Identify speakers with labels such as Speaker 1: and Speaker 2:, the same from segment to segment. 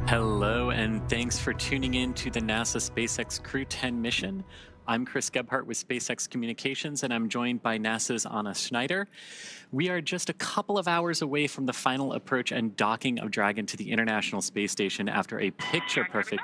Speaker 1: Hello, and thanks for tuning in to the NASA SpaceX Crew-10 mission. I'm Chris Gebhardt with SpaceX Communications, and I'm joined by NASA's Anna Schneider. We are just a couple of hours away from the final approach and docking of Dragon to the International Space Station after a picture-perfect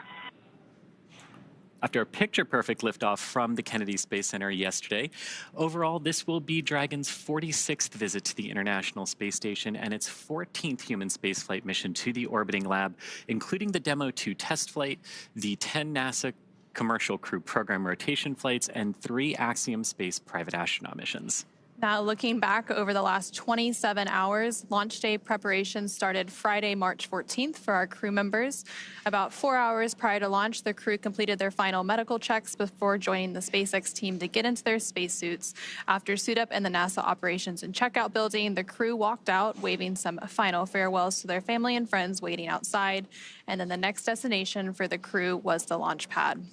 Speaker 1: liftoff from the Kennedy Space Center yesterday. Overall, this will be Dragon's 46th visit to the International Space Station and its 14th human spaceflight mission to the orbiting lab, including the Demo 2 test flight, the 10 NASA Commercial Crew Program rotation flights, and 3 Axiom Space private astronaut missions.
Speaker 2: Now, looking back over the last 27 hours, launch day preparations started Friday, March 14th for our crew members. About 4 hours prior to launch, the crew completed their final medical checks before joining the SpaceX team to get into their spacesuits. After suit up in the NASA Operations and Checkout building, the crew walked out, waving some final farewells to their family and friends waiting outside. And then the next destination for the crew was the launch pad.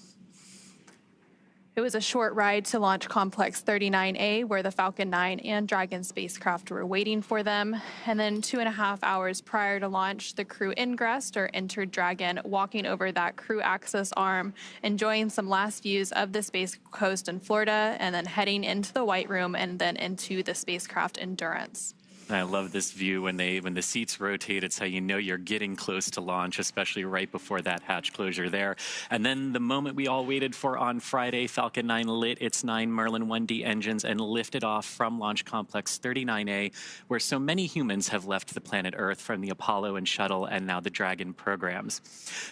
Speaker 2: It was a short ride to Launch Complex 39A, where the Falcon 9 and Dragon spacecraft were waiting for them. And then 2.5 hours prior to launch, the crew ingressed or entered Dragon, walking over that crew access arm, enjoying some last views of the Space Coast in Florida, and then heading into the White Room and then into the spacecraft Endurance.
Speaker 1: I love this view when the seats rotate. It's how you know you're getting close to launch, especially right before that hatch closure there. And then the moment we all waited for on Friday, Falcon 9 lit its 9 Merlin 1D engines and lifted off from Launch Complex 39A, where so many humans have left the planet Earth from the Apollo and Shuttle and now the Dragon programs.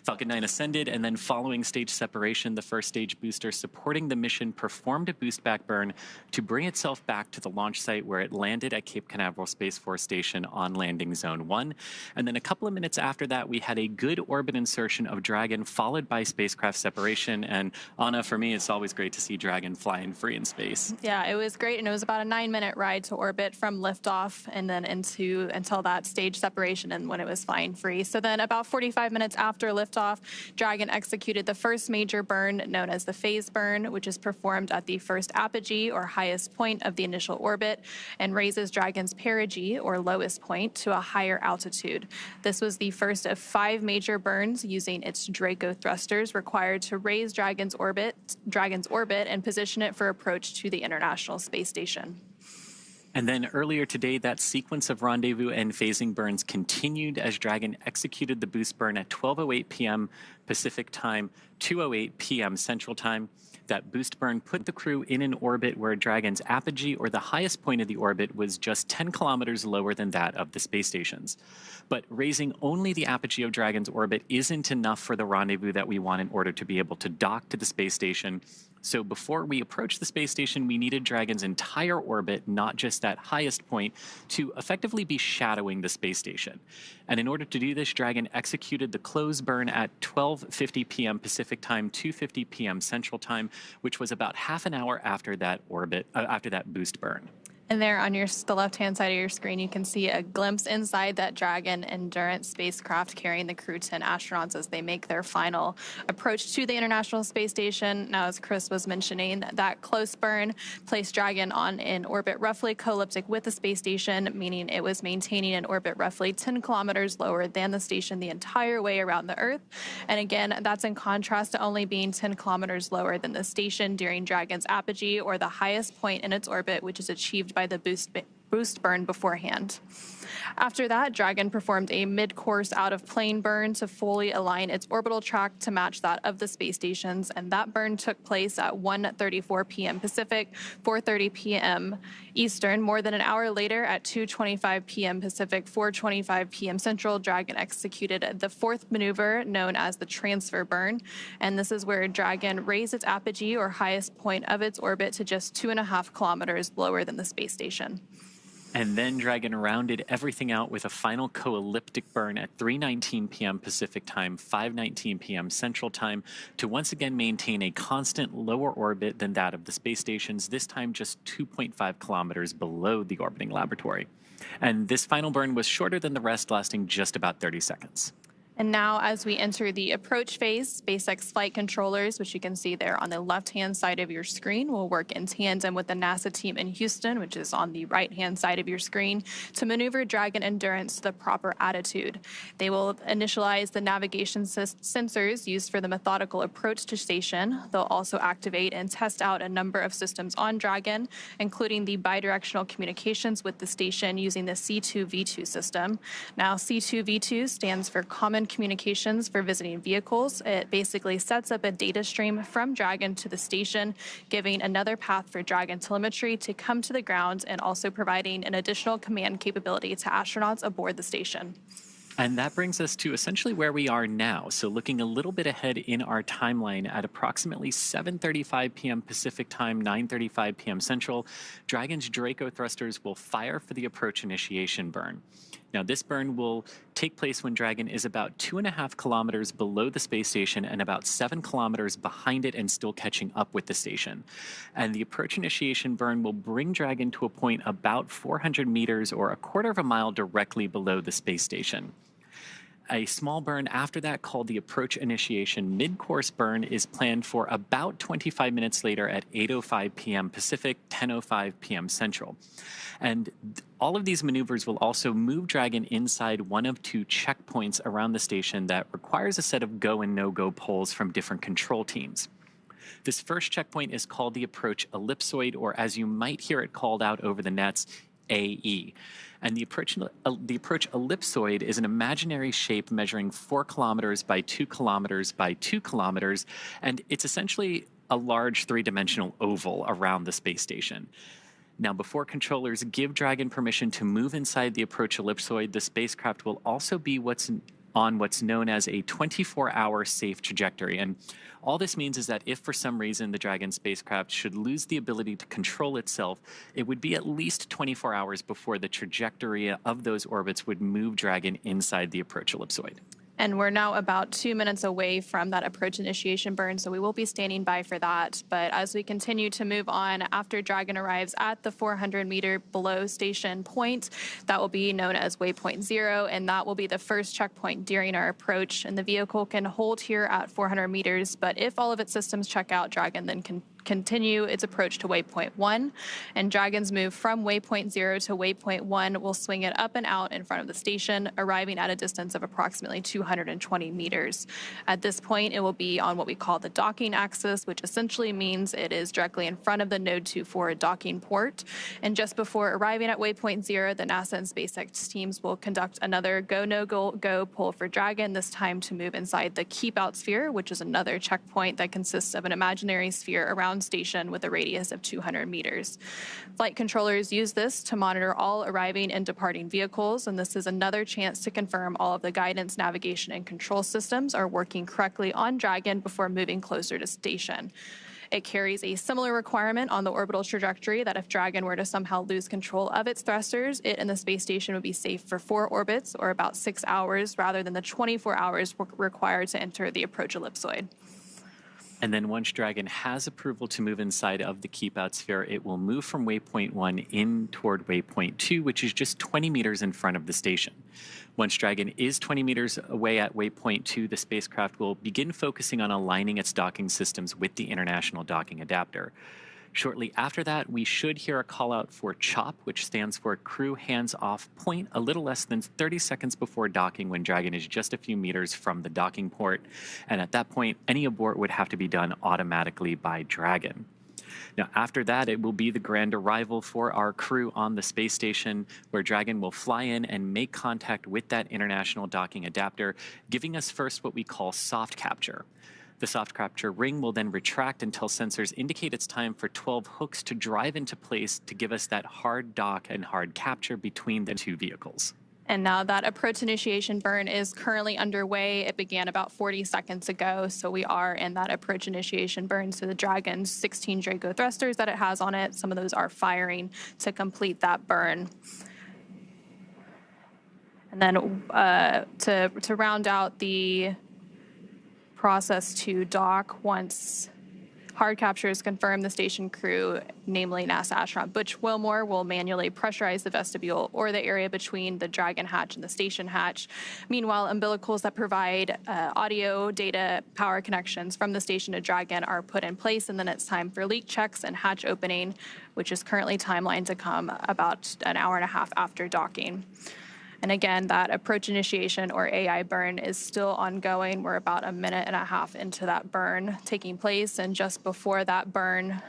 Speaker 1: Falcon 9 ascended, and then following stage separation, the first stage booster supporting the mission performed a boost back burn to bring itself back to the launch site, where it landed at Cape Canaveral Space Force Station on landing zone 1. And then a couple of minutes after that, we had a good orbit insertion of Dragon, followed by spacecraft separation. And Anna, for me, it's always great to see Dragon flying free in space.
Speaker 2: Yeah, it was great, and it was about a 9-minute ride to orbit from liftoff and then until that stage separation and when it was flying free. So then about 45 minutes after liftoff, Dragon executed the first major burn known as the phase burn, which is performed at the first apogee or highest point of the initial orbit and raises Dragon's perigee or lowest point to a higher altitude. This was the first of 5 major burns using its Draco thrusters required to raise Dragon's orbit and position it for approach to the International Space Station.
Speaker 1: And then earlier today, that sequence of rendezvous and phasing burns continued as Dragon executed the boost burn at 12:08 p.m. Pacific time, 2:08 p.m. Central time. That boost burn put the crew in an orbit where Dragon's apogee, or the highest point of the orbit, was just 10 kilometers lower than that of the space stations. But raising only the apogee of Dragon's orbit isn't enough for the rendezvous that we want in order to be able to dock to the space station. So before we approached the space station, we needed Dragon's entire orbit, not just that highest point, to effectively be shadowing the space station. And in order to do this, Dragon executed the close burn at 12:50 p.m. Pacific time, 2:50 p.m. Central time, which was about half an hour after that boost burn.
Speaker 2: And there on the left-hand side of your screen, you can see a glimpse inside that Dragon Endurance spacecraft carrying the Crew-10 astronauts as they make their final approach to the International Space Station. Now, as Chris was mentioning, that close burn placed Dragon in orbit roughly co-elliptic with the space station, meaning it was maintaining an orbit roughly 10 kilometers lower than the station the entire way around the Earth. And again, that's in contrast to only being 10 kilometers lower than the station during Dragon's apogee, or the highest point in its orbit, which is achieved by the boost burn beforehand. After that, Dragon performed a mid-course out-of-plane burn to fully align its orbital track to match that of the space stations, and that burn took place at 1:34 p.m. Pacific, 4:30 p.m. Eastern. More than an hour later, at 2:25 p.m. Pacific, 4:25 p.m. Central, Dragon executed the fourth maneuver known as the transfer burn, and this is where Dragon raised its apogee or highest point of its orbit to just 2.5 kilometers lower than the space station.
Speaker 1: And then Dragon rounded everything out with a final co-elliptic burn at 3:19 p.m. Pacific time, 5:19 p.m. Central time, to once again maintain a constant lower orbit than that of the space stations, this time just 2.5 kilometers below the orbiting laboratory. And this final burn was shorter than the rest, lasting just about 30 seconds.
Speaker 2: And now, as we enter the approach phase, SpaceX flight controllers, which you can see there on the left-hand side of your screen, will work in tandem with the NASA team in Houston, which is on the right-hand side of your screen, to maneuver Dragon Endurance to the proper attitude. They will initialize the navigation sensors used for the methodical approach to station. They'll also activate and test out a number of systems on Dragon, including the bidirectional communications with the station using the C2V2 system. Now, C2V2 stands for Common Communications for Visiting Vehicles. It basically sets up a data stream from Dragon to the station, giving another path for Dragon telemetry to come to the ground and also providing an additional command capability to astronauts aboard the station.
Speaker 1: And that brings us to essentially where we are now. So looking a little bit ahead in our timeline at approximately 7:35 p.m. Pacific time, 9:35 p.m. Central, Dragon's Draco thrusters will fire for the approach initiation burn. Now, this burn will take place when Dragon is about 2.5 kilometers below the space station and about 7 kilometers behind it and still catching up with the station. And the approach initiation burn will bring Dragon to a point about 400 meters or a quarter of a mile directly below the space station. A small burn after that, called the approach initiation mid-course burn, is planned for about 25 minutes later at 8:05 p.m. Pacific, 10:05 p.m. Central. And all of these maneuvers will also move Dragon inside one of 2 checkpoints around the station that requires a set of go and no-go polls from different control teams. This first checkpoint is called the approach ellipsoid, or as you might hear it called out over the nets, AE. And the approach ellipsoid is an imaginary shape measuring 4 kilometers by 2 kilometers by 2 kilometers, and it's essentially a large 3-dimensional oval around the space station. Now, before controllers give Dragon permission to move inside the approach ellipsoid, the spacecraft will also be on what's known as a 24-hour safe trajectory. And all this means is that if for some reason the Dragon spacecraft should lose the ability to control itself, it would be at least 24 hours before the trajectory of those orbits would move Dragon inside the approach ellipsoid.
Speaker 2: And we're now about 2 minutes away from that approach initiation burn, so we will be standing by for that. But as we continue to move on, after Dragon arrives at the 400-meter below station point, that will be known as waypoint 0, and that will be the first checkpoint during our approach. And the vehicle can hold here at 400 meters, but if all of its systems check out, Dragon then can continue its approach to waypoint 1, and Dragon's move from waypoint 0 to waypoint 1 will swing it up and out in front of the station, arriving at a distance of approximately 220 meters. At this point, it will be on what we call the docking axis, which essentially means it is directly in front of the Node 24 docking port. And just before arriving at waypoint 0, the NASA and SpaceX teams will conduct another go-no-go poll for Dragon, this time to move inside the keep-out sphere, which is another checkpoint that consists of an imaginary sphere around station with a radius of 200 meters. Flight controllers use this to monitor all arriving and departing vehicles, and this is another chance to confirm all of the guidance, navigation, and control systems are working correctly on Dragon before moving closer to station. It carries a similar requirement on the orbital trajectory that if Dragon were to somehow lose control of its thrusters, it and the space station would be safe for 4 orbits, or about 6 hours, rather than the 24 hours required to enter the approach ellipsoid.
Speaker 1: And then once Dragon has approval to move inside of the keep-out sphere, it will move from waypoint 1 in toward waypoint 2, which is just 20 meters in front of the station. Once Dragon is 20 meters away at waypoint 2, the spacecraft will begin focusing on aligning its docking systems with the International Docking Adapter. Shortly after that, we should hear a call out for CHOP, which stands for Crew Hands Off Point, a little less than 30 seconds before docking when Dragon is just a few meters from the docking port. And at that point, any abort would have to be done automatically by Dragon. Now, after that, it will be the grand arrival for our crew on the space station, where Dragon will fly in and make contact with that International Docking Adapter, giving us first what we call soft capture. The soft capture ring will then retract until sensors indicate it's time for 12 hooks to drive into place to give us that hard dock and hard capture between the 2 vehicles.
Speaker 2: And now that approach initiation burn is currently underway. It began about 40 seconds ago, so we are in that approach initiation burn. So the Dragon's 16 Draco thrusters that it has on it, some of those are firing to complete that burn. And then to round out the process to dock, once hard capture is confirmed, the station crew, namely NASA astronaut Butch Wilmore, will manually pressurize the vestibule or the area between the Dragon hatch and the station hatch. Meanwhile, umbilicals that provide audio, data, power connections from the station to Dragon are put in place, and then it's time for leak checks and hatch opening, which is currently timelined to come about an hour and a half after docking. And again, that approach initiation or AI burn is still ongoing. We're about a minute and a half into that burn taking place. And just before that burn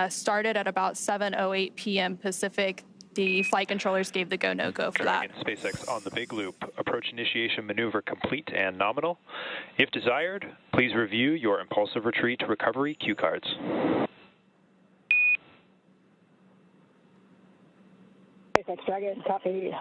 Speaker 2: started at about 7:08 p.m. Pacific, the flight controllers gave the go-no-go for that.
Speaker 3: SpaceX on the big loop. Approach initiation maneuver complete and nominal. If desired, please review your impulsive retreat recovery cue cards.
Speaker 4: SpaceX Dragon, copy.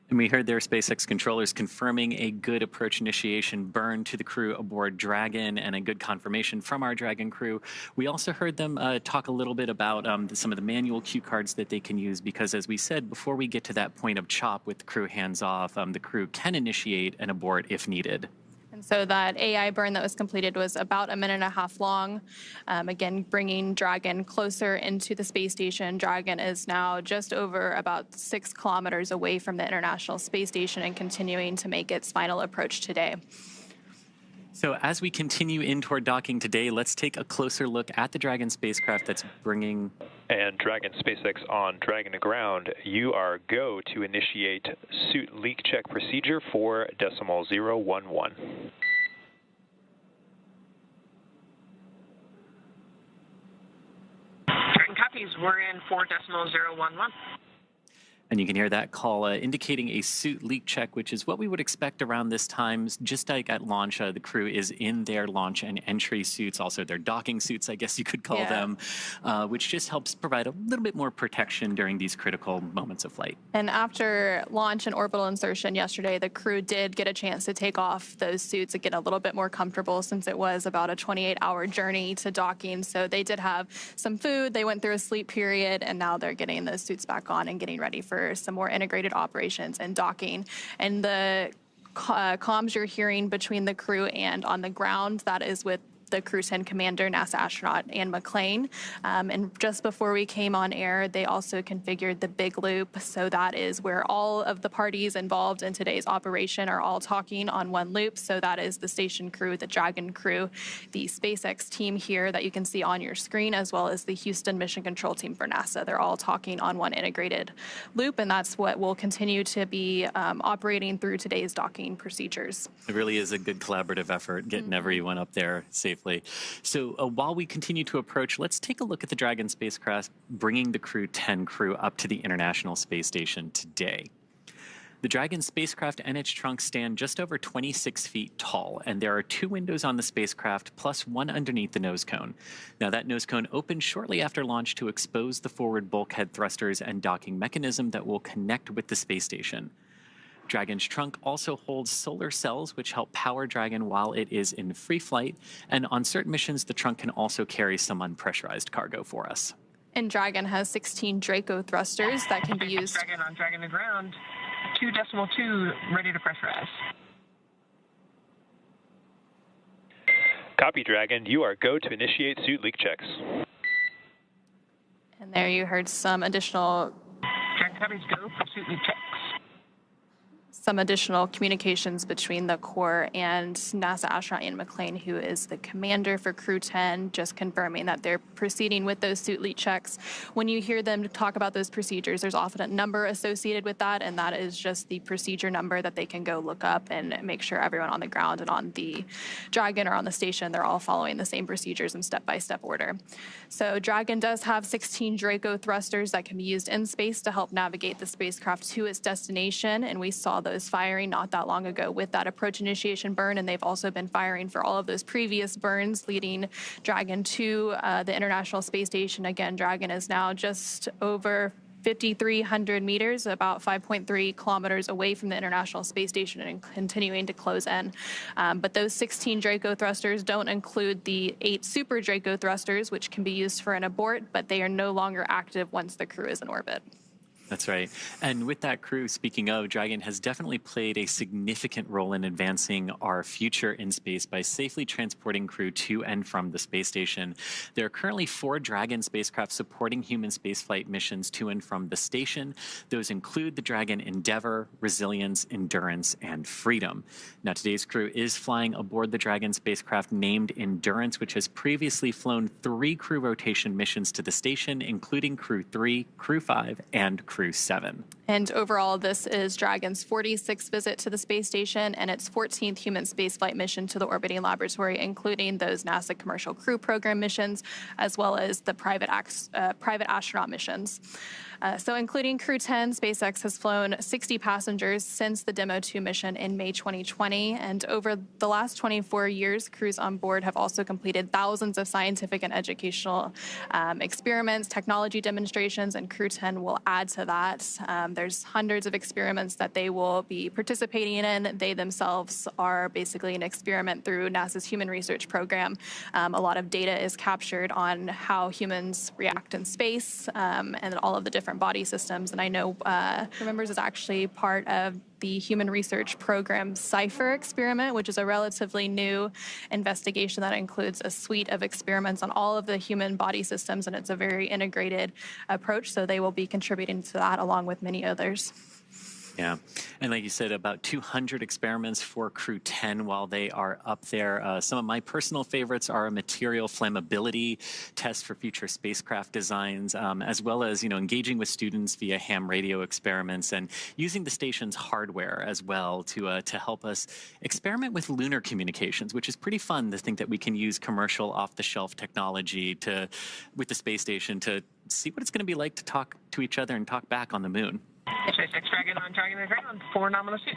Speaker 1: And we heard their SpaceX controllers confirming a good approach initiation burn to the crew aboard Dragon and a good confirmation from our Dragon crew. We also heard them talk a little bit about some of the manual cue cards that they can use because, as we said, before we get to that point of chop with the crew hands off, the crew can initiate an abort if needed.
Speaker 2: And so that AI burn that was completed was about 1.5 minutes long. Again, bringing Dragon closer into the space station. Dragon is now just over about 6 kilometers away from the International Space Station and continuing to make its final approach today.
Speaker 1: So as we continue in toward docking today, let's take a closer look at the Dragon spacecraft that's bringing...
Speaker 3: And Dragon SpaceX on Dragon to ground, you are go to initiate suit leak check procedure for .011.
Speaker 4: Dragon copies, we're in for .011.
Speaker 1: And you can hear that call indicating a suit leak check, which is what we would expect around this time. Just like at launch, the crew is in their launch and entry suits, also their docking suits, I guess you could call them, which just helps provide a little bit more protection during these critical moments of flight.
Speaker 2: And after launch and orbital insertion yesterday, the crew did get a chance to take off those suits and get a little bit more comfortable since it was about a 28-hour journey to docking. So they did have some food, they went through a sleep period, and now they're getting those suits back on and getting ready for some more integrated operations and docking. And the comms you're hearing between the crew and on the ground, that is with the Crew-10 commander, NASA astronaut, and McClain. And just before we came on air, they also configured the big loop. So that is where all of the parties involved in today's operation are all talking on one loop. So that is the station crew, the Dragon crew, the SpaceX team here that you can see on your screen, as well as the Houston mission control team for NASA. They're all talking on one integrated loop, and that's what will continue to be operating through today's docking procedures.
Speaker 1: It really is a good collaborative effort, getting everyone up there safely. So while we continue to approach, let's take a look at the Dragon spacecraft bringing the Crew-10 crew up to the International Space Station today. The Dragon spacecraft and its trunk stand just over 26 feet tall, and there are 2 windows on the spacecraft plus one underneath the nose cone. Now, that nose cone opens shortly after launch to expose the forward bulkhead thrusters and docking mechanism that will connect with the space station. Dragon's trunk also holds solar cells, which help power Dragon while it is in free flight, and on certain missions, the trunk can also carry some unpressurized cargo for us.
Speaker 2: And Dragon has 16 Draco thrusters that can be used.
Speaker 4: Dragon on Dragon to ground, 2.2 ready to pressurize.
Speaker 3: Copy, Dragon. You are go to initiate suit leak checks.
Speaker 2: And there you heard some additional
Speaker 4: Dragon copies, go for suit leak checks.
Speaker 2: some additional communications between the Corps and NASA astronaut Ian McClain, who is the commander for Crew-10, just confirming that they're proceeding with those suit leak checks. When you hear them talk about those procedures, there's often a number associated with that, and that is just the procedure number that they can go look up and make sure everyone on the ground and on the Dragon or on the station, they're all following the same procedures in step-by-step order. So Dragon does have 16 Draco thrusters that can be used in space to help navigate the spacecraft to its destination, and we saw those firing not that long ago with that approach initiation burn, and they've also been firing for all of those previous burns leading Dragon to the International Space Station. Again, Dragon is now just over 5,300 meters, about 5.3 kilometers away from the International Space Station and continuing to close in. But those 16 Draco thrusters don't include the 8 Super Draco thrusters, which can be used for an abort, but they are no longer active once the crew is in orbit.
Speaker 1: That's right. And with that crew, speaking of, Dragon has definitely played a significant role in advancing our future in space by safely transporting crew to and from the space station. There are currently 4 Dragon spacecraft supporting human spaceflight missions to and from the station. Those include the Dragon Endeavour, Resilience, Endurance, and Freedom. Now, today's crew is flying aboard the Dragon spacecraft named Endurance, which has previously flown 3 crew rotation missions to the station, including Crew-3, Crew-5, and Crew-7.
Speaker 2: And overall, this is Dragon's 46th visit to the space station and its 14th human spaceflight mission to the orbiting laboratory, including those NASA Commercial Crew Program missions, as well as the private astronaut missions. So including Crew-10, SpaceX has flown 60 passengers since the Demo 2 mission in May 2020. And over the last 24 years, crews on board have also completed thousands of scientific and educational experiments, technology demonstrations, and Crew-10 will add to that. There's hundreds of experiments that they will be participating in. They themselves are basically an experiment through NASA's Human Research Program. A lot of data is captured on how humans react in space and all of the different body systems. And I know Remembers is actually part of the Human Research Program CIPHER experiment, which is a relatively new investigation that includes a suite of experiments on all of the human body systems, and it's a very integrated approach, so they will be contributing to that along with many others.
Speaker 1: Yeah, and like you said, about 200 experiments for Crew-10 while they are up there. Some of my personal favorites are a material flammability test for future spacecraft designs, as well as, engaging with students via ham radio experiments and using the station's hardware as well to help us experiment with lunar communications, which is pretty fun to think that we can use commercial off-the-shelf technology with the space station to see what it's going to be like to talk to each other and talk back on the moon.
Speaker 4: SpaceX Dragon on Dragon the ground, 4 nominal suits.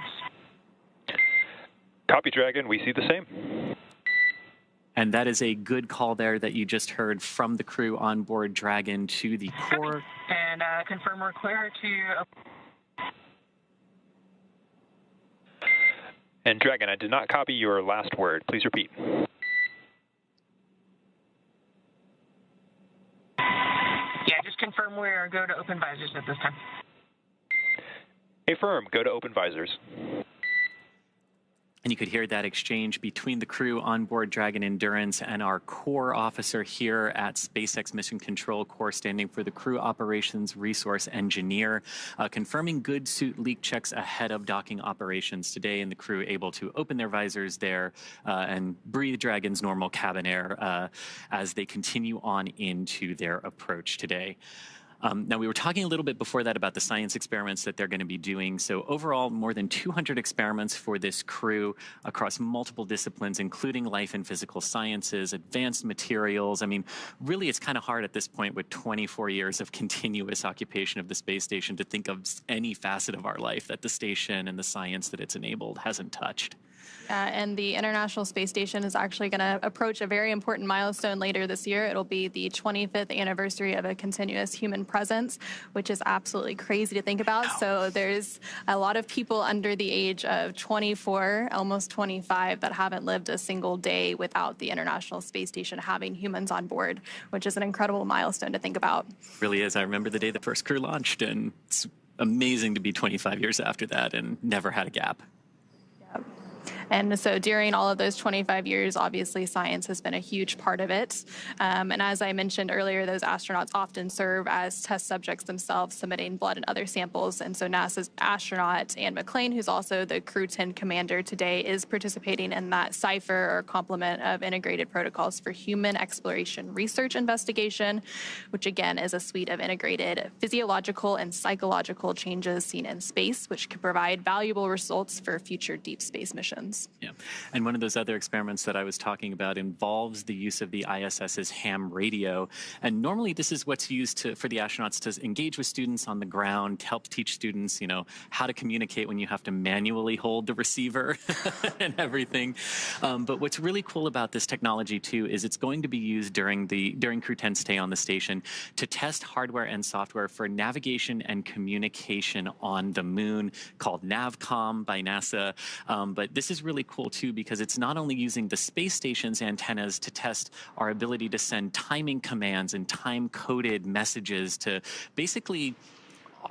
Speaker 3: Copy, Dragon. We see the same.
Speaker 1: And that is a good call there that you just heard from the crew on board Dragon to the core.
Speaker 4: And confirm we're clear to...
Speaker 3: And Dragon, I did not copy your last word. Please repeat.
Speaker 4: Yeah, just confirm we're go to open visors at this time.
Speaker 3: Affirm. Go to open visors.
Speaker 1: And you could hear that exchange between the crew on board Dragon Endurance and our core officer here at SpaceX Mission Control, core standing for the Crew Operations Resource Engineer, confirming good suit leak checks ahead of docking operations today, and the crew able to open their visors there and breathe Dragon's normal cabin air as they continue on into their approach today. Now, we were talking a little bit before that about the science experiments that they're going to be doing. So overall, more than 200 experiments for this crew across multiple disciplines, including life and physical sciences, advanced materials. I mean, really, it's kind of hard at this point with 24 years of continuous occupation of the space station to think of any facet of our life that the station and the science that it's enabled hasn't touched.
Speaker 2: And the International Space Station is actually going to approach a very important milestone later this year. It'll be the 25th anniversary of a continuous human presence, which is absolutely crazy to think about. So there's a lot of people under the age of 24, almost 25, that haven't lived a single day without the International Space Station having humans on board, which is an incredible milestone to think about.
Speaker 1: It really is. I remember the day the first crew launched, and it's amazing to be 25 years after that and never had a gap.
Speaker 2: And so during all of those 25 years, obviously, science has been a huge part of it. And as I mentioned earlier, those astronauts often serve as test subjects themselves, submitting blood and other samples. And so NASA's astronaut, Anne McClain, who's also the Crew-10 commander today, is participating in that CIPHER, or complement of integrated protocols for human exploration research investigation, which again is a suite of integrated physiological and psychological changes seen in space, which could provide valuable results for future deep space missions.
Speaker 1: Yeah, and one of those other experiments that I was talking about involves the use of the ISS's ham radio. And normally this is what's used for the astronauts to engage with students on the ground, to help teach students, how to communicate when you have to manually hold the receiver and everything. But what's really cool about this technology, too, is it's going to be used during Crew-10's stay on the station to test hardware and software for navigation and communication on the moon, called NavCom by NASA. But this is really cool, too, because it's not only using the space station's antennas to test our ability to send timing commands and time-coded messages to basically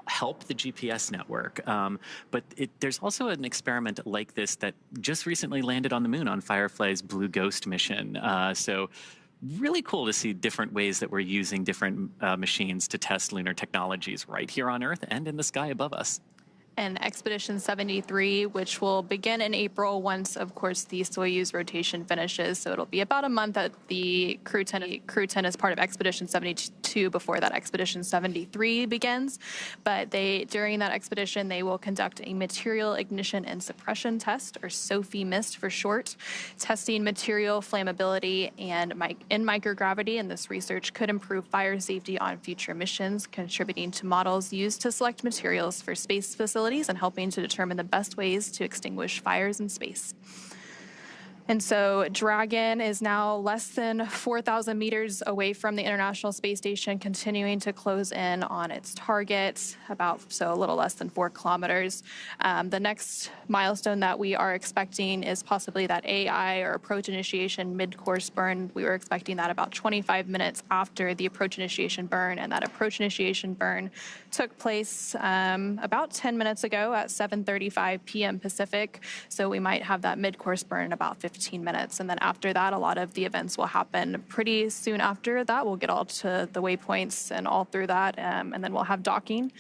Speaker 1: help the GPS network. But there's also an experiment like this that just recently landed on the moon on Firefly's Blue Ghost mission. So really cool to see different ways that we're using different machines to test lunar technologies right here on Earth and in the sky above us.
Speaker 2: And Expedition 73, which will begin in April once, of course, the Soyuz rotation finishes. So it'll be about a month that the Crew-10 is part of Expedition 72 before that Expedition 73 begins. But during that expedition, they will conduct a material ignition and suppression test, or SOFI-MIST for short, testing material flammability and in microgravity. And this research could improve fire safety on future missions, contributing to models used to select materials for space facilities and helping to determine the best ways to extinguish fires in space. And so Dragon is now less than 4,000 meters away from the International Space Station, continuing to close in on its target, so a little less than 4 kilometers. The next milestone that we are expecting is possibly that AI, or approach initiation mid-course burn. We were expecting that about 25 minutes after the approach initiation burn, and that approach initiation burn took place about 10 minutes ago at 7:35 p.m. Pacific. So we might have that mid-course burn in about 15 minutes. And then after that, a lot of the events will happen pretty soon after that. We'll get all to the waypoints and all through that. And then we'll have docking,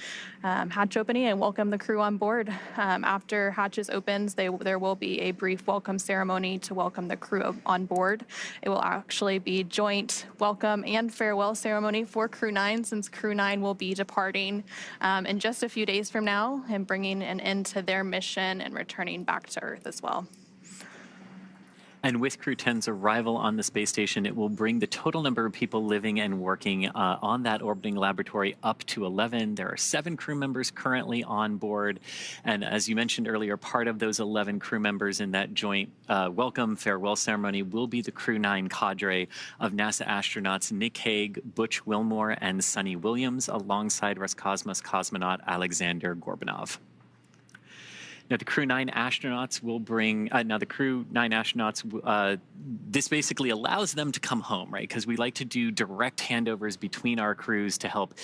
Speaker 2: hatch opening, and welcome the crew on board. After hatches opens, there will be a brief welcome ceremony to welcome the crew on board. It will actually be joint welcome and farewell ceremony for Crew-9, since Crew-9 will be departing in just a few days from now and bringing an end to their mission and returning back to Earth as well.
Speaker 1: And with Crew-10's arrival on the space station, it will bring the total number of people living and working on that orbiting laboratory up to 11. There are 7 crew members currently on board. And as you mentioned earlier, part of those 11 crew members in that joint welcome farewell ceremony will be the Crew-9 cadre of NASA astronauts Nick Hague, Butch Wilmore, and Sonny Williams, alongside Roscosmos cosmonaut Alexander Gorbanov. Now, the Crew-9 astronauts will bring, the Crew-9 astronauts, this basically allows them to come home, right? Because we like to do direct handovers between our crews to help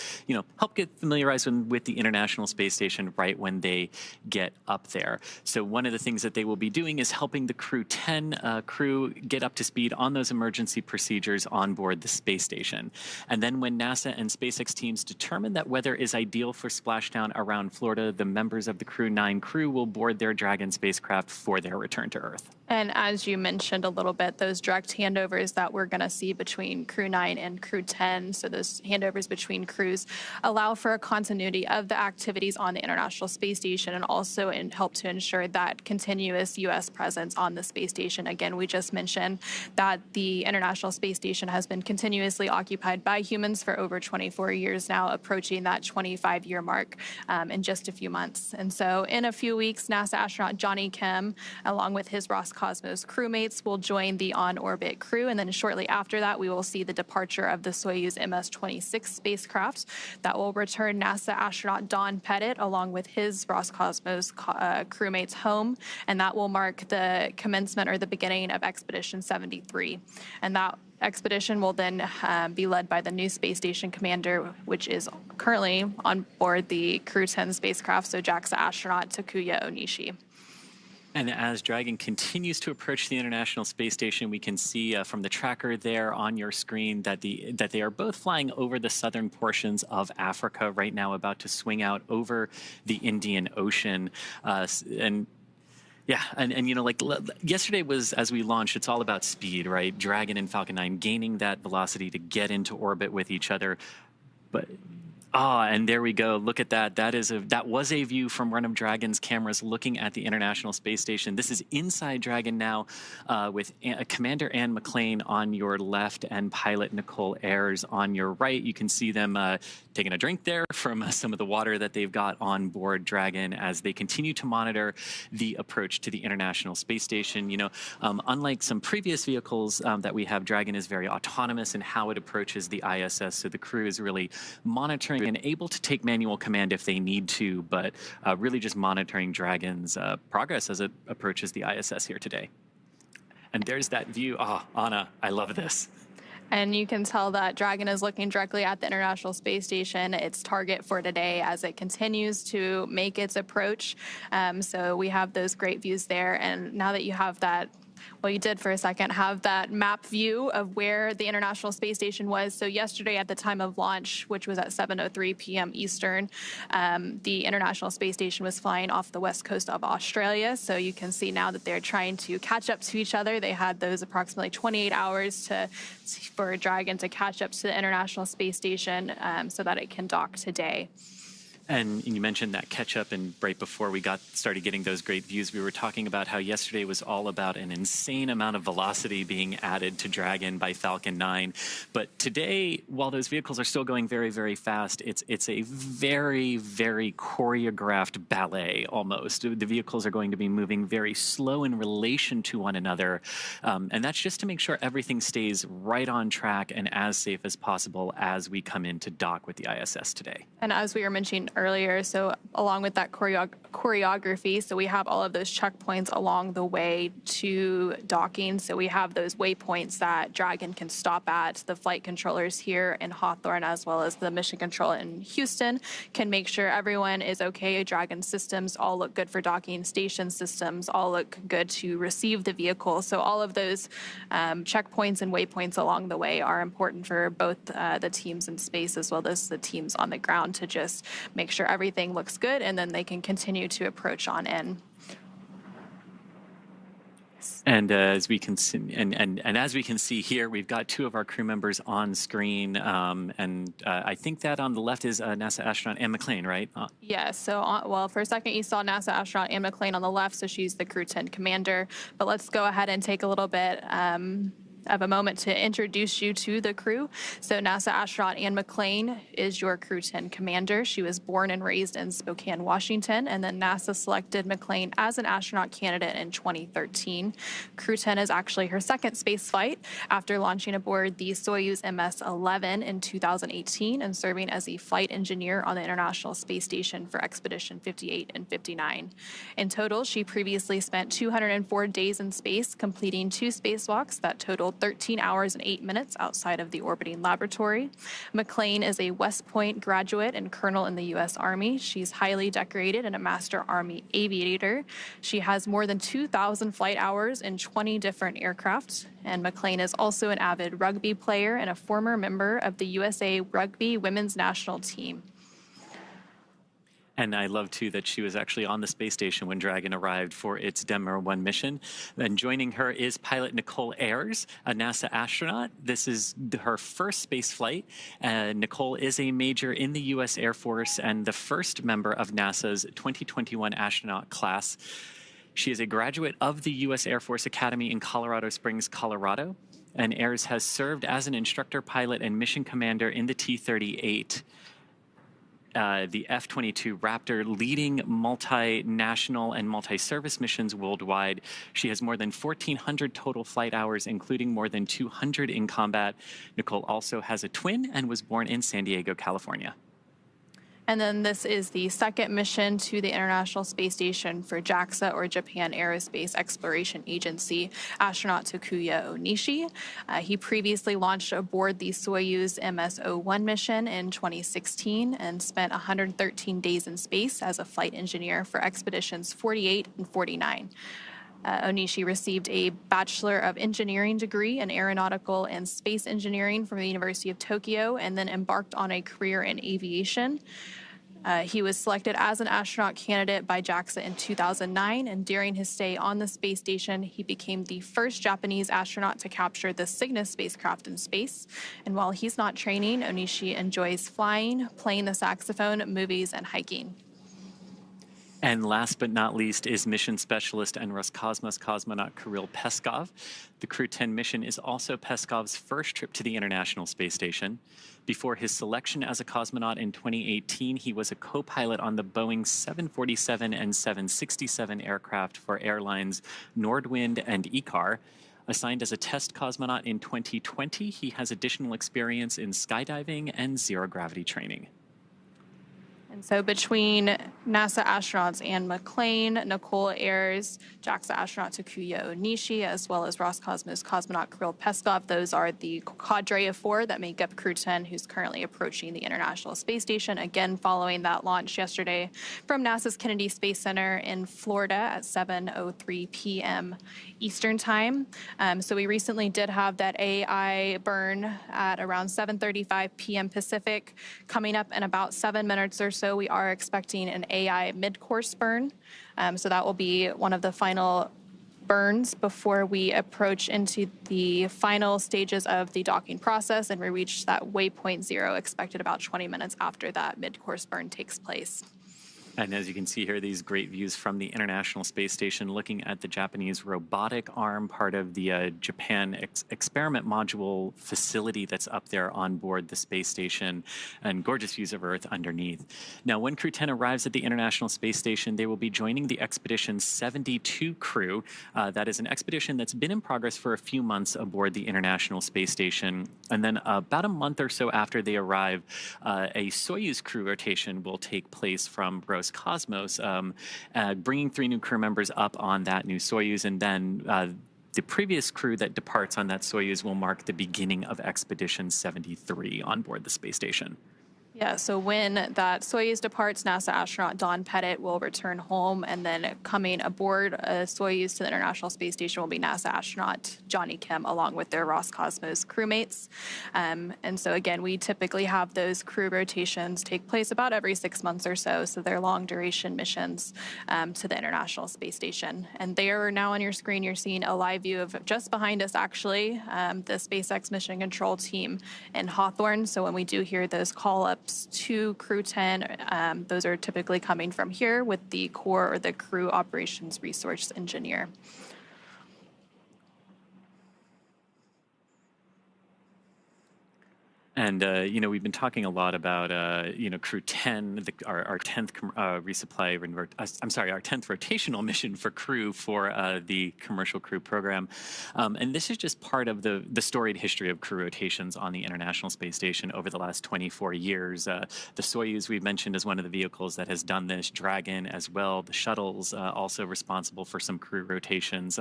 Speaker 1: get familiarized with the International Space Station right when they get up there. So one of the things that they will be doing is helping the Crew-10 crew get up to speed on those emergency procedures on board the space station. And then when NASA and SpaceX teams determine that weather is ideal for splashdown around Florida, the members of the Crew-9 crew will board their Dragon spacecraft for their return to Earth.
Speaker 2: And as you mentioned a little bit, those direct handovers that we're going to see between Crew-9 and Crew-10, so those handovers between crews, allow for a continuity of the activities on the International Space Station and also help to ensure that continuous U.S. presence on the space station. Again, we just mentioned that the International Space Station has been continuously occupied by humans for over 24 years now, approaching that 25-year mark in just a few months. And so in a few weeks, NASA astronaut Johnny Kim, along with his Roscosmos crewmates, will join the on-orbit crew. And then shortly after that, we will see the departure of the Soyuz MS-26 spacecraft that will return NASA astronaut Don Pettit, along with his Roscosmos crewmates, home. And that will mark the commencement or the beginning of Expedition 73. And that expedition will then be led by the new space station commander, which is currently on board the Crew-10 spacecraft, so JAXA astronaut Takuya Onishi.
Speaker 1: And as Dragon continues to approach the International Space Station, we can see from the tracker there on your screen that they are both flying over the southern portions of Africa right now, about to swing out over the Indian Ocean. Yeah, and like yesterday was, as we launched, it's all about speed, right? Dragon and Falcon 9 gaining that velocity to get into orbit with each other. But and there we go. Look at that. That was a view from one of Dragon's cameras looking at the International Space Station. This is inside Dragon now, with Commander Anne McClain on your left and pilot Nichole Ayers on your right. You can see them taking a drink there from some of the water that they've got on board Dragon as they continue to monitor the approach to the International Space Station. Unlike some previous vehicles that we have, Dragon is very autonomous in how it approaches the ISS. So the crew is really monitoring and able to take manual command if they need to, but really just monitoring Dragon's progress as it approaches the ISS here today. And there's that view. Anna, I love this.
Speaker 2: And you can tell that Dragon is looking directly at the International Space Station, its target for today, as it continues to make its approach. So we have those great views there. And now that you have that, well, you did for a second have that map view of where the International Space Station was. So yesterday at the time of launch, which was at 7:03 p.m. Eastern, the International Space Station was flying off the west coast of Australia. So you can see now that they're trying to catch up to each other. They had those approximately 28 hours for Dragon to catch up to the International Space Station so that it can dock today.
Speaker 1: And you mentioned that catch-up, and right before we started getting those great views, we were talking about how yesterday was all about an insane amount of velocity being added to Dragon by Falcon 9. But today, while those vehicles are still going very, very fast, it's a very, very choreographed ballet almost. The vehicles are going to be moving very slow in relation to one another, and that's just to make sure everything stays right on track and as safe as possible as we come in to dock with the ISS today.
Speaker 2: And as we were mentioning earlier, so along with that choreography, so we have all of those checkpoints along the way to docking. So we have those waypoints that Dragon can stop at. The flight controllers here in Hawthorne, as well as the mission control in Houston, can make sure everyone is okay. Dragon systems all look good for docking. Station systems all look good to receive the vehicle. So all of those checkpoints and waypoints along the way are important for both the teams in space as well as the teams on the ground to just make sure everything looks good, and then they can continue to approach on in.
Speaker 1: And as we can see, and as we can see here, we've got two of our crew members on screen, and I think that on the left is NASA astronaut Anne McClain, right?
Speaker 2: Yeah. So, well, for a second you saw NASA astronaut Anne McClain on the left, so she's the Crew-10 commander. But let's go ahead and take a little bit of a moment to introduce you to the crew. So NASA astronaut Anne McClain is your Crew-10 commander. She was born and raised in Spokane, Washington, and then NASA selected McClain as an astronaut candidate in 2013. Crew-10 is actually her second space flight after launching aboard the Soyuz MS-11 in 2018 and serving as a flight engineer on the International Space Station for Expedition 58 and 59. In total, she previously spent 204 days in space, completing 2 spacewalks that totaled 13 hours and 8 minutes outside of the orbiting laboratory. McClain is a West Point graduate and colonel in the U.S. Army. She's highly decorated and a Master Army aviator. She has more than 2,000 flight hours in 20 different aircraft. And McClain is also an avid rugby player and a former member of the USA Rugby Women's National Team.
Speaker 1: And I love, too, that she was actually on the space station when Dragon arrived for its Demo 1 mission. Then joining her is pilot Nichole Ayers, a NASA astronaut. This is her first space flight. Nichole is a major in the U.S. Air Force and the first member of NASA's 2021 astronaut class. She is a graduate of the U.S. Air Force Academy in Colorado Springs, Colorado. And Ayers has served as an instructor pilot and mission commander in the T-38. The F-22 Raptor, leading multinational and multi-service missions worldwide. She has more than 1,400 total flight hours, including more than 200 in combat. Nichole also has a twin and was born in San Diego, California.
Speaker 2: And then this is the second mission to the International Space Station for JAXA, or Japan Aerospace Exploration Agency, astronaut Takuya Onishi. He previously launched aboard the Soyuz MS-01 mission in 2016 and spent 113 days in space as a flight engineer for expeditions 48 and 49. Onishi received a Bachelor of Engineering degree in Aeronautical and Space Engineering from the University of Tokyo and then embarked on a career in aviation. He was selected as an astronaut candidate by JAXA in 2009, and during his stay on the space station, he became the first Japanese astronaut to capture the Cygnus spacecraft in space. And while he's not training, Onishi enjoys flying, playing the saxophone, movies, and hiking.
Speaker 1: And last but not least is mission specialist and Roscosmos cosmonaut Kirill Peskov. The Crew-10 mission is also Peskov's first trip to the International Space Station. Before his selection as a cosmonaut in 2018, he was a co-pilot on the Boeing 747 and 767 aircraft for airlines Nordwind and ICAR. Assigned as a test cosmonaut in 2020, he has additional experience in skydiving and zero-gravity training.
Speaker 2: And so between NASA astronauts Anne McClain, Nichole Ayers, JAXA astronaut Takuya Onishi, as well as Roscosmos cosmonaut Kirill Peskov, those are the cadre of 4 that make up Crew-10, who's currently approaching the International Space Station, again following that launch yesterday from NASA's Kennedy Space Center in Florida at 7:03 p.m. Eastern Time. So we recently did have that AI burn at around 7:35 p.m. Pacific. Coming up in about 7 minutes or so, we are expecting an AI mid-course burn. So that will be one of the final burns before we approach into the final stages of the docking process, and we reach that waypoint 0 expected about 20 minutes after that mid-course burn takes place.
Speaker 1: And as you can see here, these great views from the International Space Station looking at the Japanese robotic arm, part of the Japan experiment module facility that's up there on board the space station, and gorgeous views of Earth underneath. Now, when Crew-10 arrives at the International Space Station, they will be joining the Expedition 72 crew. That is an expedition that's been in progress for a few months aboard the International Space Station. And then about a month or so after they arrive, a Soyuz crew rotation will take place from Roscosmos, bringing 3 new crew members up on that new Soyuz, and then the previous crew that departs on that Soyuz will mark the beginning of Expedition 73 on board the space station.
Speaker 2: Yeah, so when that Soyuz departs, NASA astronaut Don Pettit will return home, and then coming aboard a Soyuz to the International Space Station will be NASA astronaut Johnny Kim, along with their Roscosmos crewmates. And so again, we typically have those crew rotations take place about every 6 months or so, so they're long duration missions to the International Space Station. And there now on your screen, you're seeing a live view of just behind us, actually, the SpaceX mission control team in Hawthorne. So when we do hear those call-ups to Crew-10, those are typically coming from here with the core or the crew operations resource engineer.
Speaker 1: And, we've been talking a lot about, Crew-10, our 10th resupply, our 10th rotational mission for Crew for the commercial crew program. And this is just part of the storied history of crew rotations on the International Space Station over the last 24 years. The Soyuz we've mentioned is one of the vehicles that has done this, Dragon as well. The shuttle's also responsible for some crew rotations.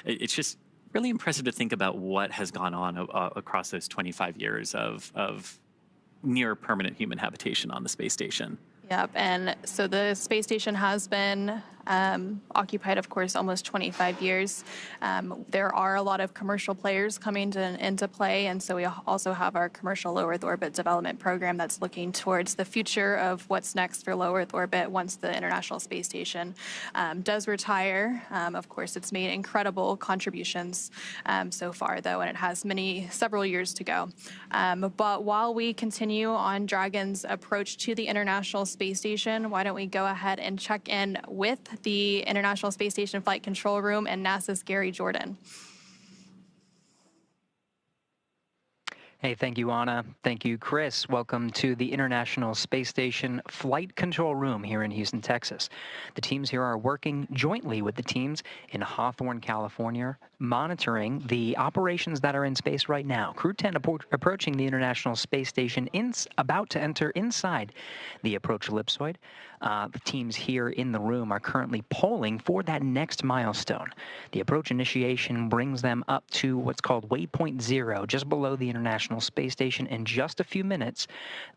Speaker 1: It's just really impressive to think about what has gone on across those 25 years of near permanent human habitation on the space station.
Speaker 2: Yep, and so the space station has been occupied, of course, almost 25 years. There are a lot of commercial players coming into play, and so we also have our commercial low Earth orbit development program that's looking towards the future of what's next for low Earth orbit once the International Space Station does retire. Of course, it's made incredible contributions so far, though, and it has several years to go. But while we continue on Dragon's approach to the International Space Station, why don't we go ahead and check in with the International Space Station Flight Control Room and NASA's Gary Jordan.
Speaker 5: Hey, thank you, Anna. Thank you, Chris. Welcome to the International Space Station Flight Control Room here in Houston, Texas. The teams here are working jointly with the teams in Hawthorne, California, monitoring the operations that are in space right now. Crew-10 approaching the International Space Station, about to enter inside the approach ellipsoid. The teams here in the room are currently polling for that next milestone. The approach initiation brings them up to what's called waypoint 0, just below the International Space Station. In just a few minutes,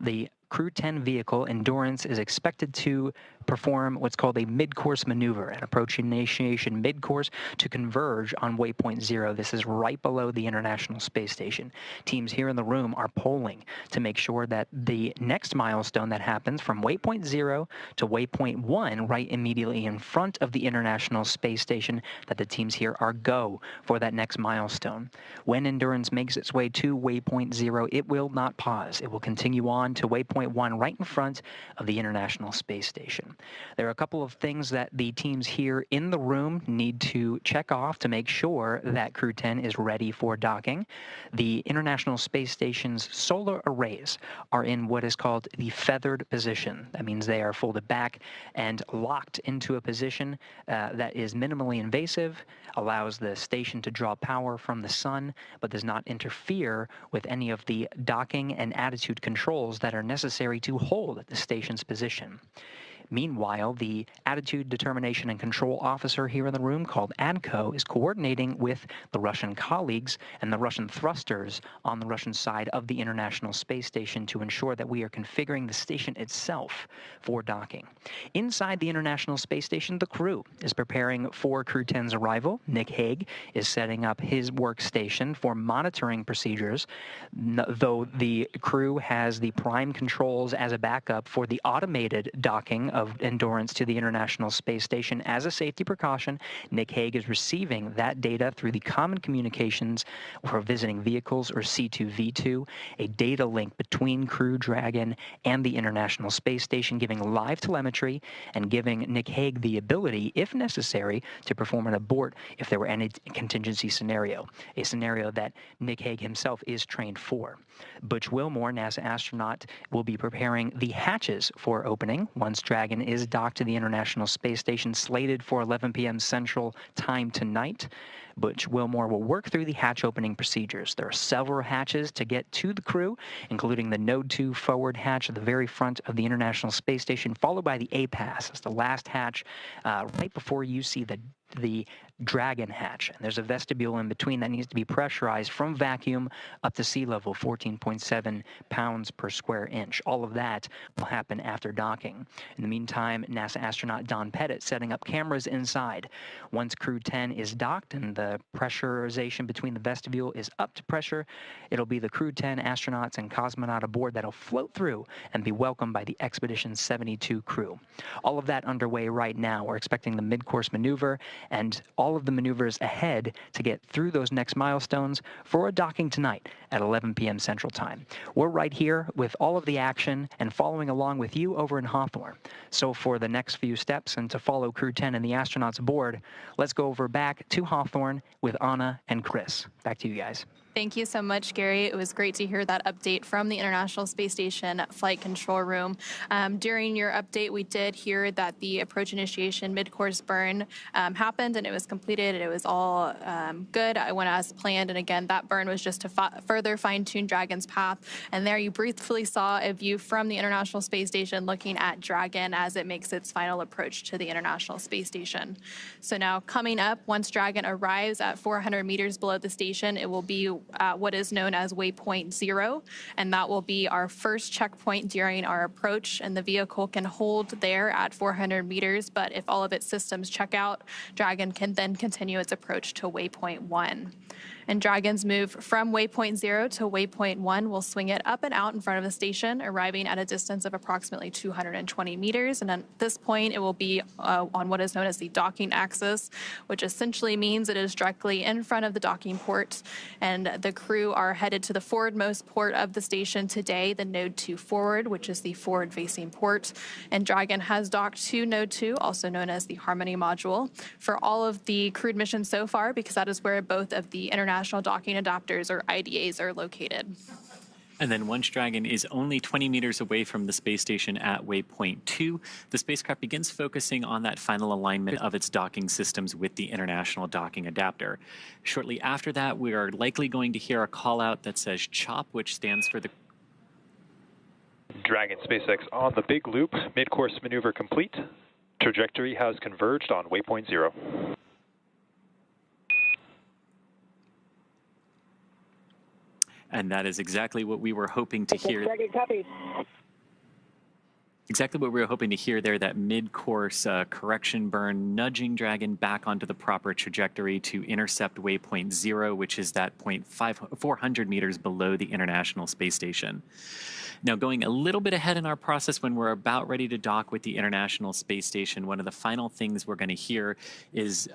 Speaker 5: the Crew-10 vehicle Endurance is expected to perform what's called a mid-course maneuver, an approach initiation mid-course to converge on waypoint 0. This is right below the International Space Station. Teams here in the room are polling to make sure that the next milestone that happens from waypoint 0 to waypoint 1, right immediately in front of the International Space Station, that the teams here are go for that next milestone. When Endurance makes its way to waypoint 0, it will not pause. It will continue on to waypoint 1 right in front of the International Space Station. There are a couple of things that the teams here in the room need to check off to make sure that Crew-10 is ready for docking. The International Space Station's solar arrays are in what is called the feathered position. That means they are folded back and locked into a position that is minimally invasive, allows the station to draw power from the sun, but does not interfere with any of the docking and attitude controls that are necessary to hold the station's position. Meanwhile, the Attitude Determination and Control Officer here in the room, called ADCO, is coordinating with the Russian colleagues and the Russian thrusters on the Russian side of the International Space Station to ensure that we are configuring the station itself for docking. Inside the International Space Station, the crew is preparing for Crew-10's arrival. Nick Hague is setting up his workstation for monitoring procedures, though the crew has the prime controls as a backup for the automated docking of Endurance to the International Space Station as a safety precaution. Nichole is receiving that data through the Common Communications for Visiting Vehicles, or C2V2, a data link between Crew Dragon and the International Space Station, giving live telemetry and giving Nichole the ability, if necessary, to perform an abort if there were any contingency scenario, a scenario that Nichole himself is trained for. Butch Wilmore, NASA astronaut, will be preparing the hatches for opening once Dragon is docked to the International Space Station, slated for 11 p.m. Central Time tonight. Butch Wilmore will work through the hatch opening procedures. There are several hatches to get to the crew, including the Node 2 forward hatch at the very front of the International Space Station, followed by the A-Pass. It's the last hatch right before you see the Dragon hatch. And there's a vestibule in between that needs to be pressurized from vacuum up to sea level, 14.7 pounds per square inch. All of that will happen after docking. In the meantime, NASA astronaut Don Pettit setting up cameras inside. Once Crew-10 is docked and the pressurization between the vestibule is up to pressure, it'll be the Crew-10 astronauts and cosmonaut aboard that'll float through and be welcomed by the Expedition 72 crew. All of that underway right now. We're expecting the mid-course maneuver and all of the maneuvers ahead to get through those next milestones for a docking tonight at 11 p.m. Central Time. We're right here with all of the action and following along with you over in Hawthorne. So for the next few steps and to follow Crew-10 and the astronauts aboard, let's go over back to Hawthorne with Anna and Chris. Back to you guys.
Speaker 2: Thank you so much, Gary. It was great to hear that update from the International Space Station Flight Control Room. During your update, we did hear that the approach initiation mid-course burn happened and it was completed. It was all good. I went as planned, and again, that burn was just to further fine-tune Dragon's path. And there you briefly saw a view from the International Space Station looking at Dragon as it makes its final approach to the International Space Station. So now coming up, once Dragon arrives at 400 meters below the station, it will be what is known as waypoint 0, and that will be our first checkpoint during our approach, and the vehicle can hold there at 400 meters, but if all of its systems check out, Dragon can then continue its approach to waypoint 1. And Dragon's move from waypoint 0 to waypoint 1 will swing it up and out in front of the station, arriving at a distance of approximately 220 meters. And at this point, it will be on what is known as the docking axis, which essentially means it is directly in front of the docking port. And the crew are headed to the forwardmost port of the station today, the Node 2 forward, which is the forward-facing port. And Dragon has docked to Node 2, also known as the Harmony module, for all of the crewed missions so far, because that is where both of the International Docking Adapters, or IDAs, are located.
Speaker 1: And then once Dragon is only 20 meters away from the space station at waypoint 2, the spacecraft begins focusing on that final alignment of its docking systems with the International Docking Adapter. Shortly after that, we are likely going to hear a call out that says CHOP, which stands for the
Speaker 3: Dragon SpaceX on the big loop, mid-course maneuver complete. Trajectory has converged on waypoint 0.
Speaker 1: And that is exactly what we were hoping to hear. Exactly what we were hoping to hear there, that mid-course correction burn, nudging Dragon back onto the proper trajectory to intercept waypoint 0, which is that 400 meters below the International Space Station. Now, going a little bit ahead in our process, when we're about ready to dock with the International Space Station, one of the final things we're going to hear is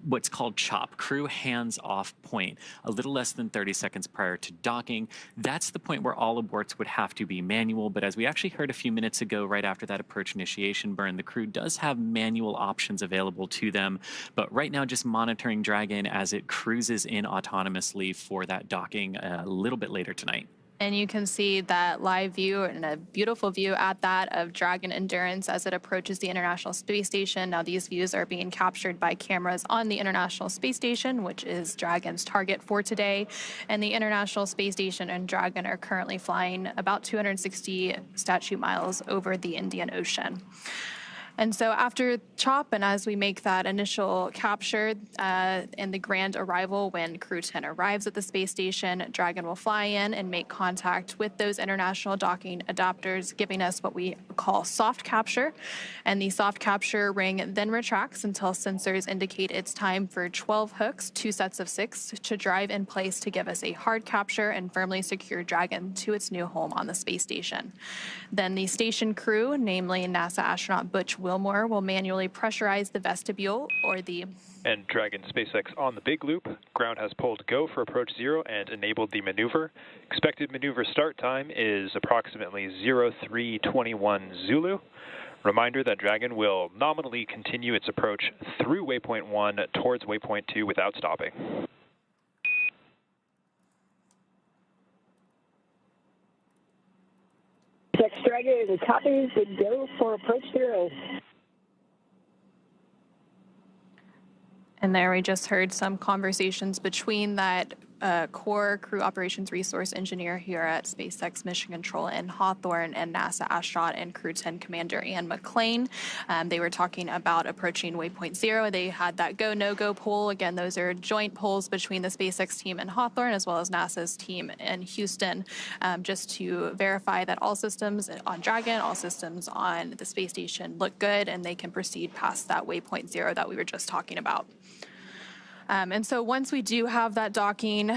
Speaker 1: what's called CHOP, crew hands-off point, a little less than 30 seconds prior to docking. That's the point where all aborts would have to be manual, but as we actually heard a few minutes ago, right after that approach initiation burn, the crew does have manual options available to them, but right now just monitoring Dragon as it cruises in autonomously for that docking a little bit later tonight.
Speaker 2: And you can see that live view and a beautiful view at that of Dragon Endurance as it approaches the International Space Station. Now, these views are being captured by cameras on the International Space Station, which is Dragon's target for today. And the International Space Station and Dragon are currently flying about 260 statute miles over the Indian Ocean. And so after CHOP, and as we make that initial capture and the grand arrival, when Crew-10 arrives at the space station, Dragon will fly in and make contact with those international docking adapters, giving us what we call soft capture. And the soft capture ring then retracts until sensors indicate it's time for 12 hooks, 2 sets of 6, to drive in place to give us a hard capture and firmly secure Dragon to its new home on the space station. Then the station crew, namely NASA astronaut Butch Wilmore, will manually pressurize the vestibule or the...
Speaker 3: And Dragon SpaceX on the big loop. Ground has pulled go for approach 0 and enabled the maneuver. Expected maneuver start time is approximately 0321 Zulu. Reminder that Dragon will nominally continue its approach through waypoint 1 towards waypoint 2 without stopping.
Speaker 6: SpaceX Dragon copies and go for approach 0.
Speaker 2: And there we just heard some conversations between that core crew operations resource engineer here at SpaceX Mission Control in Hawthorne and NASA astronaut and Crew-10 commander Ann McClain. They were talking about approaching waypoint 0. They had that go, no-go poll. Again, those are joint polls between the SpaceX team in Hawthorne as well as NASA's team in Houston, just to verify that all systems on Dragon, all systems on the space station look good and they can proceed past that waypoint 0 that we were just talking about. And so once we do have that docking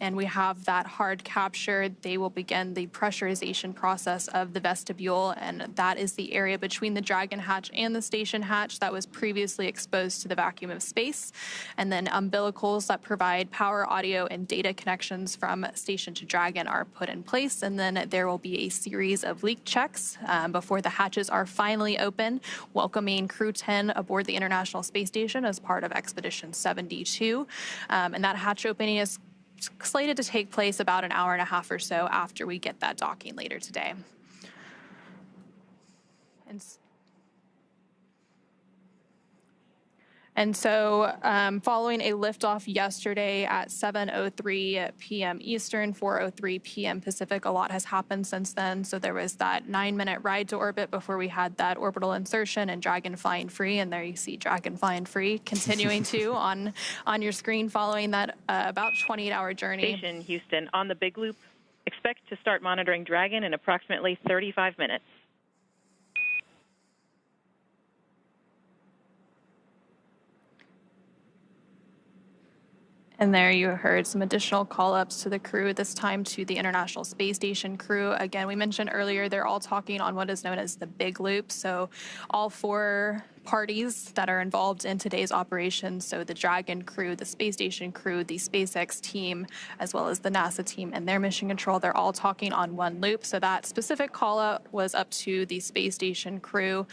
Speaker 2: and we have that hard capture, they will begin the pressurization process of the vestibule, and that is the area between the Dragon hatch and the station hatch that was previously exposed to the vacuum of space. And then umbilicals that provide power, audio, and data connections from station to Dragon are put in place, and then there will be a series of leak checks before the hatches are finally open, welcoming Crew-10 aboard the International Space Station as part of Expedition 72. And that hatch opening is slated to take place about an hour and a half or so after we get that docking later today. And so following a liftoff yesterday at 7:03 p.m. Eastern, 4:03 p.m. Pacific, a lot has happened since then. So there was that 9-minute ride to orbit before we had that orbital insertion and Dragon flying free. And there you see Dragon flying free continuing to on your screen following that about 28-hour journey.
Speaker 7: Station Houston on the big loop. Expect to start monitoring Dragon in approximately 35 minutes.
Speaker 2: And there you heard some additional call-ups to the crew, this time to the International Space Station crew. Again, we mentioned earlier, they're all talking on what is known as the big loop. So all 4 parties that are involved in today's operation, so the Dragon crew, the space station crew, the SpaceX team, as well as the NASA team and their mission control, they're all talking on one loop. So that specific call out was up to the space station crew,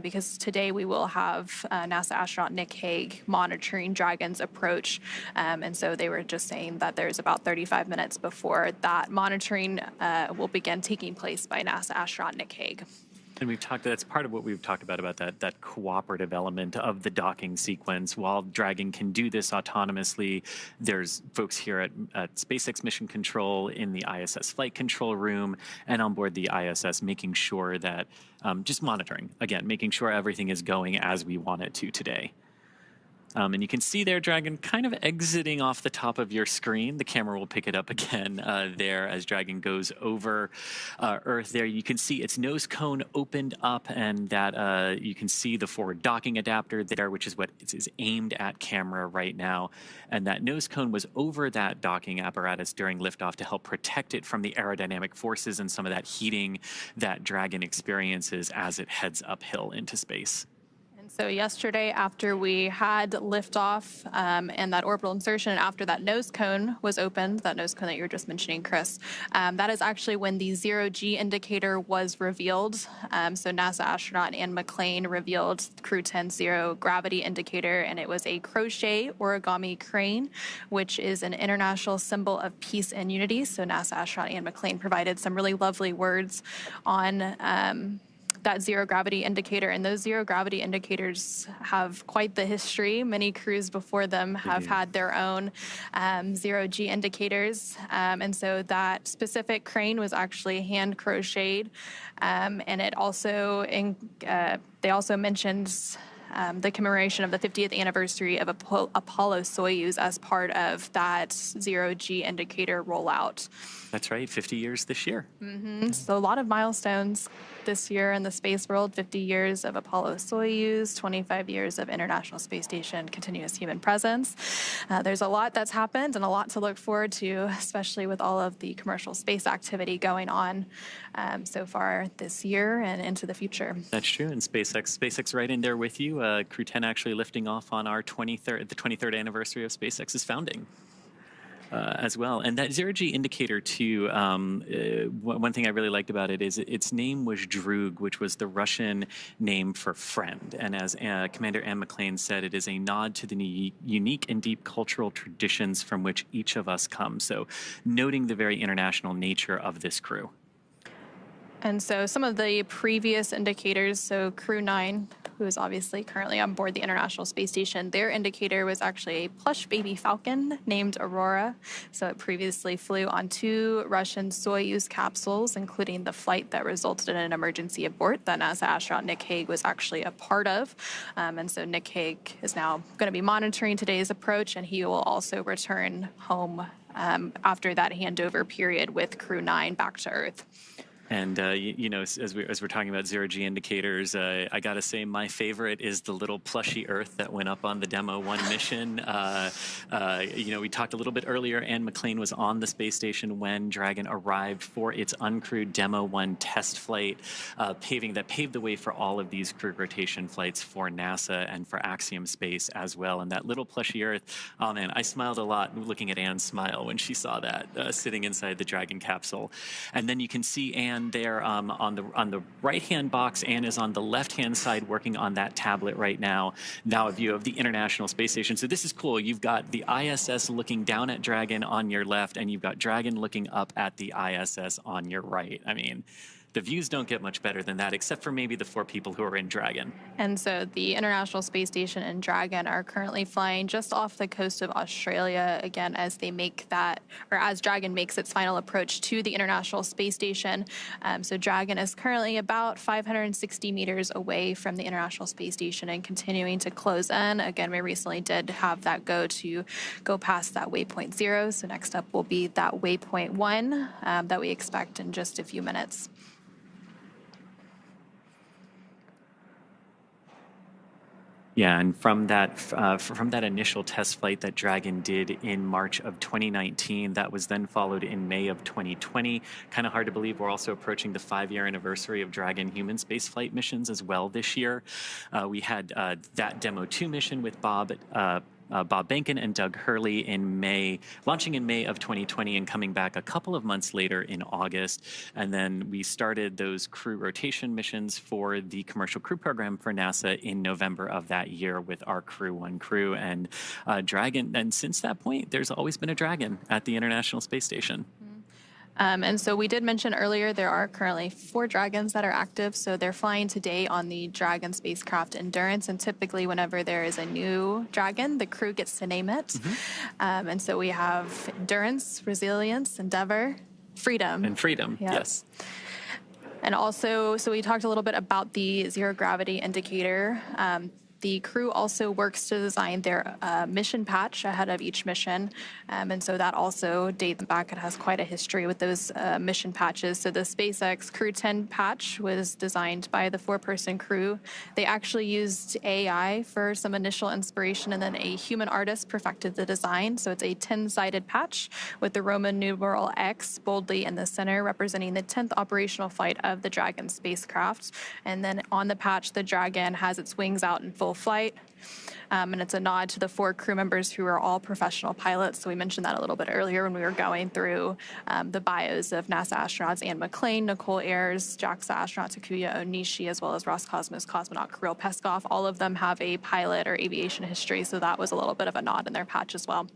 Speaker 2: because today we will have NASA astronaut Nick Hague monitoring Dragon's approach. And so they were just saying that there's about 35 minutes before that monitoring will begin taking place by NASA astronaut Nick Hague.
Speaker 1: And we've talked, that's part of what we've talked about that cooperative element of the docking sequence. While Dragon can do this autonomously, there's folks here at SpaceX Mission Control in the ISS flight control room and on board the ISS, making sure that, just monitoring, again, making sure everything is going as we want it to today. And you can see there, Dragon kind of exiting off the top of your screen. The camera will pick it up again there as Dragon goes over Earth there. You can see its nose cone opened up, and that you can see the forward docking adapter there, which is what is aimed at camera right now. And that nose cone was over that docking apparatus during liftoff to help protect it from the aerodynamic forces and some of that heating that Dragon experiences as it heads uphill into space.
Speaker 2: So yesterday, after we had liftoff and that orbital insertion, and after that nose cone was opened, that nose cone that you were just mentioning, Chris, that is actually when the 0G indicator was revealed. So NASA astronaut Ann McClain revealed Crew-10 zero gravity indicator, and it was a crochet origami crane, which is an international symbol of peace and unity. So NASA astronaut Ann McClain provided some really lovely words on that zero gravity indicator. And those zero gravity indicators have quite the history. Many crews before them have had their own zero G indicators. And so that specific crane was actually hand crocheted. And it also, they also mentioned the commemoration of the 50th anniversary of Apollo-Soyuz as part of that zero-G indicator rollout.
Speaker 1: That's right, 50 years this year.
Speaker 2: So a lot of milestones this year in the space world: 50 years of Apollo-Soyuz, 25 years of International Space Station continuous human presence. There's a lot that's happened and a lot to look forward to, especially with all of the commercial space activity going on so far this year and into the future.
Speaker 1: That's true, and SpaceX right in there with you. Crew-10 actually lifting off on the 23rd anniversary of SpaceX's founding. As well. And that zero-G indicator, too, one thing I really liked about it is its name was Drug, which was the Russian name for friend. And as Commander Anne McClain said, it is a nod to the unique and deep cultural traditions from which each of us come. So noting the very international nature of this crew.
Speaker 2: And so some of the previous indicators, so Crew-9, who is obviously currently on board the International Space Station, their indicator was actually a plush baby falcon named Aurora. So it previously flew on 2 Russian Soyuz capsules, including the flight that resulted in an emergency abort that NASA astronaut Nick Hague was actually a part of. And so Nick Hague is now going to be monitoring today's approach, and he will also return home after that handover period with Crew-9 back to Earth.
Speaker 1: And, you know, as we're talking about zero-G indicators, I got to say my favorite is the little plushy Earth that went up on the Demo 1 mission. You know, we talked a little bit earlier, Anne McClain was on the space station when Dragon arrived for its uncrewed Demo 1 test flight, paved the way for all of these crew rotation flights for NASA and for Axiom Space as well. And that little plushy Earth, oh man, I smiled a lot looking at Anne's smile when she saw that sitting inside the Dragon capsule. And then you can see Anne there on the right-hand box. Anne is on the left-hand side working on that tablet right now. Now a view of the International Space Station. So this is cool. You've got the ISS looking down at Dragon on your left, and you've got Dragon looking up at the ISS on your right. I mean, the views don't get much better than that, except for maybe the 4 people who are in Dragon.
Speaker 2: And so the International Space Station and Dragon are currently flying just off the coast of Australia, again, as they make that, or as Dragon makes its final approach to the International Space Station. So Dragon is currently about 560 meters away from the International Space Station and continuing to close in. Again, we recently did have that go past that waypoint 0. So next up will be that waypoint 1 that we expect in just a few minutes.
Speaker 1: Yeah, and from that initial test flight that Dragon did in March of 2019, that was then followed in May of 2020. Kind of hard to believe we're also approaching the 5-year anniversary of Dragon human spaceflight missions as well this year. We had that Demo 2 mission with Bob Behnken and Doug Hurley launching in May of 2020 and coming back a couple of months later in August. And then we started those crew rotation missions for the commercial crew program for NASA in November of that year with our Crew-1 crew and Dragon. And since that point, there's always been a Dragon at the International Space Station.
Speaker 2: And so we did mention earlier there are currently 4 Dragons that are active. So they're flying today on the Dragon spacecraft Endurance. And typically whenever there is a new Dragon, the crew gets to name it. And so we have Endurance, Resilience, Endeavor, Freedom.
Speaker 1: And Freedom, yes.
Speaker 2: And also, so we talked a little bit about the zero gravity indicator. The crew also works to design their mission patch ahead of each mission. And so that also dates back. It has quite a history with those mission patches. So the SpaceX Crew-10 patch was designed by the 4-person crew. They actually used AI for some initial inspiration, and then a human artist perfected the design. So it's a 10-sided patch with the Roman numeral X boldly in the center, representing the 10th operational flight of the Dragon spacecraft. And then on the patch, the Dragon has its wings out in full flight. And it's a nod to the 4 crew members who are all professional pilots. So we mentioned that a little bit earlier when we were going through the bios of NASA astronauts Anne McClain, Nichole, Ayers, JAXA astronaut Takuya Onishi, as well as Roscosmos cosmonaut Kirill Peskov. All of them have a pilot or aviation history, so that was a little bit of a nod in their patch as well.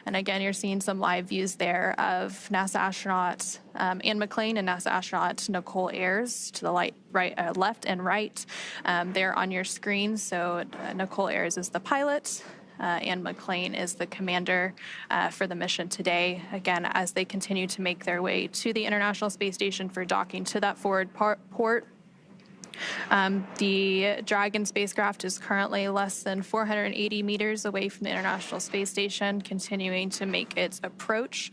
Speaker 2: And again, you're seeing some live views there of NASA astronaut Anne McClain and NASA astronaut Nichole Ayers to the left and right there on your screen. So Nichole Ayers is the pilot. Anne McClain is the commander for the mission today. Again, as they continue to make their way to the International Space Station for docking to that forward port. The Dragon spacecraft is currently less than 480 meters away from the International Space Station, continuing to make its approach.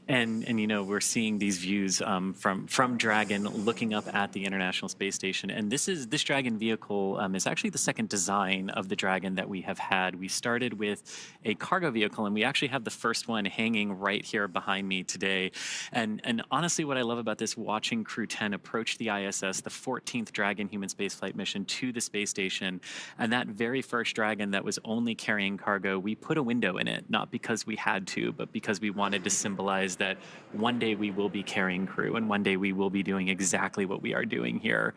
Speaker 1: And you know, we're seeing these views from Dragon looking up at the International Space Station. And this Dragon vehicle is actually the second design of the Dragon that we have had. We started with a cargo vehicle, and we actually have the first one hanging right here behind me today. And honestly, what I love about this, watching Crew-10 approach the ISS, the 14th Dragon human spaceflight mission to the space station, and that very first Dragon that was only carrying cargo, we put a window in it, not because we had to, but because we wanted to symbolize that one day we will be carrying crew, and one day we will be doing exactly what we are doing here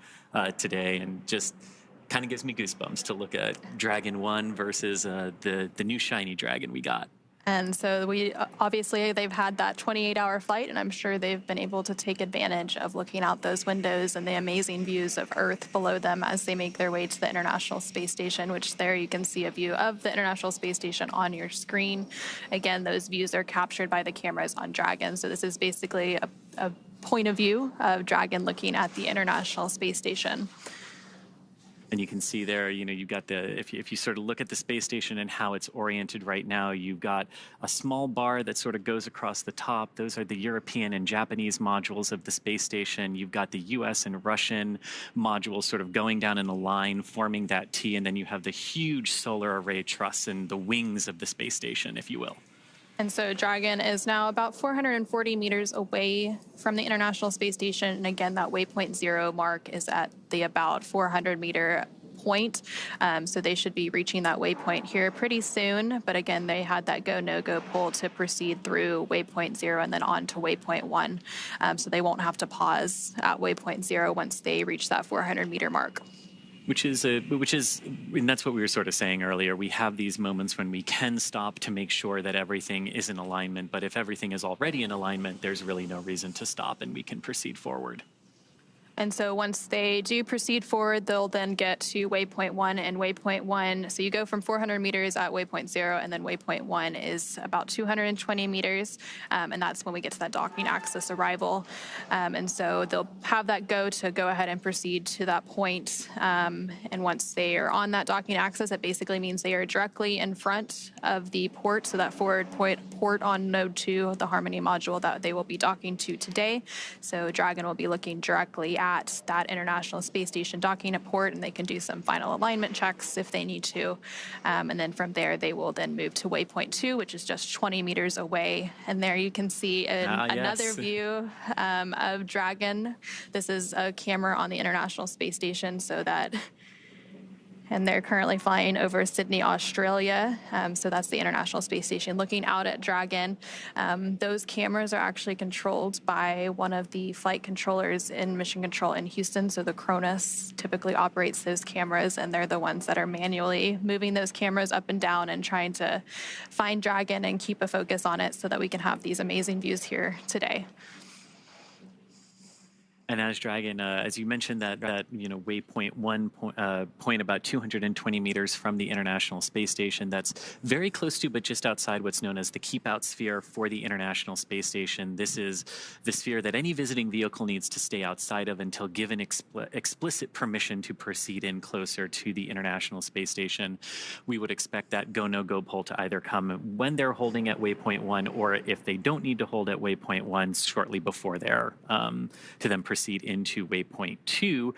Speaker 1: today. And just kind of gives me goosebumps to look at Dragon 1 versus the new shiny Dragon we got.
Speaker 2: And so obviously they've had that 28-hour flight, and I'm sure they've been able to take advantage of looking out those windows and the amazing views of Earth below them as they make their way to the International Space Station, which there you can see a view of the International Space Station on your screen. Again, those views are captured by the cameras on Dragon. So this is basically a point of view of Dragon looking at the International Space Station.
Speaker 1: And you can see there, you know, you've got if you sort of look at the space station and how it's oriented right now, you've got a small bar that sort of goes across the top. Those are the European and Japanese modules of the space station. You've got the US and Russian modules sort of going down in a line, forming that T, and then you have the huge solar array truss and the wings of the space station, if you will.
Speaker 2: And so Dragon is now about 440 meters away from the International Space Station. And again, that waypoint 0 mark is at the about 400-meter point. So they should be reaching that waypoint here pretty soon. But again, they had that go, no-go pull to proceed through waypoint 0 and then on to waypoint 1. So they won't have to pause at waypoint 0 once they reach that 400-meter mark.
Speaker 1: Which is, and that's what we were sort of saying earlier. We have these moments when we can stop to make sure that everything is in alignment. But if everything is already in alignment, there's really no reason to stop, and we can proceed forward.
Speaker 2: And so once they do proceed forward, they'll then get to waypoint 1 and waypoint 1. So you go from 400 meters at waypoint 0, and then waypoint 1 is about 220 meters. And that's when we get to that docking axis arrival. And so they'll have that go ahead and proceed to that point. And once they are on that docking axis, it basically means they are directly in front of the port. So that forward port on node 2, the Harmony module that they will be docking to today. So Dragon will be looking directly at that International Space Station docking at port, and they can do some final alignment checks if they need to. And then from there, they will then move to waypoint 2, which is just 20 meters away. And there you can see another view of Dragon. This is a camera on the International Space Station, and they're currently flying over Sydney, Australia. So that's the International Space Station looking out at Dragon. Those cameras are actually controlled by one of the flight controllers in Mission Control in Houston. So the Cronus typically operates those cameras, and they're the ones that are manually moving those cameras up and down and trying to find Dragon and keep a focus on it so that we can have these amazing views here today.
Speaker 1: And as Dragon, as you mentioned, that waypoint 1 point about 220 meters from the International Space Station, that's very close to, but just outside what's known as the keep-out sphere for the International Space Station. This is the sphere that any visiting vehicle needs to stay outside of until given explicit permission to proceed in closer to the International Space Station. We would expect that go, no-go pull to either come when they're holding at waypoint 1, or if they don't need to hold at waypoint 1, shortly before there, to then proceed into waypoint 2,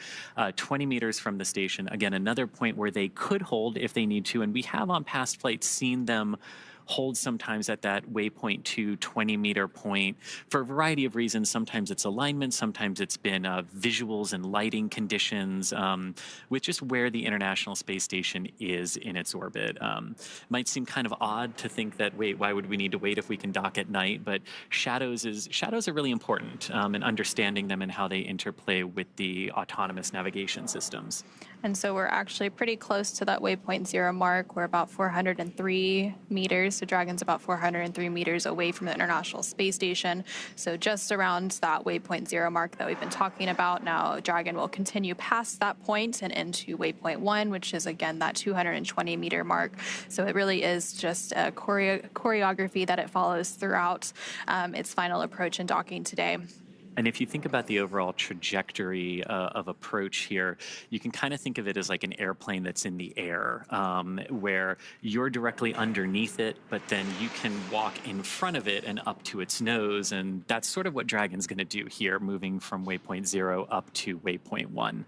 Speaker 1: 20 meters from the station. Again, another point where they could hold if they need to, and we have on past flights seen them hold sometimes at that waypoint 2 20-meter point for a variety of reasons. Sometimes it's alignment, sometimes it's been visuals and lighting conditions, with just where the International Space Station is in its orbit. Might seem kind of odd to think that, wait, why would we need to wait if we can dock at night? But shadows are really important in understanding them and how they interplay with the autonomous navigation systems.
Speaker 2: And so we're actually pretty close to that waypoint 0 mark. We're about 403 meters. So Dragon's about 403 meters away from the International Space Station. So just around that waypoint 0 mark that we've been talking about. Now Dragon will continue past that point and into waypoint 1, which is again that 220 meter mark. So it really is just a choreography that it follows throughout its final approach and docking today.
Speaker 1: And if you think about the overall trajectory of approach here, you can kind of think of it as like an airplane that's in the air, where you're directly underneath it, but then you can walk in front of it and up to its nose. And that's sort of what Dragon's going to do here, moving from waypoint 0 up to waypoint 1.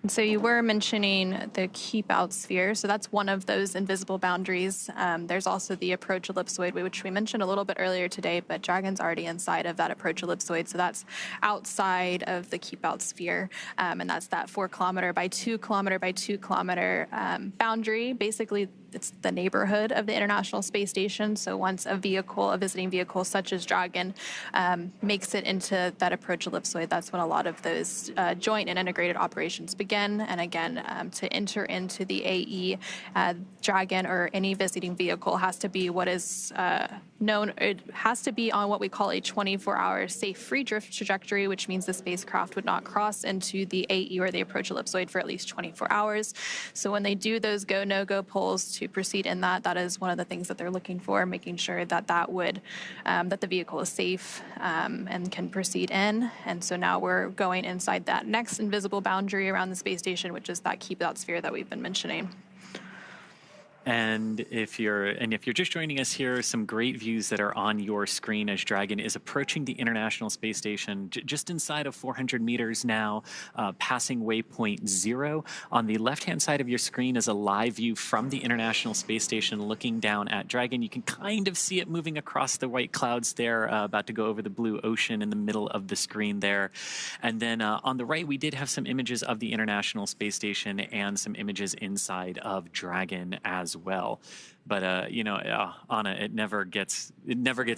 Speaker 2: So you were mentioning the keep out sphere. So that's one of those invisible boundaries. There's also the approach ellipsoid, which we mentioned a little bit earlier today, but Dragon's already inside of that approach ellipsoid. So that's outside of the keep out sphere. And that's that 4 kilometer by 2 kilometer by 2 kilometer boundary. Basically, it's the neighborhood of the International Space Station. So once a visiting vehicle such as Dragon, makes it into that approach ellipsoid, that's when a lot of those joint and integrated operations begin. And again, to enter into the AE, Dragon or any visiting vehicle has to be what is known, it has to be on what we call a 24-hour safe free drift trajectory, which means the spacecraft would not cross into the AE or the approach ellipsoid for at least 24 hours. So when they do those go, no-go polls to proceed in that is one of the things that they're looking for, making sure that that the vehicle is safe and can proceed in. And so now we're going inside that next invisible boundary around the space station, which is that keep out sphere that we've been mentioning.
Speaker 1: And if you're just joining us here, some great views that are on your screen as Dragon is approaching the International Space Station, just inside of 400 meters now, passing waypoint 0. On the left-hand side of your screen is a live view from the International Space Station looking down at Dragon. You can kind of see it moving across the white clouds there, about to go over the blue ocean in the middle of the screen there. And then on the right, we did have some images of the International Space Station and some images inside of Dragon as well. But Anna, it never gets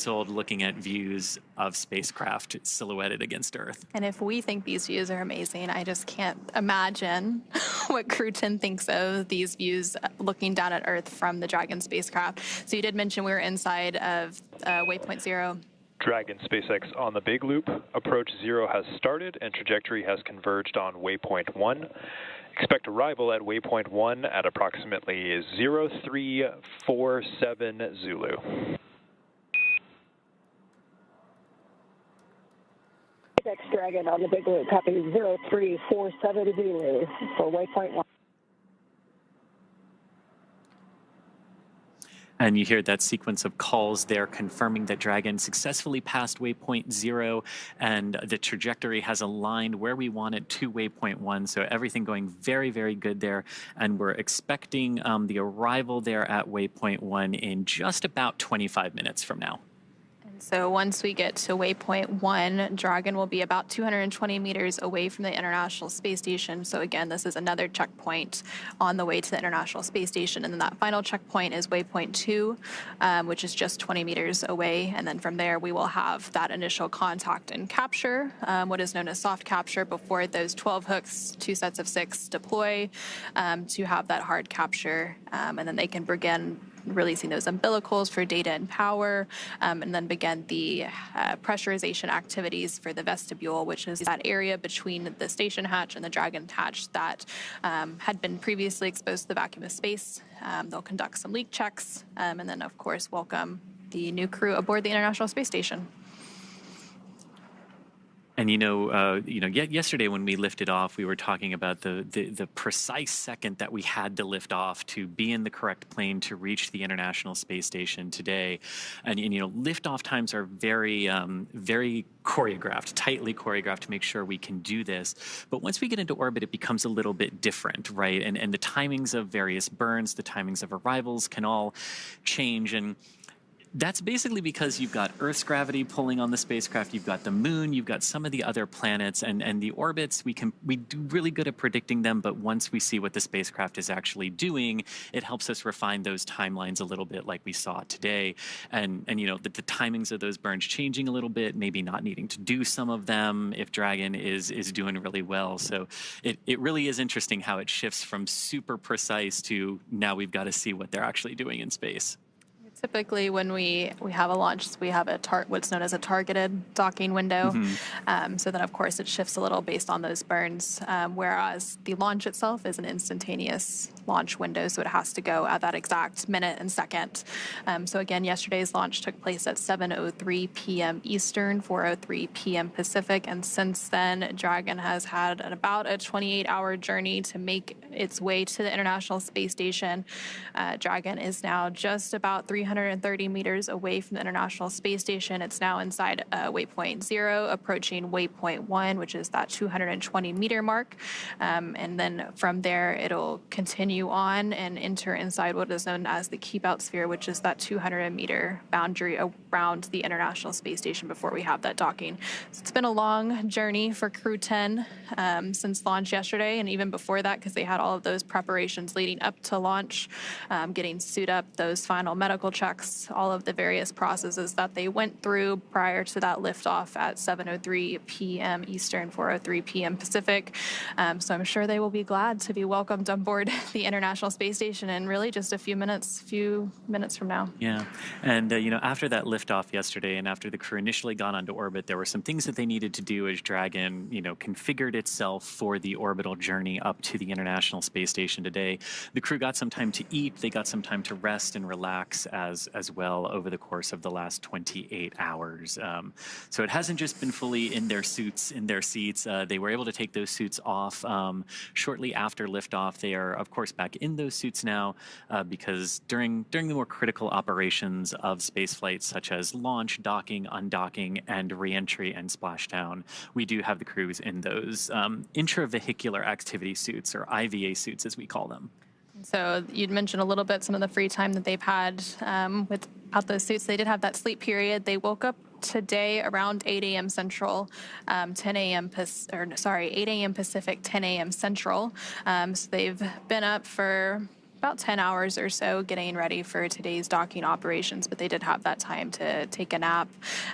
Speaker 1: old looking at views of spacecraft silhouetted against Earth.
Speaker 2: And if we think these views are amazing, I just can't imagine what Crew-10 thinks of these views looking down at Earth from the Dragon spacecraft. So you did mention we were inside of waypoint 0.
Speaker 3: Dragon SpaceX on the big loop. Approach 0 has started and trajectory has converged on waypoint 1. Expect arrival at waypoint 1 at approximately 0347 Zulu.
Speaker 6: SpaceX Dragon on the big loop, copy 0347 Zulu for waypoint 1.
Speaker 1: And you hear that sequence of calls there confirming that Dragon successfully passed waypoint 0 and the trajectory has aligned where we want it to waypoint 1. So everything going very, very good there. And we're expecting the arrival there at waypoint 1 in just about 25 minutes from now.
Speaker 2: So once we get to waypoint 1, Dragon will be about 220 meters away from the International Space Station. So again, this is another checkpoint on the way to the International Space Station. And then that final checkpoint is waypoint 2, which is just 20 meters away. And then from there, we will have that initial contact and capture, what is known as soft capture, before those 12 hooks, 2 sets of 6 deploy to have that hard capture. And then they can begin releasing those umbilicals for data and power, and then begin the pressurization activities for the vestibule, which is that area between the station hatch and the Dragon hatch that had been previously exposed to the vacuum of space. They'll conduct some leak checks, and then, of course, welcome the new crew aboard the International Space Station.
Speaker 1: And yesterday when we lifted off, we were talking about the precise second that we had to lift off to be in the correct plane to reach the International Space Station today. And liftoff times are very, very choreographed, tightly choreographed to make sure we can do this. But once we get into orbit, it becomes a little bit different, right? And the timings of various burns, the timings of arrivals can all change. And That's basically because you've got Earth's gravity pulling on the spacecraft, you've got the moon, you've got some of the other planets, and the orbits, we do really good at predicting them, but once we see what the spacecraft is actually doing, it helps us refine those timelines a little bit like we saw today. And the timings of those burns changing a little bit, maybe not needing to do some of them if Dragon is doing really well. So it really is interesting how it shifts from super precise to now we've got to see what they're actually doing in space.
Speaker 2: Typically, when we have a launch, we have what's known as a targeted docking window. So then, of course, it shifts a little based on those burns, whereas the launch itself is an instantaneous launch window, so it has to go at that exact minute and second. So again, yesterday's launch took place at 7:03 p.m. Eastern, 4:03 p.m. Pacific, and since then, Dragon has had about a 28-hour journey to make its way to the International Space Station. Dragon is now just about 330 meters away from the International Space Station. It's now inside waypoint 0, approaching waypoint 1, which is that 220-meter mark. And then from there, it'll continue on and enter inside what is known as the keep-out sphere, which is that 200-meter boundary around the International Space Station before we have that docking. So it's been a long journey for Crew-10 since launch yesterday, and even before that, because they had all of those preparations leading up to launch, getting suited up, those final medical checks, all of the various processes that they went through prior to that liftoff at 7:03 p.m. Eastern, 4:03 p.m. Pacific. So I'm sure they will be glad to be welcomed on board the International Space Station in really just a few minutes from now.
Speaker 1: Yeah, and after that liftoff yesterday, and after the crew initially got onto orbit, there were some things that they needed to do as Dragon, configured itself for the orbital journey up to the International Space Station today. The crew got some time to eat, they got some time to rest and relax as well over the course of the last 28 hours. So it hasn't just been fully in their suits, in their seats. They were able to take those suits off shortly after liftoff. They are, of course, back in those suits now because during the more critical operations of spaceflight, such as launch, docking, undocking, and reentry and splashdown, we do have the crews in those intravehicular activity suits, or IVA suits as we call them.
Speaker 2: So you'd mentioned a little bit some of the free time that they've had without those suits. They did have that sleep period. They woke up today around 8 a.m. Central, 8 a.m. Pacific, 10 a.m. Central. So they've been up for about 10 hours or so getting ready for today's docking operations, but they did have that time to take a nap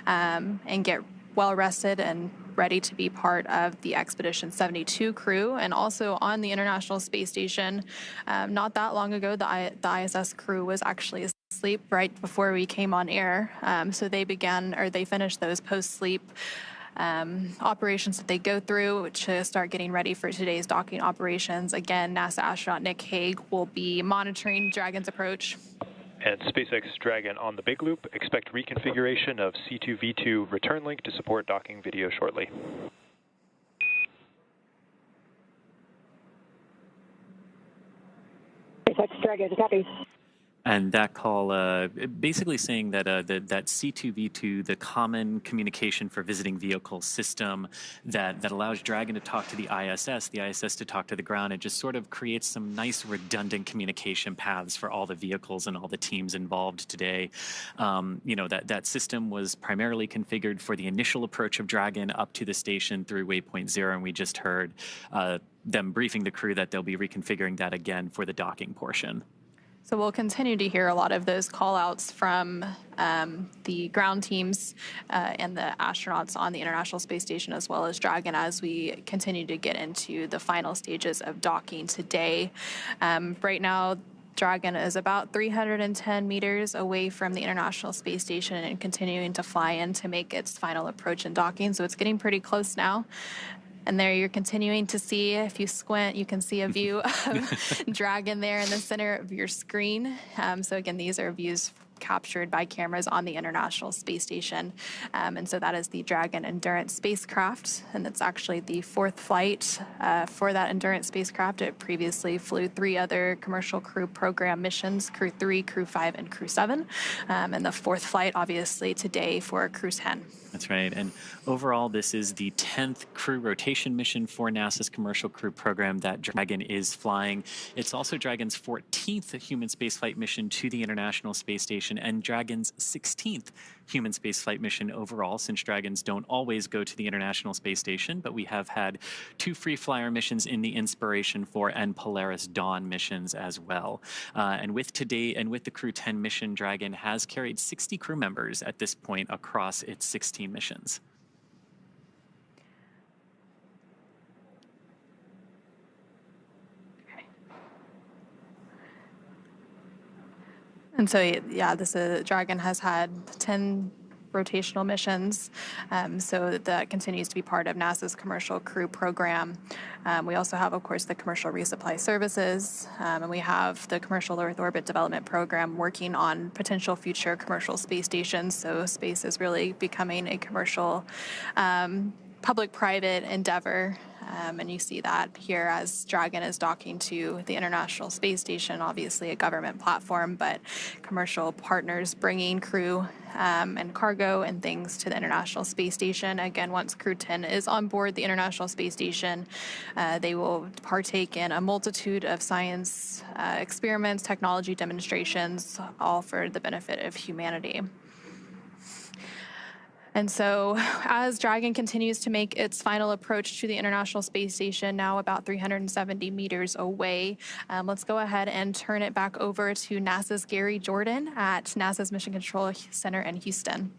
Speaker 2: and get well rested and ready to be part of the Expedition 72 crew, and also on the International Space Station. Not that long ago, the ISS crew was actually asleep right before we came on air. So they finished those post-sleep operations that they go through to start getting ready for today's docking operations. Again, NASA astronaut Nick Hague will be monitoring Dragon's approach.
Speaker 3: And SpaceX Dragon on the big loop. Expect reconfiguration of C2V2 return link to support docking video shortly.
Speaker 6: SpaceX Dragon, copy.
Speaker 1: And that call basically saying that that C2V2, the common communication for visiting vehicle system that allows Dragon to talk to the ISS to talk to the ground, it just sort of creates some nice redundant communication paths for all the vehicles and all the teams involved today. That system was primarily configured for the initial approach of Dragon up to the station through waypoint 0, and we just heard them briefing the crew that they'll be reconfiguring that again for the docking portion.
Speaker 2: So we'll continue to hear a lot of those call-outs from the ground teams and the astronauts on the International Space Station, as well as Dragon, as we continue to get into the final stages of docking today. Right now, Dragon is about 310 meters away from the International Space Station and continuing to fly in to make its final approach and docking. So it's getting pretty close now. And there you're continuing to see, if you squint, you can see a view of Dragon there in the center of your screen. So again, these are views captured by cameras on the International Space Station. And so that is the Dragon Endurance spacecraft, and it's actually the fourth flight for that Endurance spacecraft. It previously flew 3 other commercial crew program missions, Crew-3, Crew-5, and Crew-7, and the fourth flight, obviously, today for Crew-10.
Speaker 1: That's right. And overall, this is the 10th crew rotation mission for NASA's Commercial Crew Program that Dragon is flying. It's also Dragon's 14th human spaceflight mission to the International Space Station. station and Dragon's 16th human spaceflight mission overall, since Dragons don't always go to the International Space Station, but we have had 2 free flyer missions in the Inspiration 4 and Polaris Dawn missions as well. And with the Crew-10 mission, Dragon has carried 60 crew members at this point across its 16 missions.
Speaker 2: And so, yeah, Dragon has had 10 rotational missions, so that continues to be part of NASA's Commercial Crew Program. We also have, of course, the Commercial Resupply Services, and we have the Commercial Earth Orbit Development Program working on potential future commercial space stations. So space is really becoming a commercial public-private endeavor. And you see that here as Dragon is docking to the International Space Station, obviously a government platform, but commercial partners bringing crew and cargo and things to the International Space Station. Again, once Crew-10 is on board the International Space Station, they will partake in a multitude of science experiments, technology demonstrations, all for the benefit of humanity. And so as Dragon continues to make its final approach to the International Space Station, now about 370 meters away, let's go ahead and turn it back over to NASA's Gary Jordan at NASA's Mission Control Center in Houston.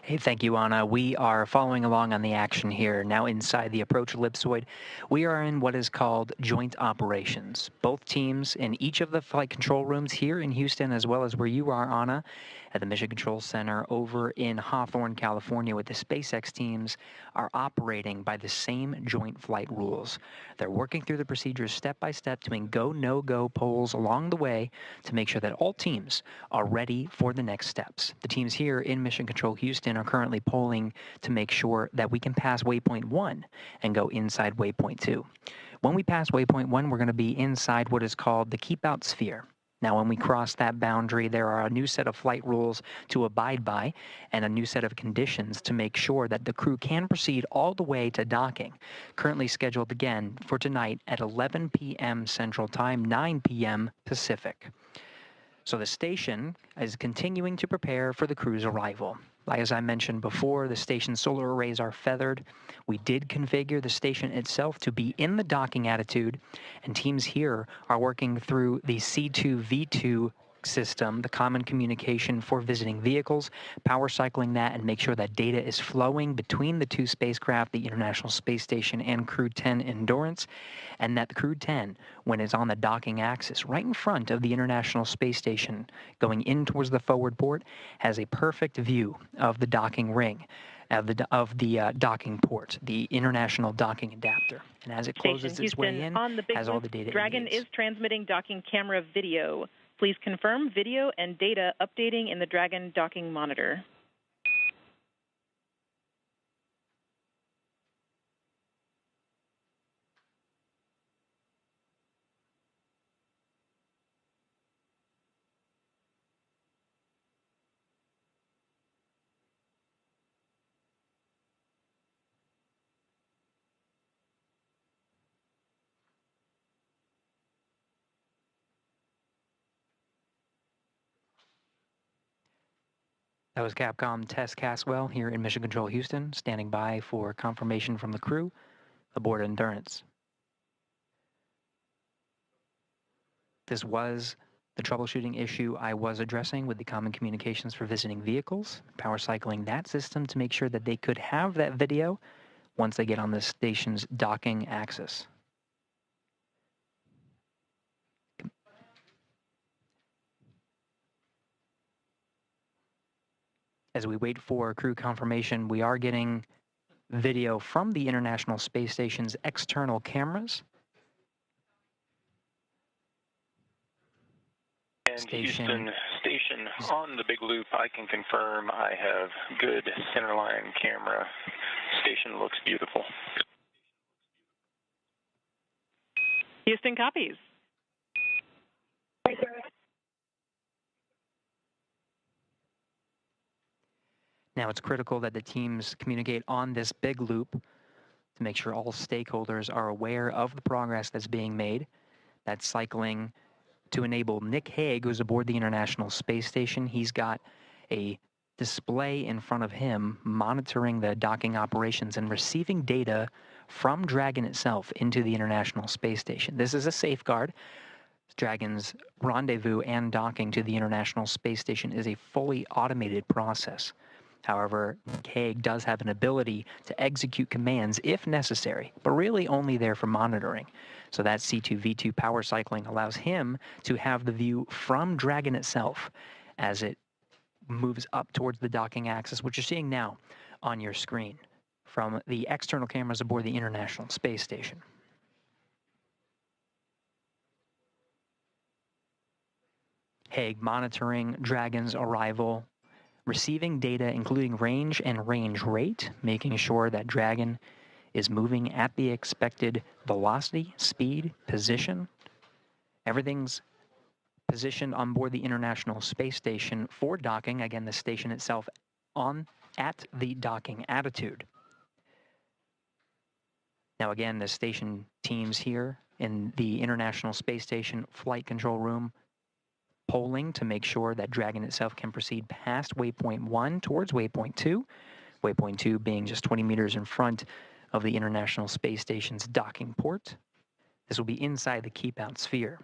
Speaker 5: Hey, thank you, Anna. We are following along on the action here. Now inside the approach ellipsoid, we are in what is called joint operations. Both teams in each of the flight control rooms here in Houston, as well as where you are, Anna, at the Mission Control Center over in Hawthorne, California, with the SpaceX teams, are operating by the same joint flight rules. They're working through the procedures step by step, doing go, no-go polls along the way to make sure that all teams are ready for the next steps. The teams here in Mission Control Houston are currently polling to make sure that we can pass waypoint 1 and go inside waypoint 2. When we pass waypoint 1, we're going to be inside what is called the keep out sphere. Now, when we cross that boundary, there are a new set of flight rules to abide by and a new set of conditions to make sure that the crew can proceed all the way to docking, currently scheduled again for tonight at 11 p.m. Central Time, 9 p.m. Pacific. So the station is continuing to prepare for the crew's arrival. As I mentioned before, the station's solar arrays are feathered. We did configure the station itself to be in the docking attitude, and teams here are working through the C2V2 system, the common communication for visiting vehicles, power cycling that and make sure that data is flowing between the two spacecraft, the International Space Station and Crew-10 Endurance, and that the Crew-10, when it's on the docking axis right in front of the International Space Station going in towards the forward port, has a perfect view of the docking ring, of the docking port, the International Docking Adapter. And as it closes its way in, has all the data
Speaker 7: Dragon
Speaker 5: it needs.
Speaker 7: is transmitting docking camera video. Please confirm video and data updating in the Dragon docking monitor.
Speaker 5: That was Capcom Tess Caswell here in Mission Control Houston, standing by for confirmation from the crew aboard Endurance. This was the troubleshooting issue I was addressing with the common communications for visiting vehicles, power cycling that system to make sure that they could have that video once they get on the station's docking axis. As we wait for crew confirmation, we are getting video from the International Space Station's external cameras.
Speaker 8: And Houston Station on the big loop, I can confirm I have good centerline camera. Station looks beautiful.
Speaker 7: Houston copies.
Speaker 5: Now, it's critical that the teams communicate on this big loop to make sure all stakeholders are aware of the progress that's being made. That's cycling to enable Nick Hague, who's aboard the International Space Station. He's got a display in front of him monitoring the docking operations and receiving data from Dragon itself into the International Space Station. This is a safeguard. Dragon's rendezvous and docking to the International Space Station is a fully automated process. However, Hague does have an ability to execute commands if necessary, but really only there for monitoring. So that C2V2 power cycling allows him to have the view from Dragon itself as it moves up towards the docking axis, which you're seeing now on your screen from the external cameras aboard the International Space Station. Hague monitoring Dragon's arrival, receiving data including range and range rate, making sure that Dragon is moving at the expected velocity, speed, position. Everything's positioned on board the International Space Station for docking. Again, the station itself at the docking attitude. Now again, the station teams here in the International Space Station flight control room polling to make sure that Dragon itself can proceed past waypoint 1 towards waypoint 2. Waypoint 2 being just 20 meters in front of the International Space Station's docking port. This will be inside the keep-out sphere.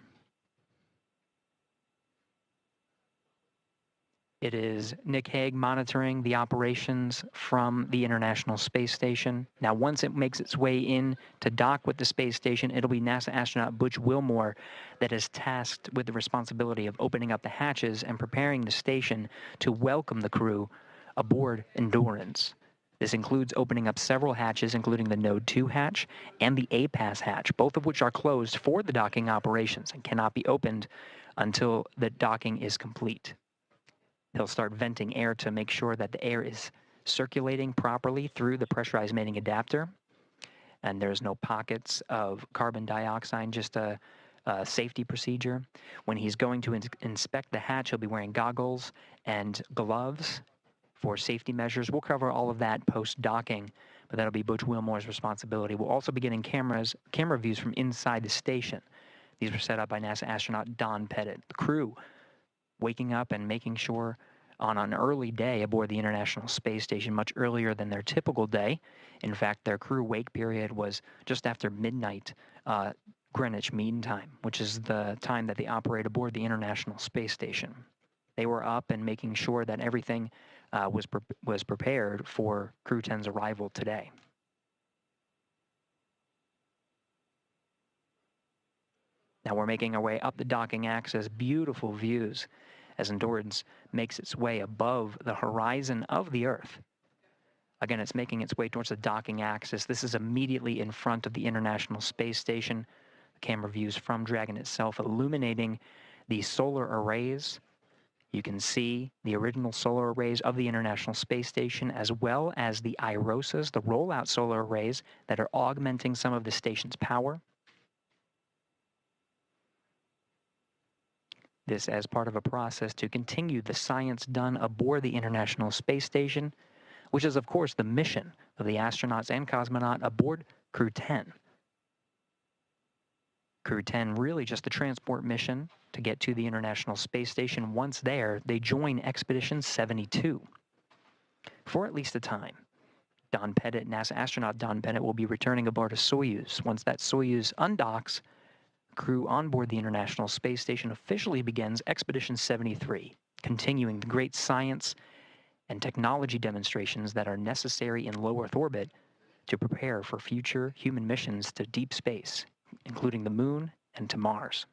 Speaker 5: It is Nick Hague monitoring the operations from the International Space Station. Now, once it makes its way in to dock with the space station, it'll be NASA astronaut Butch Wilmore that is tasked with the responsibility of opening up the hatches and preparing the station to welcome the crew aboard Endurance. This includes opening up several hatches, including the Node 2 hatch and the APAS hatch, both of which are closed for the docking operations and cannot be opened until the docking is complete. He'll start venting air to make sure that the air is circulating properly through the pressurized mating adapter, and there's no pockets of carbon dioxide, just a safety procedure. When he's going to inspect the hatch, he'll be wearing goggles and gloves for safety measures. We'll cover all of that post-docking, but that'll be Butch Wilmore's responsibility. We'll also be getting camera views from inside the station. These were set up by NASA astronaut Don Pettit. The crew waking up and making sure on an early day aboard the International Space Station, much earlier than their typical day. In fact, their crew wake period was just after midnight Greenwich Mean Time, which is the time that they operate aboard the International Space Station. They were up and making sure that everything was prepared for Crew-10's arrival today. Now we're making our way up the docking axis, beautiful views as Endurance makes its way above the horizon of the Earth. Again, it's making its way towards the docking axis. This is immediately in front of the International Space Station. The camera views from Dragon itself illuminating the solar arrays. You can see the original solar arrays of the International Space Station, as well as the IROSAs, the rollout solar arrays that are augmenting some of the station's power. This as part of a process to continue the science done aboard the International Space Station, which is, of course, the mission of the astronauts and cosmonaut aboard Crew-10. Crew-10 really just a transport mission to get to the International Space Station. Once there, they join Expedition 72 for at least a time. Don Pettit, NASA astronaut Don Pettit, will be returning aboard a Soyuz. Once that Soyuz undocks, crew on board the International Space Station officially begins Expedition 73, continuing the great science and technology demonstrations that are necessary in low Earth orbit to prepare for future human missions to deep space, including the Moon and to Mars.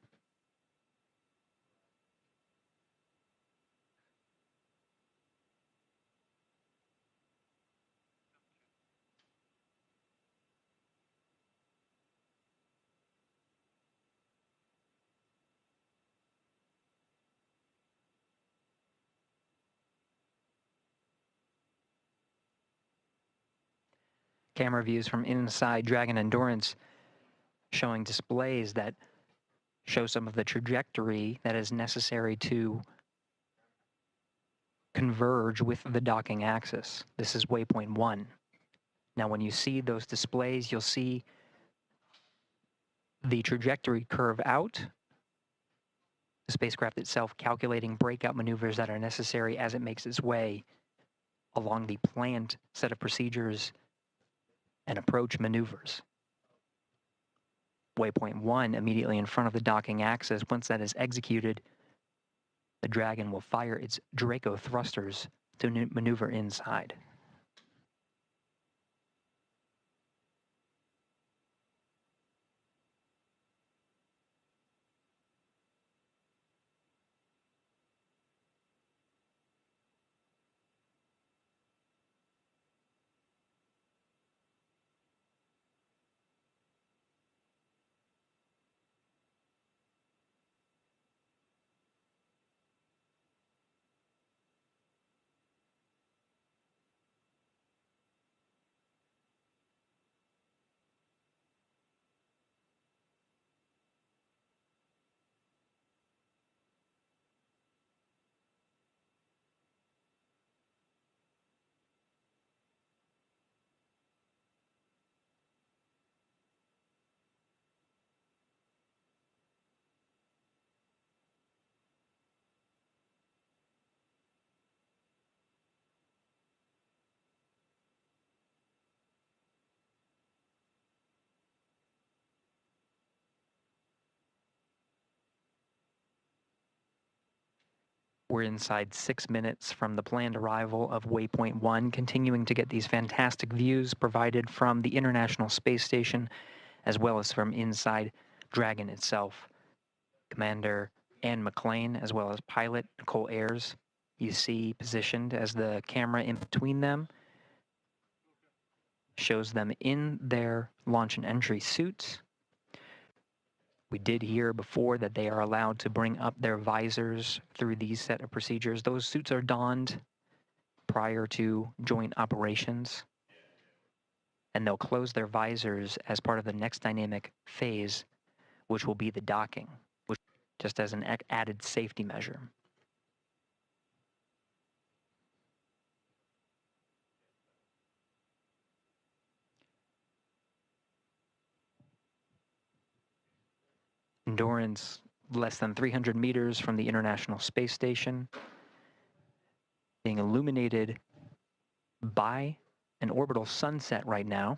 Speaker 5: Camera views from inside Dragon Endurance showing displays that show some of the trajectory that is necessary to converge with the docking axis. This is waypoint 1. Now, when you see those displays, you'll see the trajectory curve out The spacecraft itself calculating breakout maneuvers that are necessary as it makes its way along the planned set of procedures and approach maneuvers. Waypoint 1 immediately in front of the docking axis. Once that is executed, the Dragon will fire its Draco thrusters to maneuver inside. We're inside 6 minutes from the planned arrival of Waypoint 1, continuing to get these fantastic views provided from the International Space Station, as well as from inside Dragon itself. Commander Anne McClain, as well as pilot Nichole Ayers, you see positioned as the camera in between them, shows them in their launch and entry suits. We did hear before that they are allowed to bring up their visors through these set of procedures. Those suits are donned prior to joint operations, and they'll close their visors as part of the next dynamic phase, which will be the docking, which just as an added safety measure. Endurance less than 300 meters from the International Space Station, being illuminated by an orbital sunset right now.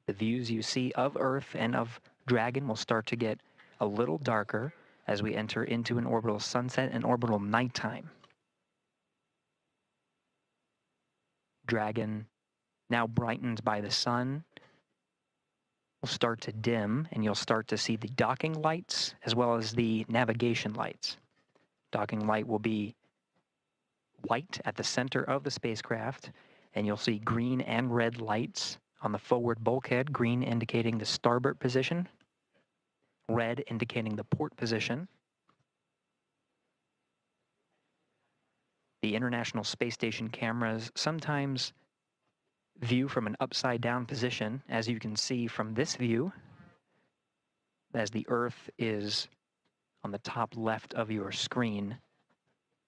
Speaker 5: The views you see of Earth and of Dragon will start to get a little darker as we enter into an orbital sunset and orbital nighttime. Dragon, now brightened by the sun, will start to dim, and you'll start to see the docking lights as well as the navigation lights. Docking light will be white at the center of the spacecraft, and you'll see green and red lights on the forward bulkhead, green indicating the starboard position, red indicating the port position. The International Space Station cameras sometimes view from an upside down position, as you can see from this view, as the Earth is on the top left of your screen.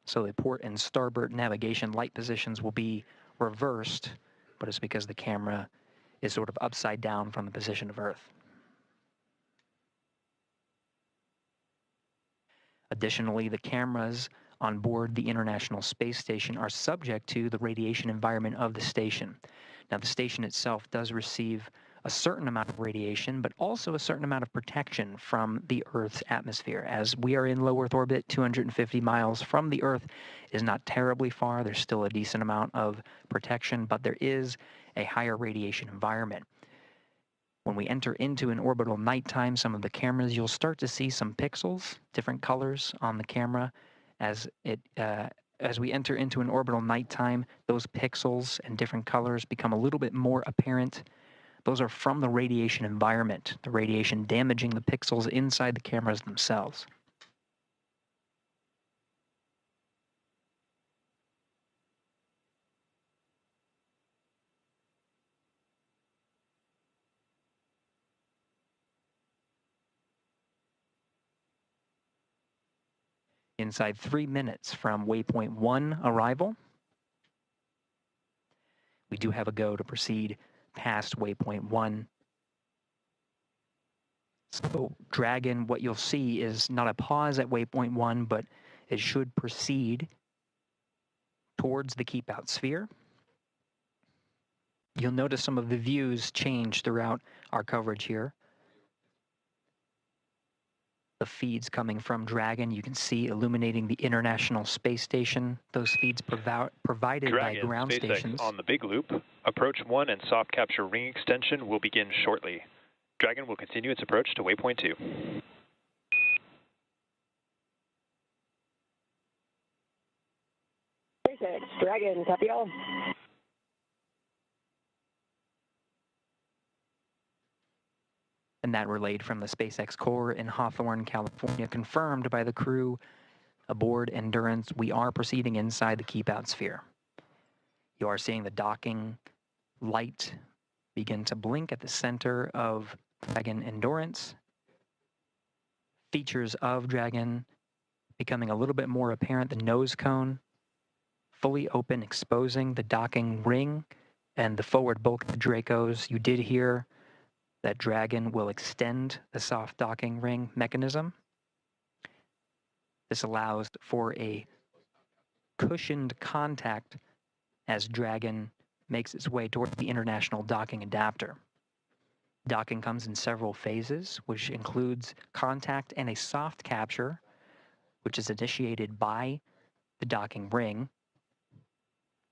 Speaker 5: So the port and starboard navigation light positions will be reversed, but it's because the camera is sort of upside down from the position of Earth. Additionally, the cameras on board the International Space Station are subject to the radiation environment of the station. Now, the station itself does receive a certain amount of radiation, but also a certain amount of protection from the Earth's atmosphere. As we are in low Earth orbit, 250 miles from the Earth is not terribly far. There's still a decent amount of protection, but there is a higher radiation environment. When we enter into an orbital nighttime, some of the cameras, you'll start to see some pixels, different colors on the camera. As we enter into an orbital nighttime, those pixels and different colors become a little bit more apparent. Those are from the radiation environment, the radiation damaging the pixels inside the cameras themselves. Inside 3 minutes from Waypoint 1 arrival, we do have a go to proceed past Waypoint 1. So Dragon, what you'll see is not a pause at waypoint 1, but it should proceed towards the keep out sphere. You'll notice some of the views change throughout our coverage here. The feeds coming from Dragon, you can see illuminating the International Space Station. Those feeds provided by ground
Speaker 3: SpaceX
Speaker 5: stations.
Speaker 3: On the big loop, approach 1 and soft capture ring extension will begin shortly. Dragon will continue its approach to waypoint 2.
Speaker 6: SpaceX Dragon, copy all.
Speaker 5: And that relayed from the SpaceX core in Hawthorne, California, confirmed by the crew aboard Endurance. We are proceeding inside the keep out sphere. You are seeing the docking light begin to blink at the center of Dragon Endurance. Features of Dragon becoming a little bit more apparent. The nose cone fully open, exposing the docking ring and the forward bulk of the Dracos. You did hear that Dragon will extend the soft docking ring mechanism. This allows for a cushioned contact as Dragon makes its way toward the International Docking Adapter. Docking comes in several phases, which includes contact and a soft capture, which is initiated by the docking ring.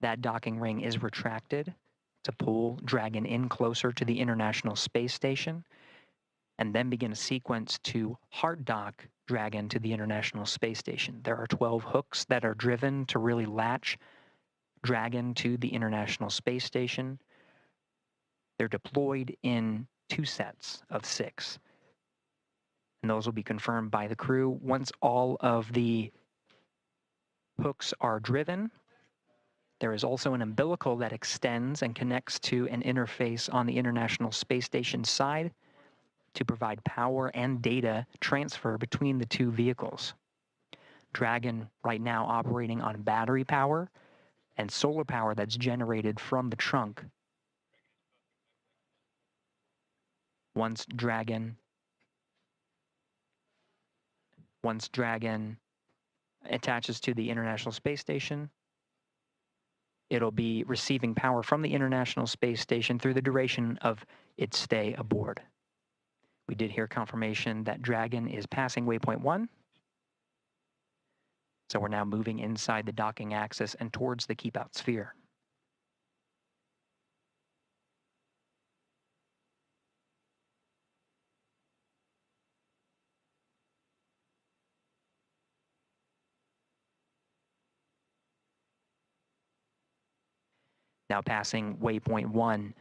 Speaker 5: That docking ring is retracted to pull Dragon in closer to the International Space Station, and then begin a sequence to hard dock Dragon to the International Space Station. There are 12 hooks that are driven to really latch Dragon to the International Space Station. They're deployed in 2 sets of 6, and those will be confirmed by the crew. Once all of the hooks are driven, there is also an umbilical that extends and connects to an interface on the International Space Station side to provide power and data transfer between the 2 vehicles. Dragon right now operating on battery power and solar power that's generated from the trunk. Once Dragon attaches to the International Space Station, it'll be receiving power from the International Space Station through the duration of its stay aboard. We did hear confirmation that Dragon is passing waypoint 1. So we're now moving inside the docking axis and towards the keep out sphere. Now passing waypoint 1,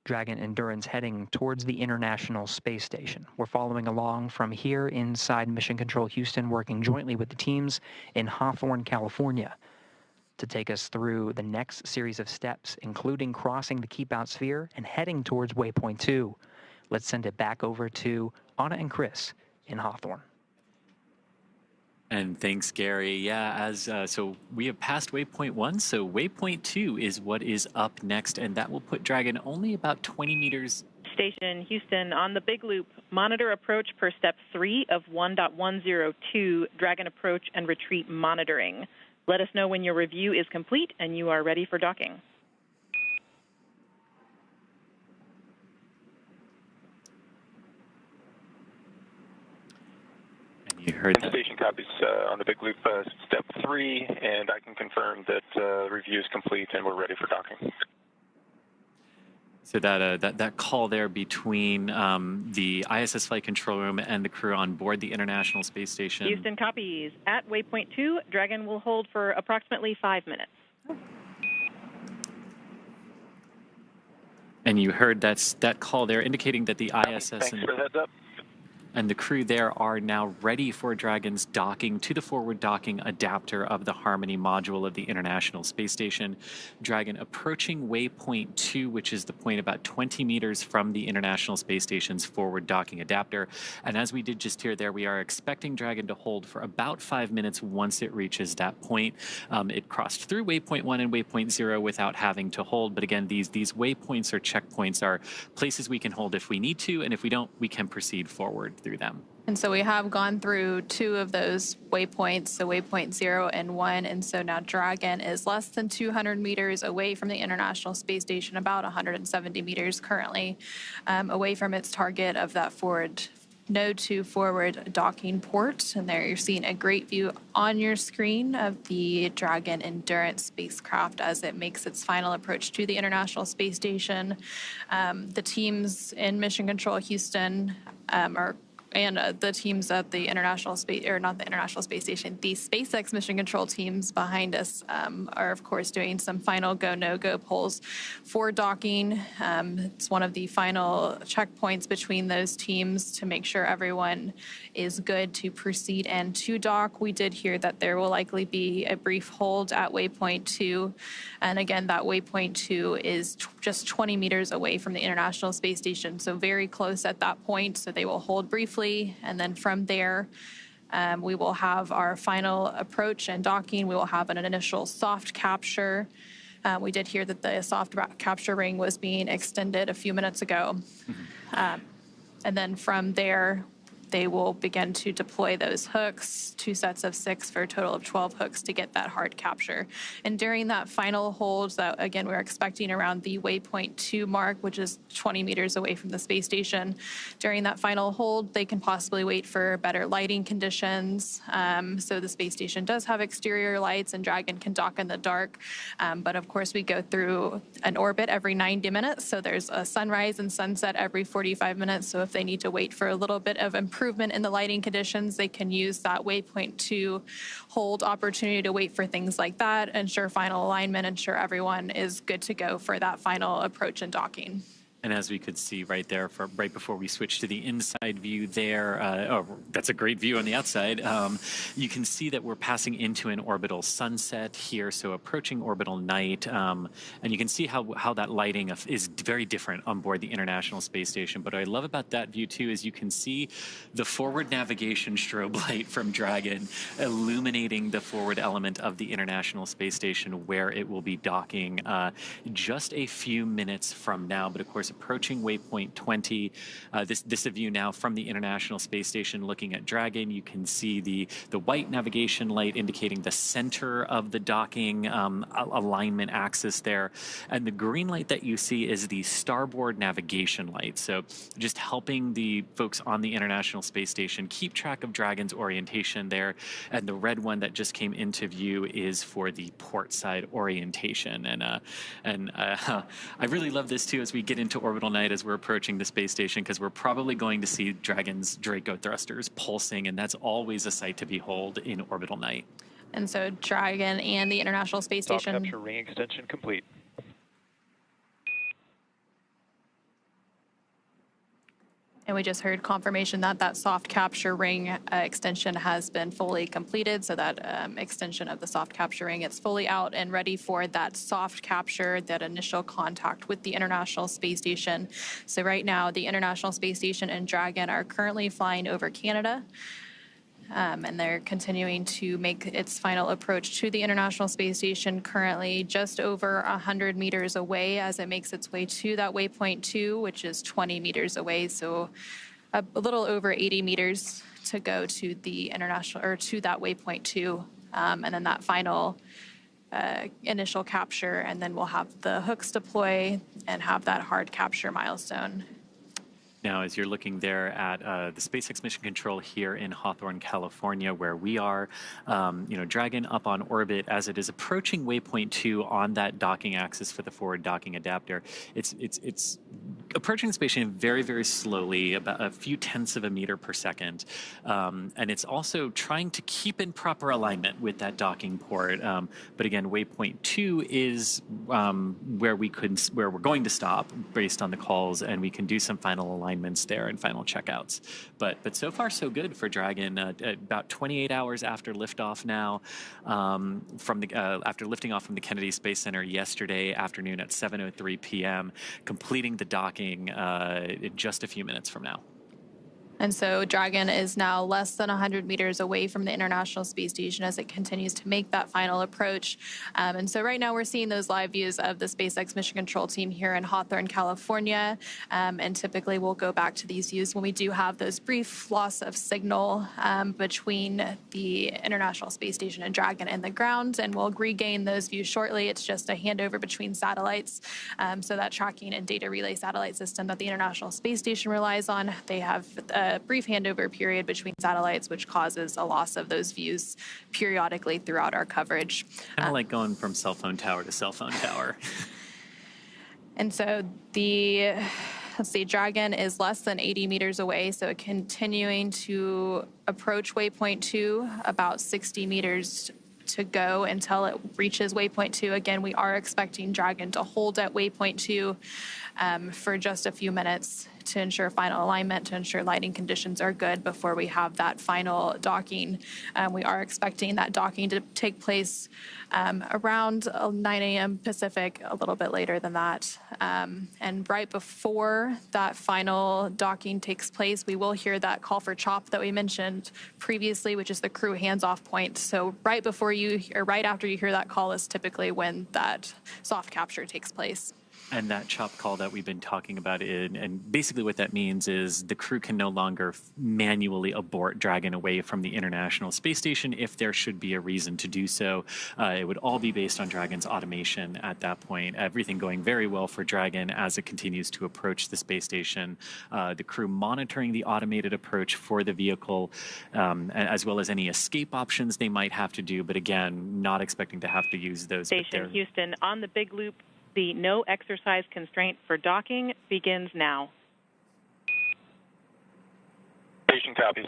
Speaker 5: Dragon Endurance heading towards the International Space Station. We're following along from here inside Mission Control Houston, working jointly with the teams in Hawthorne, California, to take us through the next series of steps, including crossing the keep out sphere and heading towards waypoint 2. Let's send it back over to Anna and Chris in Hawthorne.
Speaker 1: And thanks, Gary. Yeah, so we have passed waypoint 1, so waypoint 2 is what is up next, and that will put Dragon only about 20 meters.
Speaker 7: Station Houston on the big loop. Monitor approach per step 3 of 1.102, Dragon approach and retreat monitoring. Let us know when your review is complete and you are ready for docking.
Speaker 1: You heard that.
Speaker 8: Station copies on the big loop step 3, and I can confirm that review is complete and we're ready for docking.
Speaker 1: So that call there between the ISS flight control room and the crew on board the International Space Station.
Speaker 7: Houston copies. At waypoint 2, Dragon will hold for approximately 5 minutes.
Speaker 1: And you heard that call there indicating that the ISS...
Speaker 8: Thanks for the heads up.
Speaker 1: And the crew there are now ready for Dragon's docking to the forward docking adapter of the Harmony module of the International Space Station. Dragon approaching waypoint 2, which is the point about 20 meters from the International Space Station's forward docking adapter. And as we did just hear there, we are expecting Dragon to hold for about 5 minutes once it reaches that point. It crossed through waypoint 1 and waypoint 0 without having to hold. But again, these waypoints or checkpoints are places we can hold if we need to, and if we don't, we can proceed forward through them.
Speaker 2: And so we have gone through 2 of those waypoints, so waypoint 0 and 1, and so now Dragon is less than 200 meters away from the International Space Station, about 170 meters currently, away from its target of that node 2 forward docking port. And there you're seeing a great view on your screen of the Dragon Endurance spacecraft as it makes its final approach to the International Space Station. The teams in Mission Control Houston the teams at the International Space, or not the International Space Station, the SpaceX Mission Control teams behind us are, of course, doing some final go, no-go polls for docking. It's one of the final checkpoints between those teams to make sure everyone is good to proceed and to dock. We did hear that there will likely be a brief hold at waypoint 2. And again, that waypoint 2 is just 20 meters away from the International Space Station, so very close at that point. So they will hold briefly. And then from there, we will have our final approach and docking. We will have an initial soft capture. We did hear that the soft capture ring was being extended a few minutes ago. And then from there, they will begin to deploy those hooks, 2 sets of 6 for a total of 12 hooks to get that hard capture. And during that final hold, that again, we're expecting around the waypoint 2 mark, which is 20 meters away from the space station. During that final hold, they can possibly wait for better lighting conditions. So the space station does have exterior lights and Dragon can dock in the dark. But of course, we go through an orbit every 90 minutes. So there's a sunrise and sunset every 45 minutes. So if they need to wait for a little bit of improvement in the lighting conditions, they can use that waypoint 2 hold opportunity to wait for things like that, ensure final alignment, ensure everyone is good to go for that final approach and docking.
Speaker 1: And as we could see right there, right before we switch to the inside view there, that's a great view on the outside. You can see that we're passing into an orbital sunset here, so approaching orbital night. And you can see how that lighting is very different on board the International Space Station. But what I love about that view, too, is you can see the forward navigation strobe light from Dragon illuminating the forward element of the International Space Station where it will be docking just a few minutes from now. But, of course, approaching waypoint 20. This is a view now from the International Space Station looking at Dragon. You can see the white navigation light indicating the center of the docking alignment axis there. And the green light that you see is the starboard navigation light. So just helping the folks on the International Space Station keep track of Dragon's orientation there. And the red one that just came into view is for the port side orientation. And I really love this too as we get into orbital night as we're approaching the space station, because we're probably going to see Dragon's Draco thrusters pulsing, and that's always a sight to behold in orbital night.
Speaker 2: And so Dragon and the International Space Station.
Speaker 3: Soft capture ring extension complete.
Speaker 2: And we just heard confirmation that that soft capture ring extension has been fully completed. So that extension of the soft capture ring, it's fully out and ready for that soft capture, that initial contact with the International Space Station. So right now, the International Space Station and Dragon are currently flying over Canada. And they're continuing to make its final approach to the International Space Station, currently just over 100 meters away as it makes its way to that waypoint 2, which is 20 meters away. So a little over 80 meters to go to the international, or to that waypoint 2. And then that final initial capture, and then we'll have the hooks deploy and have that hard capture milestone.
Speaker 1: Now, as you're looking there at the SpaceX Mission Control here in Hawthorne, California, where we are, Dragon up on orbit as it is approaching waypoint 2 on that docking axis for the forward docking adapter. It's approaching the space station very, very slowly, about a few tenths of a meter per second, and it's also trying to keep in proper alignment with that docking port. But again, waypoint 2 is where we're going to stop based on the calls, and we can do some final alignment alignments there and final checkouts. But so far so good for Dragon. About 28 hours after liftoff now, after lifting off from the Kennedy Space Center yesterday afternoon at 7:03 p.m., completing the docking in just a few minutes from now.
Speaker 2: And so Dragon is now less than 100 meters away from the International Space Station as it continues to make that final approach. And so right now we're seeing those live views of the SpaceX Mission Control team here in Hawthorne, California. And typically we'll go back to these views when we do have those brief loss of signal between the International Space Station and Dragon and the ground. And we'll regain those views shortly. It's just a handover between satellites. So that tracking and data relay satellite system that the International Space Station relies on, they have a brief handover period between satellites, which causes a loss of those views periodically throughout our coverage.
Speaker 1: Kind of like going from cell phone tower to cell phone tower.
Speaker 2: And so Dragon is less than 80 meters away, so continuing to approach waypoint 2, about 60 meters to go until it reaches waypoint 2. Again, we are expecting Dragon to hold at waypoint 2 for just a few minutes to ensure final alignment, to ensure lighting conditions are good before we have that final docking. We are expecting that docking to take place around 9 a.m. Pacific, a little bit later than that. And right before that final docking takes place, we will hear that call for CHOP that we mentioned previously, which is the crew hands-off point. So right after you hear that call is typically when that soft capture takes place.
Speaker 1: And that CHOP call that we've been talking about, and basically what that means is the crew can no longer manually abort Dragon away from the International Space Station if there should be a reason to do so. It would all be based on Dragon's automation at that point. Everything going very well for Dragon as it continues to approach the space station. The crew monitoring the automated approach for the vehicle, as well as any escape options they might have to do. But again, not expecting to have to use those.
Speaker 7: Station Houston, on the big loop, the no exercise constraint for docking begins now.
Speaker 8: Station copies.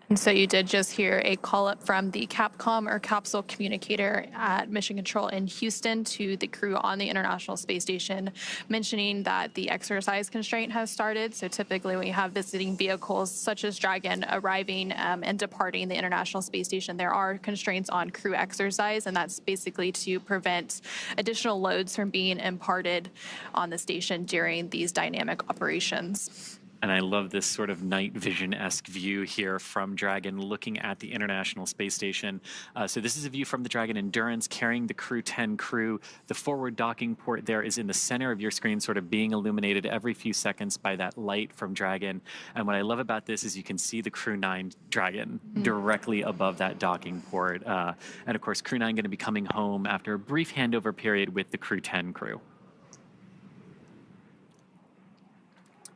Speaker 2: And so you did just hear a call up from the CAPCOM, or capsule communicator at Mission Control in Houston, to the crew on the International Space Station, mentioning that the exercise constraint has started. So typically when you have visiting vehicles such as Dragon arriving and departing the International Space Station, there are constraints on crew exercise, and that's basically to prevent additional loads from being imparted on the station during these dynamic operations.
Speaker 1: And I love this sort of night vision-esque view here from Dragon looking at the International Space Station. So this is a view from the Dragon Endurance carrying the Crew-10 crew. The forward docking port there is in the center of your screen, sort of being illuminated every few seconds by that light from Dragon. And what I love about this is you can see the Crew-9 Dragon directly above that docking port. And of course, Crew-9 going to be coming home after a brief handover period with the Crew-10 crew.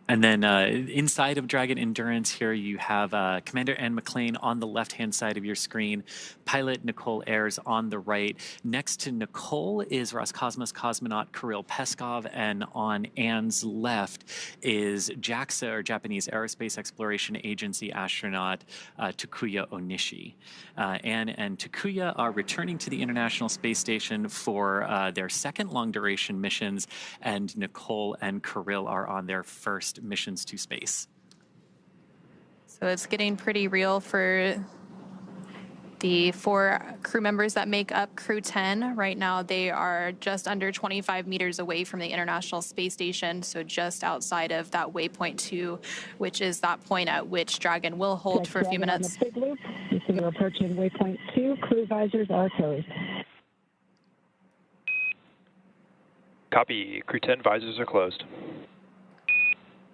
Speaker 1: And then inside of Dragon Endurance here, you have Commander Ann McClain on the left-hand side of your screen, pilot Nichole Ayers on the right. Next to Nichole is Roscosmos cosmonaut Kirill Peskov, and on Ann's left is JAXA, or Japanese Aerospace Exploration Agency astronaut Takuya Onishi. Ann and Takuya are returning to the International Space Station for their second long-duration missions, and Nichole and Kirill are on their first missions to space.
Speaker 2: So it's getting pretty real for the 4 crew members that make up Crew-10. Right now, they are just under 25 meters away from the International Space Station, so just outside of that waypoint 2, which is that point at which Dragon will hold for a few minutes.
Speaker 6: On the big loop, you see you're approaching waypoint 2. Crew visors are closed.
Speaker 3: Copy. Crew-10 visors are closed.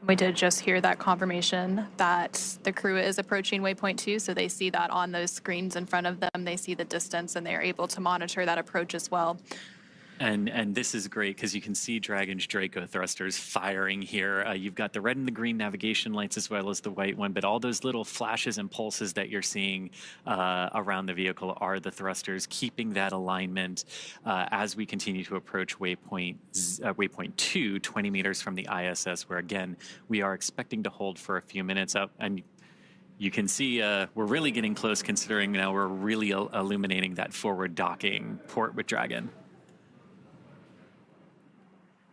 Speaker 2: We did just hear that confirmation that the crew is approaching waypoint 2, so they see that on those screens in front of them. They see the distance, and they are able to monitor that approach as well.
Speaker 1: And this is great because you can see Dragon's Draco thrusters firing here. You've got the red and the green navigation lights as well as the white one, but all those little flashes and pulses that you're seeing around the vehicle are the thrusters, keeping that alignment as we continue to approach waypoint 2, 20 meters from the ISS, where again, we are expecting to hold for a few minutes up. And you can see we're really getting close, considering now we're really illuminating that forward docking port with Dragon.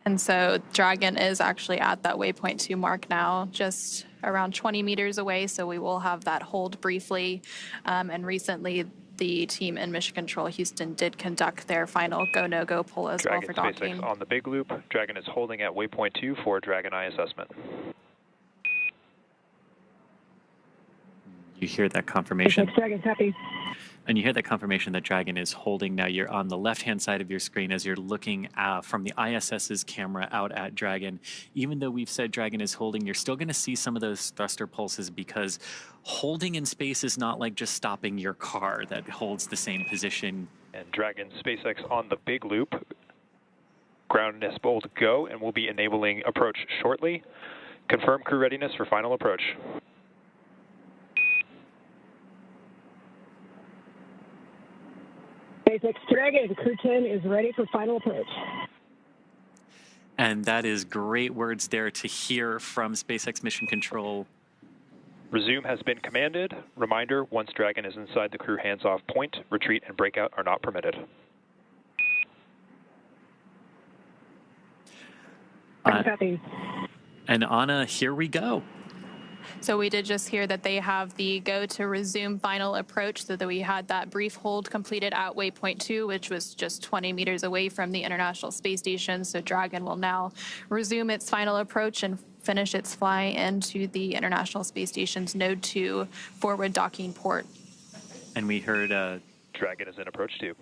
Speaker 2: And so Dragon is actually at that waypoint 2 mark now, just around 20 meters away. So we will have that hold briefly. And recently, the team in Mission Control Houston did conduct their final go-no-go pull as
Speaker 3: Dragon
Speaker 2: well for docking.
Speaker 3: SpaceX on the big loop. Dragon is holding at waypoint 2 for Dragon eye assessment.
Speaker 1: You hear that confirmation.
Speaker 6: Dragon, copy.
Speaker 1: And you hear that confirmation that Dragon is holding. Now you're on the left-hand side of your screen as you're looking from the ISS's camera out at Dragon. Even though we've said Dragon is holding, you're still going to see some of those thruster pulses because holding in space is not like just stopping your car that holds the same position.
Speaker 3: And Dragon SpaceX on the big loop. Ground is bold go and will be enabling approach shortly. Confirm crew readiness for final approach.
Speaker 6: SpaceX Dragon, Crew-10 is ready for final approach.
Speaker 1: And that is great words there to hear from SpaceX Mission Control.
Speaker 3: Resume has been commanded. Reminder, once Dragon is inside the crew hands-off point, retreat and breakout are not permitted.
Speaker 6: Copy.
Speaker 1: And Anna, here we go.
Speaker 2: So we did just hear that they have the go to resume final approach, so that we had that brief hold completed at waypoint 2, which was just 20 meters away from the International Space Station. So Dragon will now resume its final approach and finish its fly into the International Space Station's Node 2 forward docking port.
Speaker 1: And we heard
Speaker 3: Dragon is in approach 2.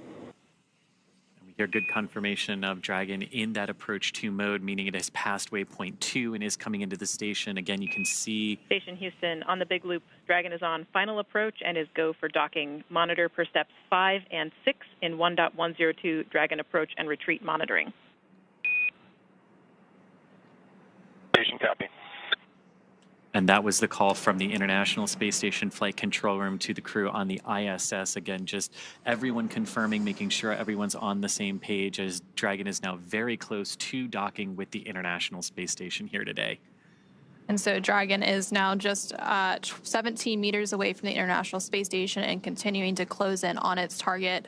Speaker 1: Your good confirmation of Dragon in that approach 2 mode, meaning it has passed waypoint 2 and is coming into the station. Again, you can see
Speaker 7: Station Houston on the big loop. Dragon is on final approach and is go for docking. Monitor per steps 5 and 6 in 1.102 Dragon approach and retreat monitoring.
Speaker 8: Station copy.
Speaker 1: and that was the call from the International Space Station Flight Control Room to the crew on the ISS. Again, just everyone confirming, making sure everyone's on the same page, as Dragon is now very close to docking with the International Space Station here today.
Speaker 2: And so Dragon is now just 17 meters away from the International Space Station and continuing to close in on its target.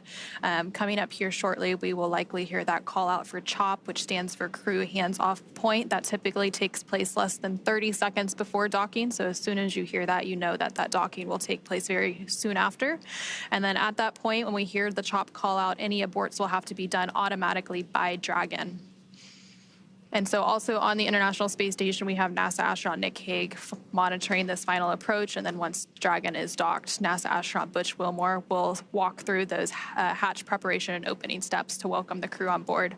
Speaker 2: Coming up here shortly, we will likely hear that call out for CHOP, which stands for Crew Hands Off Point. That typically takes place less than 30 seconds before docking. So as soon as you hear that, you know that that docking will take place very soon after. And then at that point, when we hear the CHOP call out, any aborts will have to be done automatically by Dragon. And so also on the International Space Station, we have NASA astronaut Nick Hague monitoring this final approach. And then once Dragon is docked, NASA astronaut Butch Wilmore will walk through those hatch preparation and opening steps to welcome the crew on board.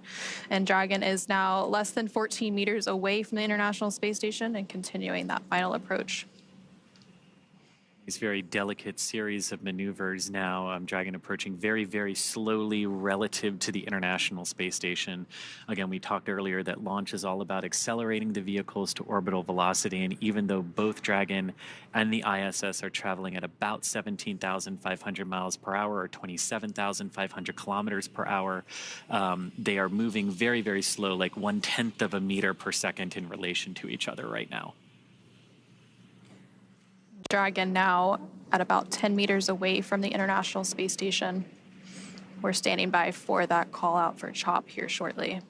Speaker 2: And Dragon is now less than 14 meters away from the International Space Station and continuing that final approach.
Speaker 1: These very delicate series of maneuvers now. Dragon approaching very, very slowly relative to the International Space Station. Again, we talked earlier that launch is all about accelerating the vehicles to orbital velocity, and even though both Dragon and the ISS are traveling at about 17,500 miles per hour or 27,500 kilometers per hour, they are moving very, very slow, like 1/10 of a meter per second in relation to each other right now.
Speaker 2: Dragon now at about 10 meters away from the International Space Station. We're standing by for that call out for CHOP here shortly.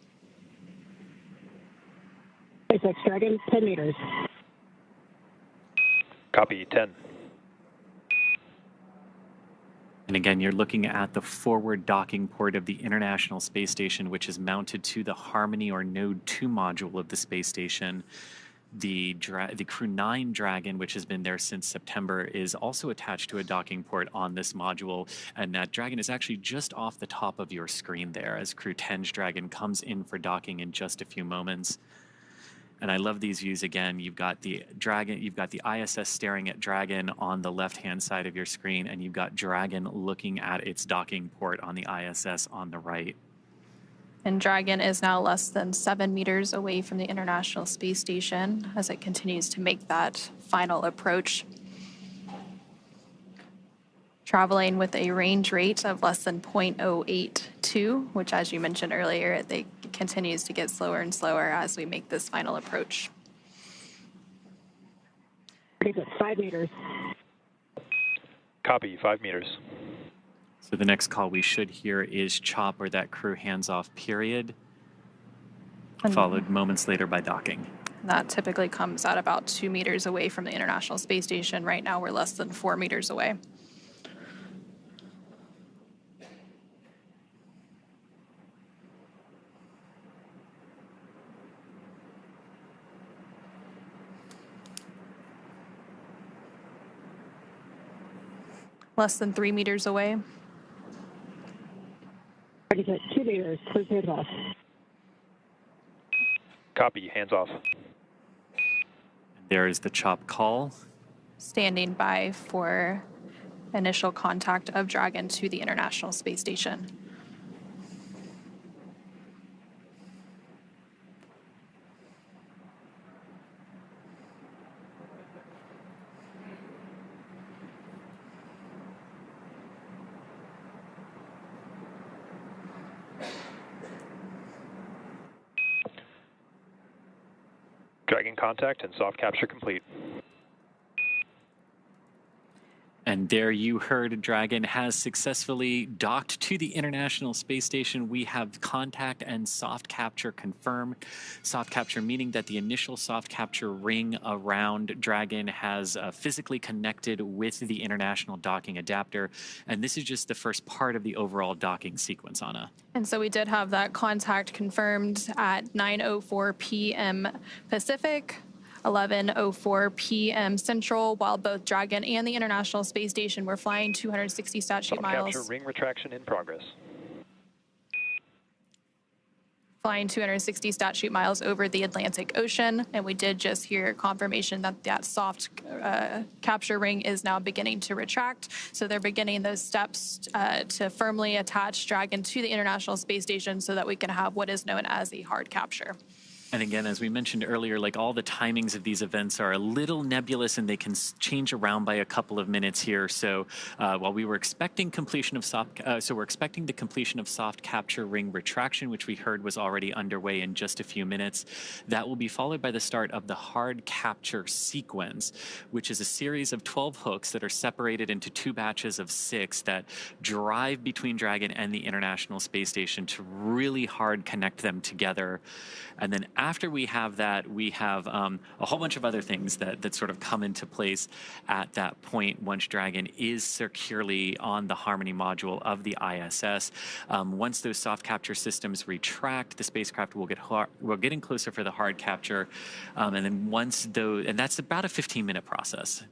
Speaker 6: SpaceX Dragon, 10 meters.
Speaker 3: Copy, 10.
Speaker 1: And again, you're looking at the forward docking port of the International Space Station, which is mounted to the Harmony or Node 2 module of the space station. The Crew-10 Dragon, which has been there since September, is also attached to a docking port on this module. And that Dragon is actually just off the top of your screen there as Crew-10's Dragon comes in for docking in just a few moments. And I love these views again. You've got the Dragon, you've got the ISS staring at Dragon on the left-hand side of your screen, and you've got Dragon looking at its docking port on the ISS on the right.
Speaker 2: And Dragon is now less than 7 meters away from the International Space Station as it continues to make that final approach. Traveling with a range rate of less than 0.082, which, as you mentioned earlier, it continues to get slower and slower as we make this final approach.
Speaker 6: 5 meters.
Speaker 3: Copy, 5 meters.
Speaker 1: So the next call we should hear is CHOP, or that crew hands-off period. followed moments later by docking.
Speaker 2: That typically comes at about 2 meters away from the International Space Station. Right now, we're less than 4 meters away. Less than 3 meters away.
Speaker 6: 2 meters, please hands off.
Speaker 3: Copy, hands off.
Speaker 1: There is the chop call.
Speaker 2: Standing by for initial contact of Dragon to the International Space Station.
Speaker 3: Dragon contact and soft capture complete.
Speaker 1: And there you heard Dragon has successfully docked to the International Space Station. We have contact and soft capture confirmed. Soft capture meaning that the initial soft capture ring around Dragon has physically connected with the International Docking Adapter. And this is just the first part of the overall docking sequence, Anna.
Speaker 2: And so we did have that contact confirmed at 9:04 p.m. Pacific, 11:04 p.m. Central, while both Dragon and the International Space Station were flying 260 statute miles.
Speaker 3: Capture ring retraction in progress.
Speaker 2: Flying 260 statute miles over the Atlantic Ocean, and we did just hear confirmation that that soft capture ring is now beginning to retract. So they're beginning those steps to firmly attach Dragon to the International Space Station so that we can have what is known as a hard capture.
Speaker 1: And again, as we mentioned earlier, like all the timings of these events are a little nebulous and they can change around by a couple of minutes here. So while we were expecting completion of we're expecting the completion of soft capture ring retraction, which we heard was already underway in just a few minutes. That will be followed by the start of the hard capture sequence, which is a series of 12 hooks that are separated into 2 batches of 6 that drive between Dragon and the International Space Station to really hard connect them together. And then after we have that, we have a whole bunch of other things that sort of come into place at that point once Dragon is securely on the Harmony module of the ISS. Once those soft capture systems retract, the spacecraft will we're getting closer for the hard capture. And then and that's about a 15-minute process.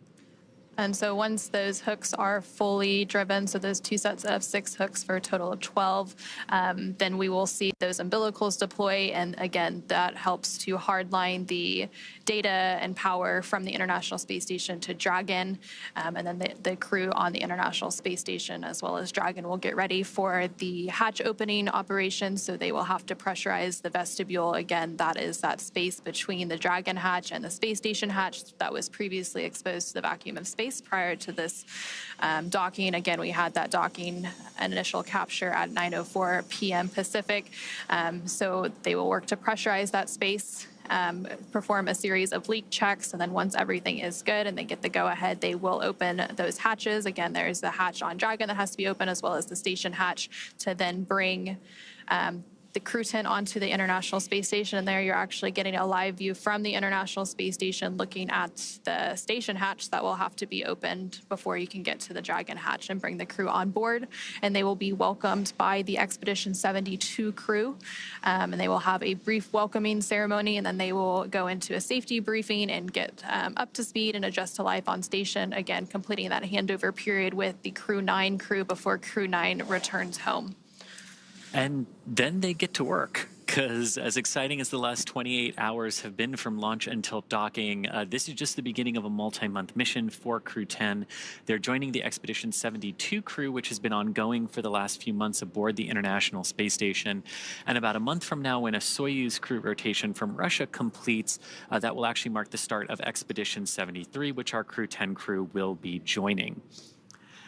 Speaker 2: And so once those hooks are fully driven, so those 2 sets of 6 hooks for a total of 12, then we will see those umbilicals deploy. And again, that helps to hardline the data and power from the International Space Station to Dragon. And then the crew on the International Space Station, as well as Dragon, will get ready for the hatch opening operation. So they will have to pressurize the vestibule. Again, that is that space between the Dragon hatch and the Space Station hatch that was previously exposed to the vacuum of space prior to this docking. Again, we had that docking initial capture at 9:04 p.m. Pacific. So they will work to pressurize that space, perform a series of leak checks, and then once everything is good and they get the go-ahead, they will open those hatches. Again, there's the hatch on Dragon that has to be open, as well as the station hatch, to then bring the Crew-10 onto the International Space Station. And there you're actually getting a live view from the International Space Station looking at the station hatch that will have to be opened before you can get to the Dragon hatch and bring the crew on board. And they will be welcomed by the Expedition 72 crew. And they will have a brief welcoming ceremony, and then they will go into a safety briefing and get up to speed and adjust to life on station. Again, completing that handover period with the Crew-9 crew before Crew-9 returns home.
Speaker 1: And then they get to work, because as exciting as the last 28 hours have been from launch until docking, this is just the beginning of a multi-month mission for Crew-10. They're joining the Expedition 72 crew, which has been ongoing for the last few months aboard the International Space Station. And about a month from now, when a Soyuz crew rotation from Russia completes, that will actually mark the start of Expedition 73, which our Crew-10 crew will be joining.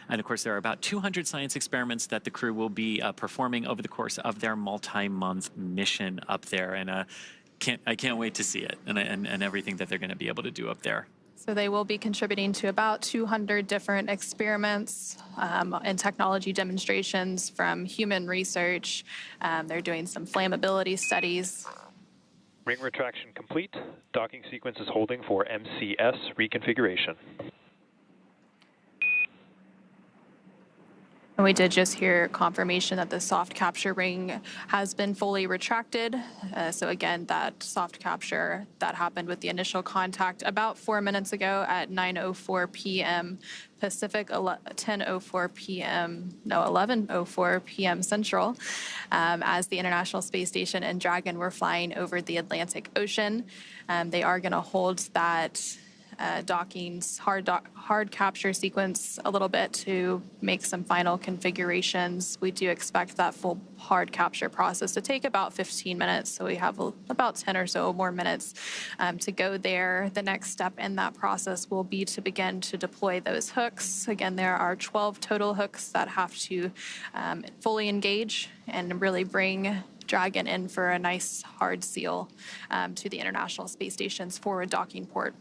Speaker 1: And of course, there are about 200 science experiments that the crew will be performing over the course of their multi-month mission up there. And I can't wait to see it and everything that they're going to be able to do up there.
Speaker 2: So they will be contributing to about 200 different experiments and technology demonstrations from human research. They're doing some flammability studies.
Speaker 3: Ring retraction complete. Docking sequence is holding for MCS reconfiguration.
Speaker 2: And we did just hear confirmation that the soft capture ring has been fully retracted. So again, that soft capture that happened with the initial contact about 4 minutes ago at 9:04 p.m. Pacific, 11:04 p.m. Central, as the International Space Station and Dragon were flying over the Atlantic Ocean. They are going to hold that docking's hard capture sequence a little bit to make some final configurations. We do expect that full hard capture process to take about 15 minutes, so we have about 10 or so more minutes to go there. The next step in that process will be to begin to deploy those hooks. Again, there are 12 total hooks that have to fully engage and really bring Dragon in for a nice hard seal to the International Space Station's forward docking port.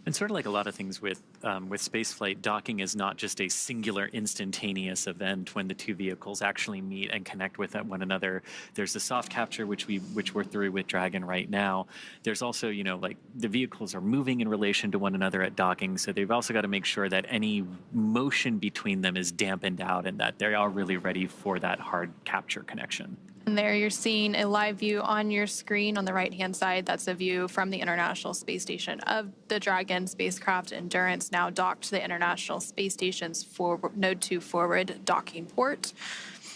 Speaker 1: And sort of like a lot of things with spaceflight, docking is not just a singular instantaneous event when the two vehicles actually meet and connect with one another. There's the soft capture, which we're through with Dragon right now. There's also, like the vehicles are moving in relation to one another at docking, so they've also got to make sure that any motion between them is dampened out and that they are really ready for that hard capture connection.
Speaker 2: And there you're seeing a live view on your screen on the right-hand side. That's a view from the International Space Station of the Dragon spacecraft Endurance, now docked to the International Space Station's Node 2 forward docking port.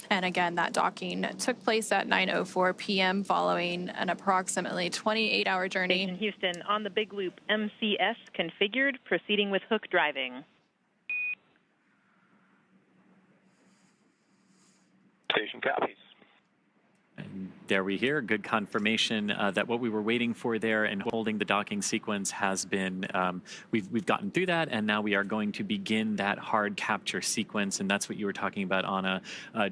Speaker 2: And again, that docking took place at 9:04 p.m. following an approximately 28-hour journey.
Speaker 7: Station Houston, on the big loop, MCS configured, proceeding with hook driving.
Speaker 8: Station copies.
Speaker 1: And there we hear good confirmation that what we were waiting for there and holding the docking sequence has been, we've gotten through that, and now we are going to begin that hard capture sequence, and that's what you were talking about, Anna,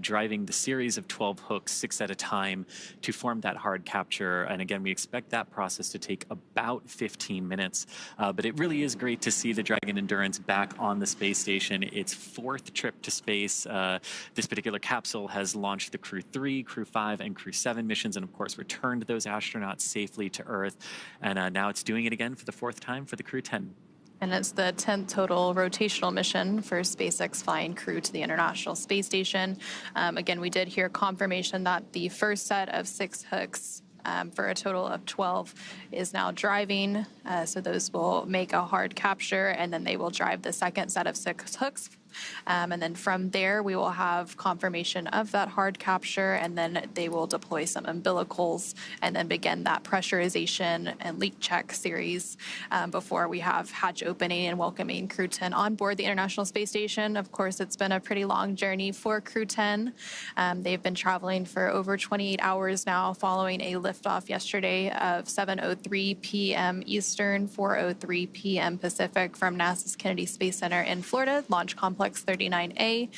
Speaker 1: driving the series of 12 hooks, 6 at a time, to form that hard capture. And again, we expect that process to take about 15 minutes, but it really is great to see the Dragon Endurance back on the space station. Its 4th trip to space. This particular capsule has launched the Crew-3, Crew-5, and Crew-7 missions, and of course returned those astronauts safely to Earth. And now it's doing it again for the 4th time for the Crew-10.
Speaker 2: And it's the 10th total rotational mission for SpaceX flying crew to the International Space Station. Again, we did hear confirmation that the first set of 6 hooks for a total of 12 is now driving. So those will make a hard capture, and then they will drive the second set of 6 hooks. And then from there, we will have confirmation of that hard capture, and then they will deploy some umbilicals and then begin that pressurization and leak check series before we have hatch opening and welcoming Crew-10 on board the International Space Station. Of course, it's been a pretty long journey for Crew-10. They've been traveling for over 28 hours now, following a liftoff yesterday of 7:03 p.m. Eastern, 4:03 p.m. Pacific from NASA's Kennedy Space Center in Florida, Launch Complex 39A.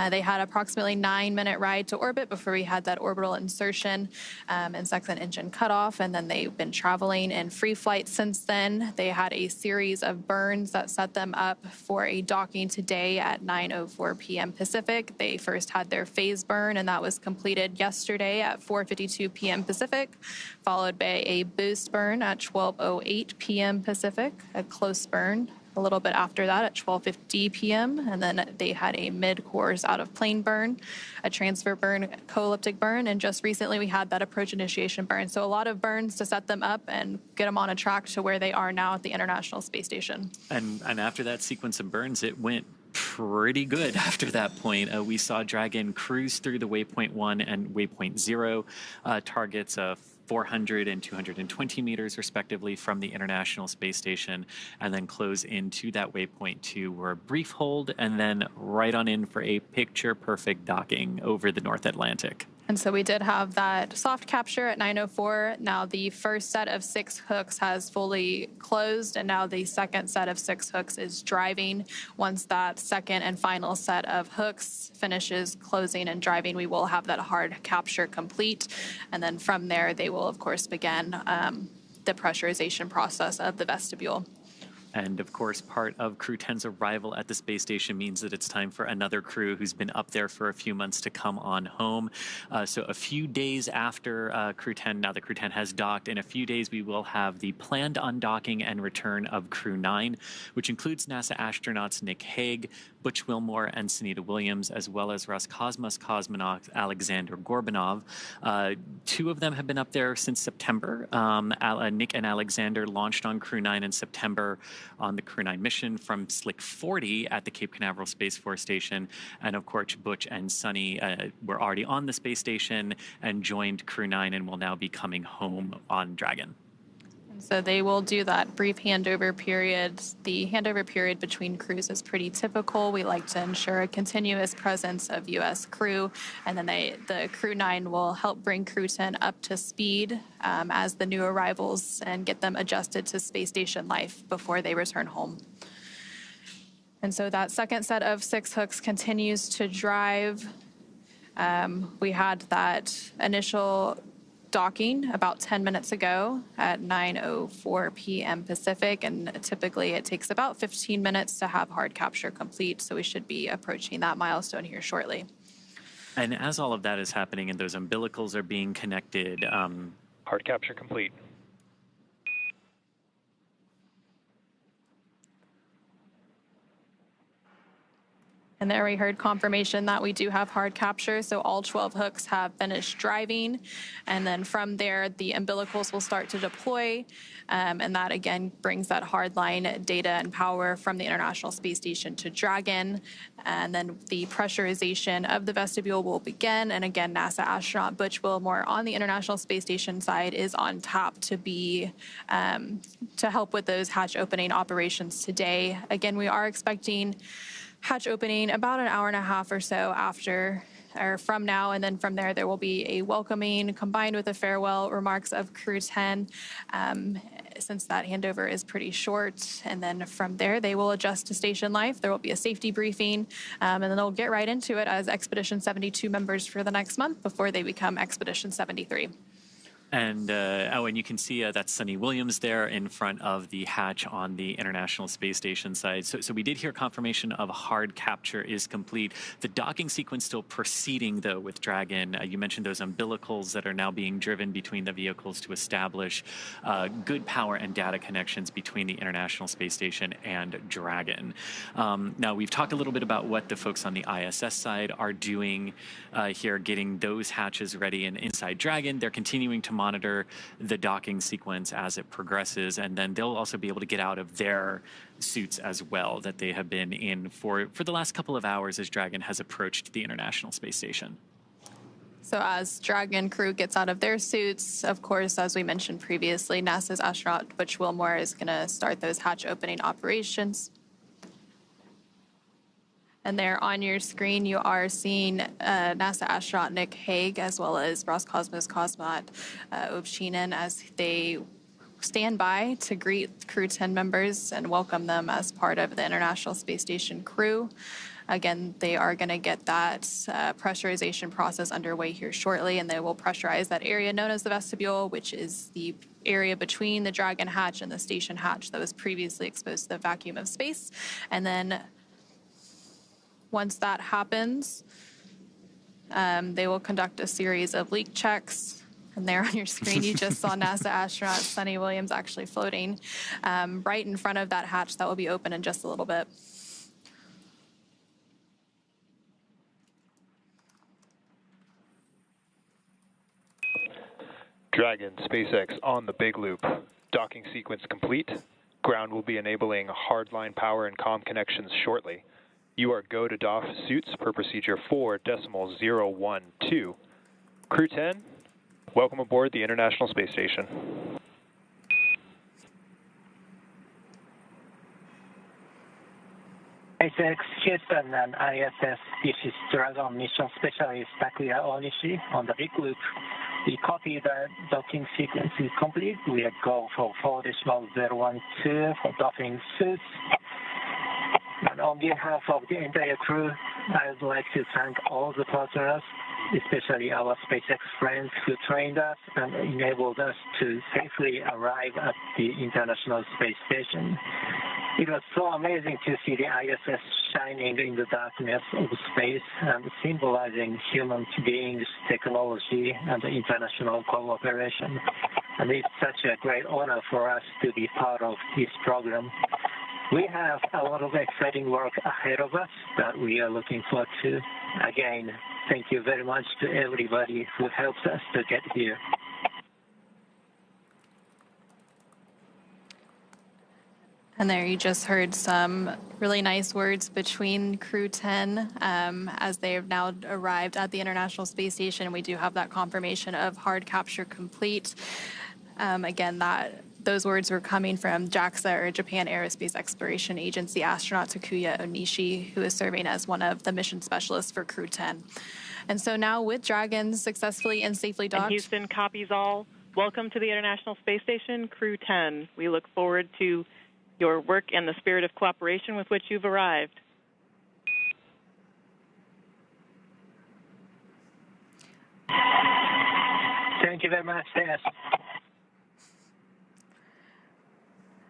Speaker 2: They had approximately 9-minute ride to orbit before we had that orbital insertion and second engine cutoff, and then they've been traveling in free flight since then. They had a series of burns that set them up for a docking today at 9:04 p.m. Pacific. They first had their phase burn, and that was completed yesterday at 4:52 p.m. Pacific, followed by a boost burn at 12:08 p.m. Pacific, a close burn a little bit after that at 12:50 p.m. And then they had a mid-course out-of-plane burn, a transfer burn, co-elliptic burn, and just recently we had that approach initiation burn. So a lot of burns to set them up and get them on a track to where they are now at the International Space Station.
Speaker 1: And after that sequence of burns, it went pretty good after that point. We saw Dragon cruise through the waypoint 1 and waypoint 0 targets of 400 and 220 meters, respectively, from the International Space Station, and then close into that waypoint 2 were a brief hold, and then right on in for a picture-perfect docking over the North Atlantic.
Speaker 2: And so we did have that soft capture at 9:04. Now the first set of 6 hooks has fully closed, and now the second set of 6 hooks is driving. Once that second and final set of hooks finishes closing and driving, we will have that hard capture complete. And then from there, they will, of course, begin the pressurization process of the vestibule.
Speaker 1: And of course, part of Crew-10's arrival at the space station means that it's time for another crew who's been up there for a few months to come on home. So a few days after Crew-10, now that Crew-10 has docked, in a few days we will have the planned undocking and return of Crew-9, which includes NASA astronauts Nick Hague, Butch Wilmore, and Sunita Williams, as well as Roscosmos cosmonaut Alexander Gorbanov. Two of them have been up there since September. Nick and Alexander launched on Crew-9 in September on the Crew-9 mission from Slick 40 at the Cape Canaveral Space Force Station. And of course, Butch and Sunny were already on the space station and joined Crew-9 and will now be coming home on Dragon.
Speaker 2: So they will do that brief handover period. The handover period between crews is pretty typical. We like to ensure a continuous presence of U.S. crew, and then the Crew-9 will help bring Crew-10 up to speed as the new arrivals and get them adjusted to space station life before they return home. And so that second set of 6 hooks continues to drive. We had that initial docking about 10 minutes ago at 9:04 p.m. Pacific, and typically it takes about 15 minutes to have hard capture complete, so we should be approaching that milestone here shortly.
Speaker 1: And as all of that is happening and those umbilicals are being connected,
Speaker 3: hard capture complete.
Speaker 2: And there we heard confirmation that we do have hard capture, so all 12 hooks have finished driving. And then from there, the umbilicals will start to deploy, and that again brings that hardline data and power from the International Space Station to Dragon. And then the pressurization of the vestibule will begin. And again, NASA astronaut Butch Wilmore on the International Space Station side is on top to be to help with those hatch opening operations today. Again, we are expecting hatch opening about an hour and a half or so after or from now, and then from there will be a welcoming combined with a farewell remarks of Crew-10 since that handover is pretty short. And then from there they will adjust to station life. There will be a safety briefing, and then they'll get right into it as Expedition 72 members for the next month before they become Expedition 73.
Speaker 1: And and you can see that's Sunny Williams there in front of the hatch on the International Space Station side. So we did hear confirmation of hard capture is complete. The docking sequence still proceeding, though, with Dragon. You mentioned those umbilicals that are now being driven between the vehicles to establish good power and data connections between the International Space Station and Dragon. Now, we've talked a little bit about what the folks on the ISS side are doing here, getting those hatches ready. And inside Dragon, they're continuing to monitor the docking sequence as it progresses, and then they'll also be able to get out of their suits as well that they have been in for the last couple of hours as Dragon has approached the International Space Station.
Speaker 2: So as Dragon crew gets out of their suits, of course, as we mentioned previously, NASA's astronaut Butch Wilmore is going to start those hatch opening operations. And there on your screen, you are seeing NASA astronaut Nick Hague as well as Roscosmos cosmonaut Ovchinin as they stand by to greet Crew-10 members and welcome them as part of the International Space Station crew. Again, they are going to get that pressurization process underway here shortly, and they will pressurize that area known as the vestibule, which is the area between the Dragon hatch and the station hatch that was previously exposed to the vacuum of space. And then once that happens, they will conduct a series of leak checks. And there on your screen, you just saw NASA astronaut Sunny Williams actually floating right in front of that hatch that will be open in just a little bit.
Speaker 3: Dragon, SpaceX on the big loop. Docking sequence complete. Ground will be enabling hardline power and comm connections shortly. You are go to doff suits per procedure 4.012. Crew-10, welcome aboard the International Space Station.
Speaker 9: SpaceX, Houston, and ISS. This is Dragon mission specialist Takuya Onishi on the big loop. We copy the docking sequence is complete. We are go for 4.012 for docking suits. And on behalf of the entire crew, I would like to thank all the partners, especially our SpaceX friends who trained us and enabled us to safely arrive at the International Space Station. It was so amazing to see the ISS shining in the darkness of space and symbolizing human beings, technology, and international cooperation. And it's such a great honor for us to be part of this program. We have a lot of exciting work ahead of us that we are looking forward to. Again, thank you very much to everybody who helps us to get here.
Speaker 2: And there you just heard some really nice words between Crew-10 as they have now arrived at the International Space Station. We do have that confirmation of hard capture complete. Again, those words were coming from JAXA, or Japan Aerospace Exploration Agency astronaut Takuya Onishi, who is serving as one of the mission specialists for Crew-10. And so now with Dragon successfully and safely docked.
Speaker 7: And Houston, copies all. Welcome to the International Space Station, Crew-10. We look forward to your work and the spirit of cooperation with which you've arrived.
Speaker 9: Thank you very much, Tess.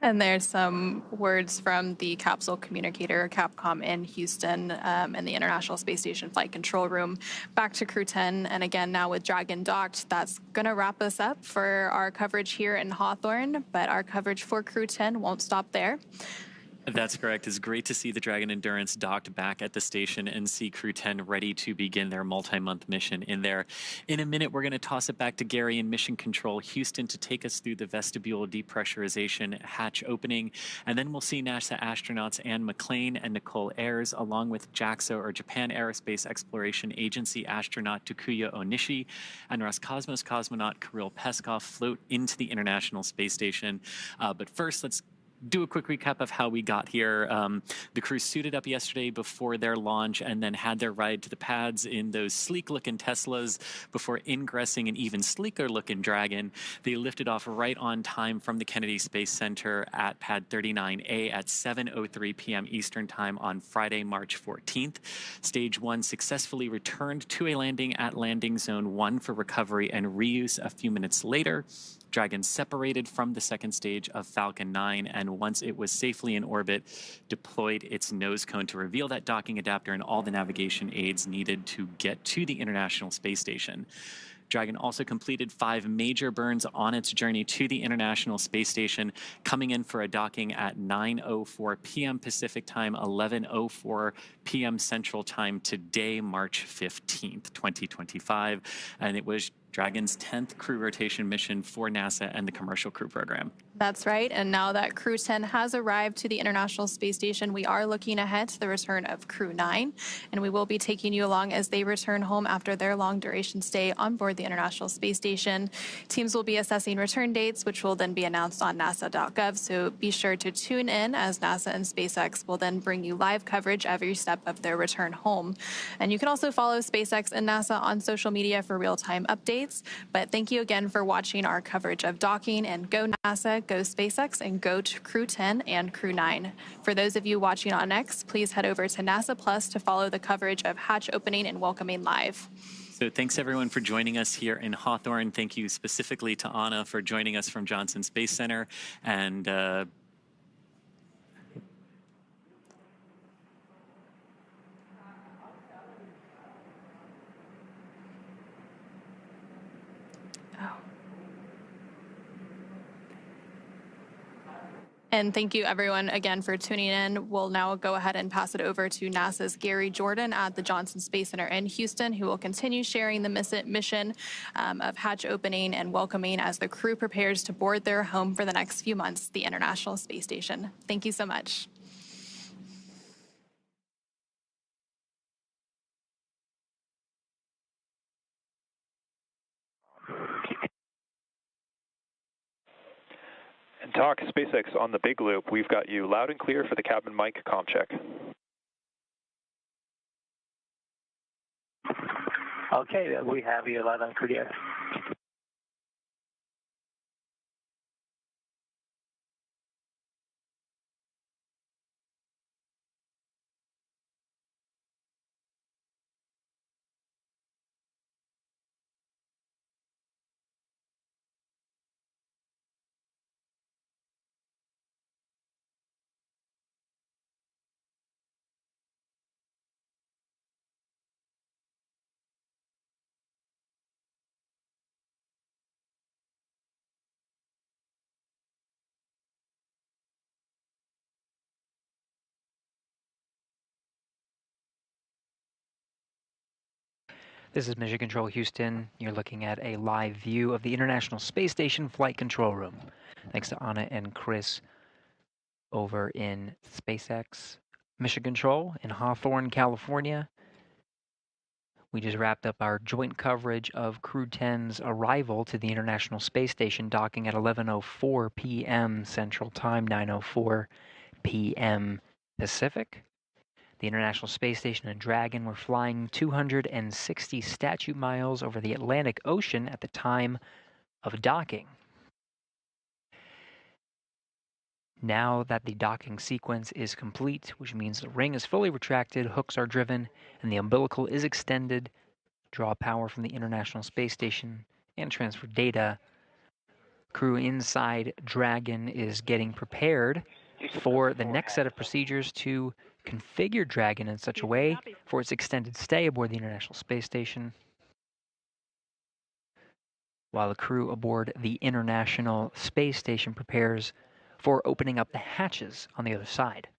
Speaker 2: And there's some words from the capsule communicator, Capcom in Houston, and the International Space Station Flight Control Room. Back to Crew-10, and again, now with Dragon docked, that's going to wrap us up for our coverage here in Hawthorne, but our coverage for Crew-10 won't stop there.
Speaker 1: That's correct. It's great to see the Dragon Endurance docked back at the station and see Crew-10 ready to begin their multi-month mission in there. In a minute, we're going to toss it back to Gary in Mission Control Houston to take us through the vestibule depressurization hatch opening, and then we'll see NASA astronauts Anne McClain and Nichole Ayers, along with JAXA, or Japan Aerospace Exploration Agency astronaut Takuya Onishi and Roscosmos cosmonaut Kirill Peskov float into the International Space Station. But first, let's do a quick recap of how we got here. The crew suited up yesterday before their launch and then had their ride to the pads in those sleek-looking Teslas before ingressing an even sleeker-looking Dragon. They lifted off right on time from the Kennedy Space Center at Pad 39A at 7:03 p.m. Eastern Time on Friday, March 14th. Stage 1 successfully returned to a landing at Landing Zone 1 for recovery and reuse a few minutes later. Dragon separated from the second stage of Falcon 9, and once it was safely in orbit, deployed its nose cone to reveal that docking adapter and all the navigation aids needed to get to the International Space Station. Dragon also completed 5 major burns on its journey to the International Space Station, coming in for a docking at 9:04 p.m. Pacific Time, 11:04 p.m. Central Time today, March 15th, 2025. And it was Dragon's 10th crew rotation mission for NASA and the Commercial Crew Program.
Speaker 2: That's right. And now that Crew-10 has arrived to the International Space Station, we are looking ahead to the return of Crew-9, and we will be taking you along as they return home after their long-duration stay on board the International Space Station. Teams will be assessing return dates, which will then be announced on nasa.gov, so be sure to tune in as NASA and SpaceX will then bring you live coverage every step of their return home. And you can also follow SpaceX and NASA on social media for real-time updates. But thank you again for watching our coverage of docking, and go NASA, go SpaceX, and go to Crew-10 and Crew-9. For those of you watching on X, please head over to NASA Plus to follow the coverage of hatch opening and welcoming live.
Speaker 1: So thanks everyone for joining us here in Hawthorne. Thank you specifically to Anna for joining us from Johnson Space Center. And
Speaker 2: And thank you, everyone, again for tuning in. We'll now go ahead and pass it over to NASA's Gary Jordan at the Johnson Space Center in Houston, who will continue sharing the mission of hatch opening and welcoming as the crew prepares to board their home for the next few months, the International Space Station. Thank you so much.
Speaker 3: And talk SpaceX on the big loop. We've got you loud and clear for the cabin mic comm check.
Speaker 9: Okay, we have you loud and clear.
Speaker 5: This is Mission Control Houston. You're looking at a live view of the International Space Station Flight Control Room. Thanks to Anna and Chris over in SpaceX Mission Control in Hawthorne, California. We just wrapped up our joint coverage of Crew-10's arrival to the International Space Station, docking at 11:04 p.m. Central Time, 9:04 p.m. Pacific. The International Space Station and Dragon were flying 260 statute miles over the Atlantic Ocean at the time of docking. Now that the docking sequence is complete, which means the ring is fully retracted, hooks are driven, and the umbilical is extended, draw power from the International Space Station, and transfer data, crew inside Dragon is getting prepared for the next set of procedures to configure Dragon in such a way for its extended stay aboard the International Space Station, while the crew aboard the International Space Station prepares for opening up the hatches on the other side.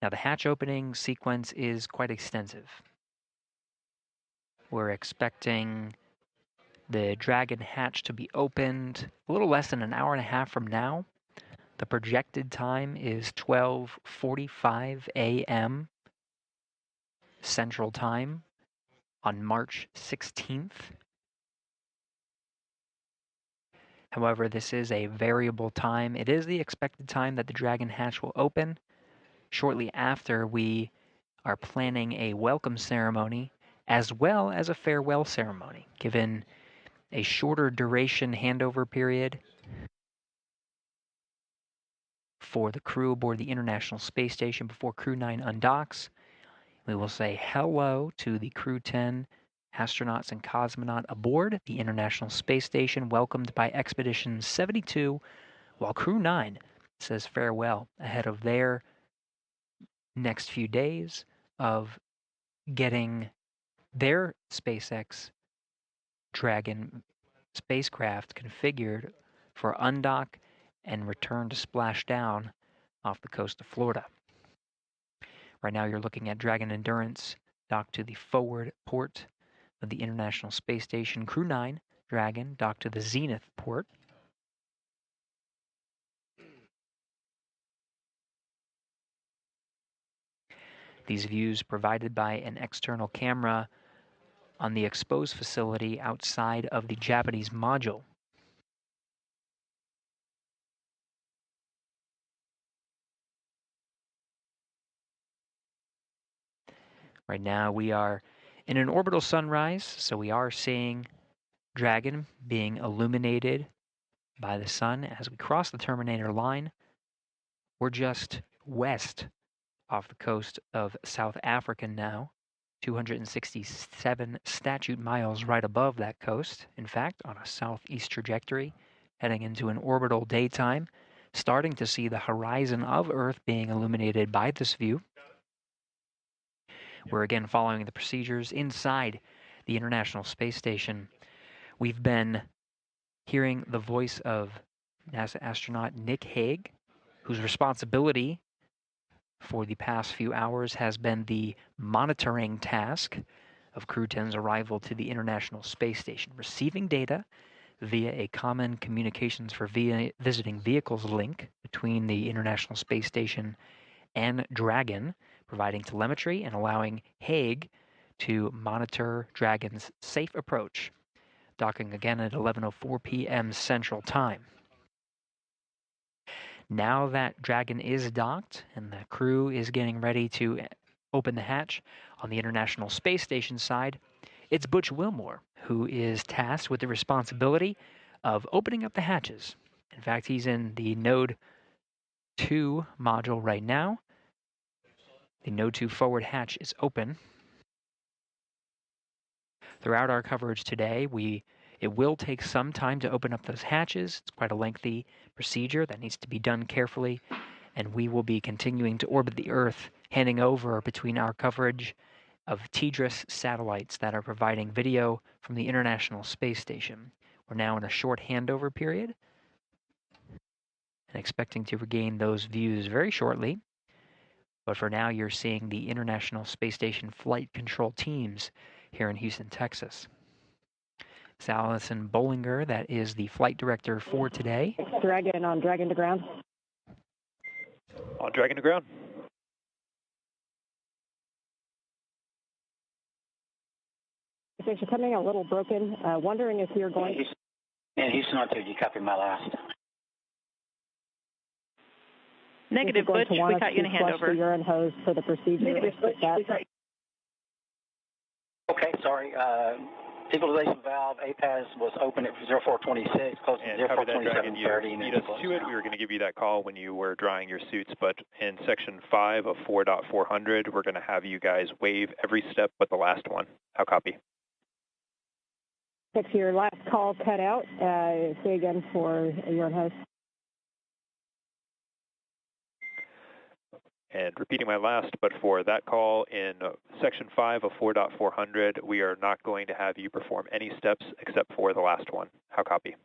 Speaker 5: Now, the hatch opening sequence is quite extensive. We're expecting the Dragon hatch to be opened a little less than an hour and a half from now. The projected time is 12:45 a.m. Central Time on March 16th. However, this is a variable time. It is the expected time that the Dragon hatch will open. Shortly after, we are planning a welcome ceremony as well as a farewell ceremony, given a shorter duration handover period for the crew aboard the International Space Station before Crew-9 undocks. We will say hello to the Crew-10 astronauts and cosmonaut aboard the International Space Station, welcomed by Expedition 72, while Crew-9 says farewell ahead of their next few days of getting their SpaceX Dragon spacecraft configured for undock and return to splash down off the coast of Florida. Right now you're looking at Dragon Endurance docked to the forward port of the International Space Station. Crew-9 Dragon docked to the zenith port. These views provided by an external camera on the exposed facility outside of the Japanese module. Right now we are in an orbital sunrise, so we are seeing Dragon being illuminated by the sun as we cross the terminator line. We're just west off the coast of South Africa now, 267 statute miles right above that coast, in fact, on a southeast trajectory, heading into an orbital daytime, starting to see the horizon of Earth being illuminated by this view. We're again following the procedures inside the International Space Station. We've been hearing the voice of NASA astronaut Nick Hague, whose responsibility for the past few hours has been the monitoring task of Crew-10's arrival to the International Space Station, receiving data via a common communications for visiting vehicles link between the International Space Station and Dragon, providing telemetry and allowing Hague to monitor Dragon's safe approach, docking again at 11:04 p.m. Central Time. Now that Dragon is docked and the crew is getting ready to open the hatch on the International Space Station side, it's Butch Wilmore who is tasked with the responsibility of opening up the hatches. In fact, he's in the Node 2 module right now. The Node 2 forward hatch is open. Throughout our coverage today, it will take some time to open up those hatches. It's quite a lengthy procedure that needs to be done carefully, and we will be continuing to orbit the Earth, handing over between our coverage of TDRS satellites that are providing video from the International Space Station. We're now in a short handover period and expecting to regain those views very shortly. But for now, you're seeing the International Space Station flight control teams here in Houston, Texas. It's Allison Bollinger, that is the flight director for today.
Speaker 6: Dragon on Dragon to ground.
Speaker 3: On Dragon to ground.
Speaker 6: Station coming a little broken. Wondering if you're going.
Speaker 9: And Houston on 2, you copy my last.
Speaker 7: Negative, Butch. We got you in a handover.
Speaker 6: The urine hose for the procedure.
Speaker 9: Negative, Butch. Okay, sorry. Equalization valve, APAS was open at 0426, close to 042730.
Speaker 3: You beat us to it. We were going to give you that call when you were drying your suits, but in section 5 of 4.400, we're going to have you guys waive every step but the last one. How copy?
Speaker 6: If your last call cut out, say again for urine hose.
Speaker 3: And repeating my last, but for that call in section 5 of 4.400, we are not going to have you perform any steps except for the last one. How copy?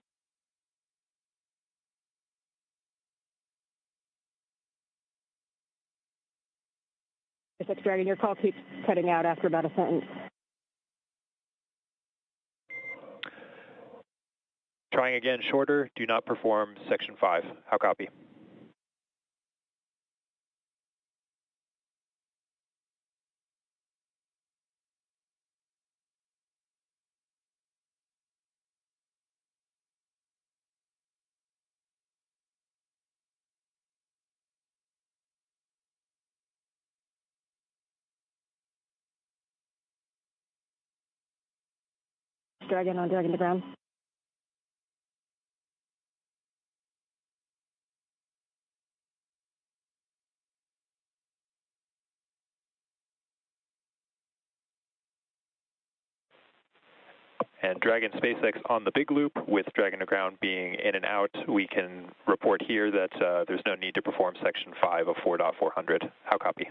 Speaker 6: SpaceX Dragon, your call keeps cutting out after about a sentence.
Speaker 3: Trying again shorter, do not perform section 5. How copy?
Speaker 6: Dragon on Dragon to ground.
Speaker 3: And Dragon SpaceX on the big loop, with Dragon to ground being in and out, we can report here that there's no need to perform section 5 of 4.400. How copy?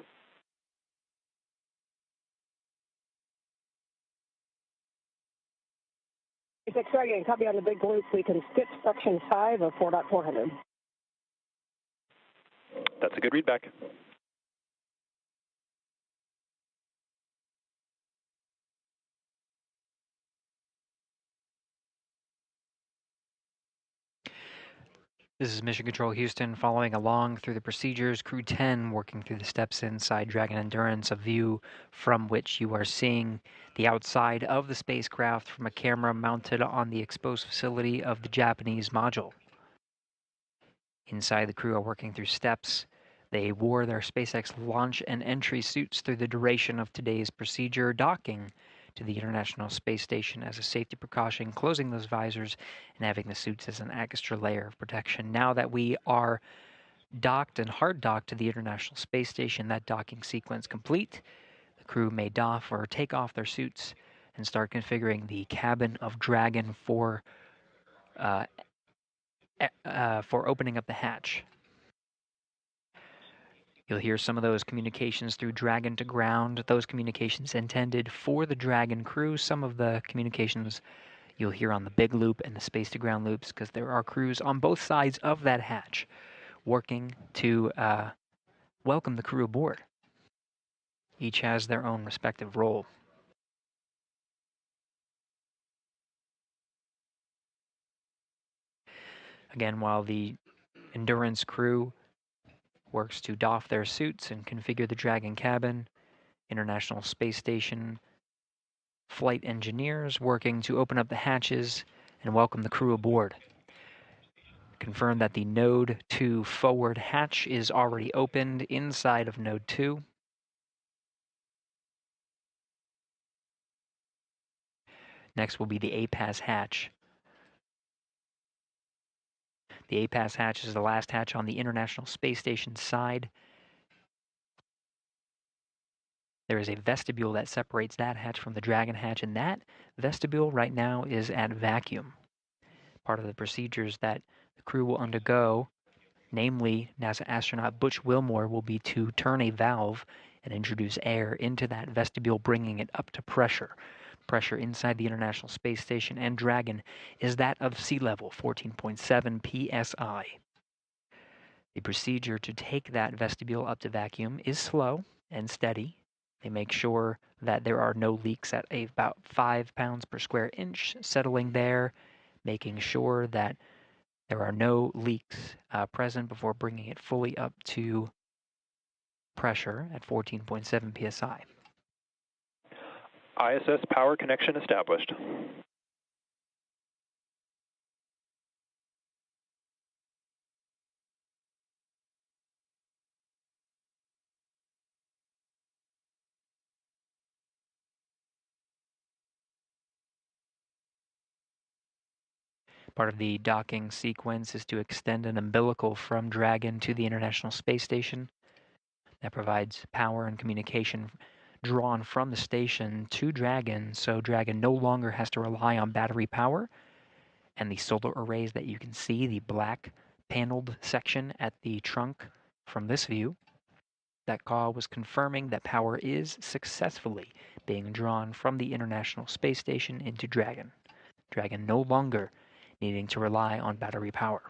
Speaker 6: SpaceX Dragon, copy on the big loop. We can skip section 5 of 4.400.
Speaker 3: That's a good readback.
Speaker 5: This is Mission Control Houston following along through the procedures. Crew-10 working through the steps inside Dragon Endurance, a view from which you are seeing the outside of the spacecraft from a camera mounted on the exposed facility of the Japanese module. Inside, the crew are working through steps. They wore their SpaceX launch and entry suits through the duration of today's procedure, docking to the International Space Station as a safety precaution, closing those visors and having the suits as an extra layer of protection. Now that we are docked and hard docked to the International Space Station, that docking sequence complete, the crew may doff or take off their suits and start configuring the cabin of Dragon for opening up the hatch. You'll hear some of those communications through Dragon to ground, those communications intended for the Dragon crew. Some of the communications you'll hear on the big loop and the space to ground loops, because there are crews on both sides of that hatch working to welcome the crew aboard. Each has their own respective role. Again, while the Endurance crew works to doff their suits and configure the Dragon cabin, International Space Station flight engineers working to open up the hatches and welcome the crew aboard. Confirm that the Node 2 forward hatch is already opened inside of Node 2. Next will be the APAS hatch. The APAS hatch is the last hatch on the International Space Station side. There is a vestibule that separates that hatch from the Dragon hatch, and that vestibule right now is at vacuum. Part of the procedures that the crew will undergo, namely NASA astronaut Butch Wilmore, will be to turn a valve and introduce air into that vestibule, bringing it up to pressure. Pressure inside the International Space Station and Dragon is that of sea level, 14.7 psi. The procedure to take that vestibule up to vacuum is slow and steady. They make sure that there are no leaks at about 5 pounds per square inch, settling there, making sure that there are no leaks present before bringing it fully up to pressure at 14.7 psi.
Speaker 3: ISS power connection established.
Speaker 5: Part of the docking sequence is to extend an umbilical from Dragon to the International Space Station. That provides power and communication drawn from the station to Dragon, so Dragon no longer has to rely on battery power. And the solar arrays that you can see, the black paneled section at the trunk from this view, that call was confirming that power is successfully being drawn from the International Space Station into Dragon. Dragon no longer needing to rely on battery power.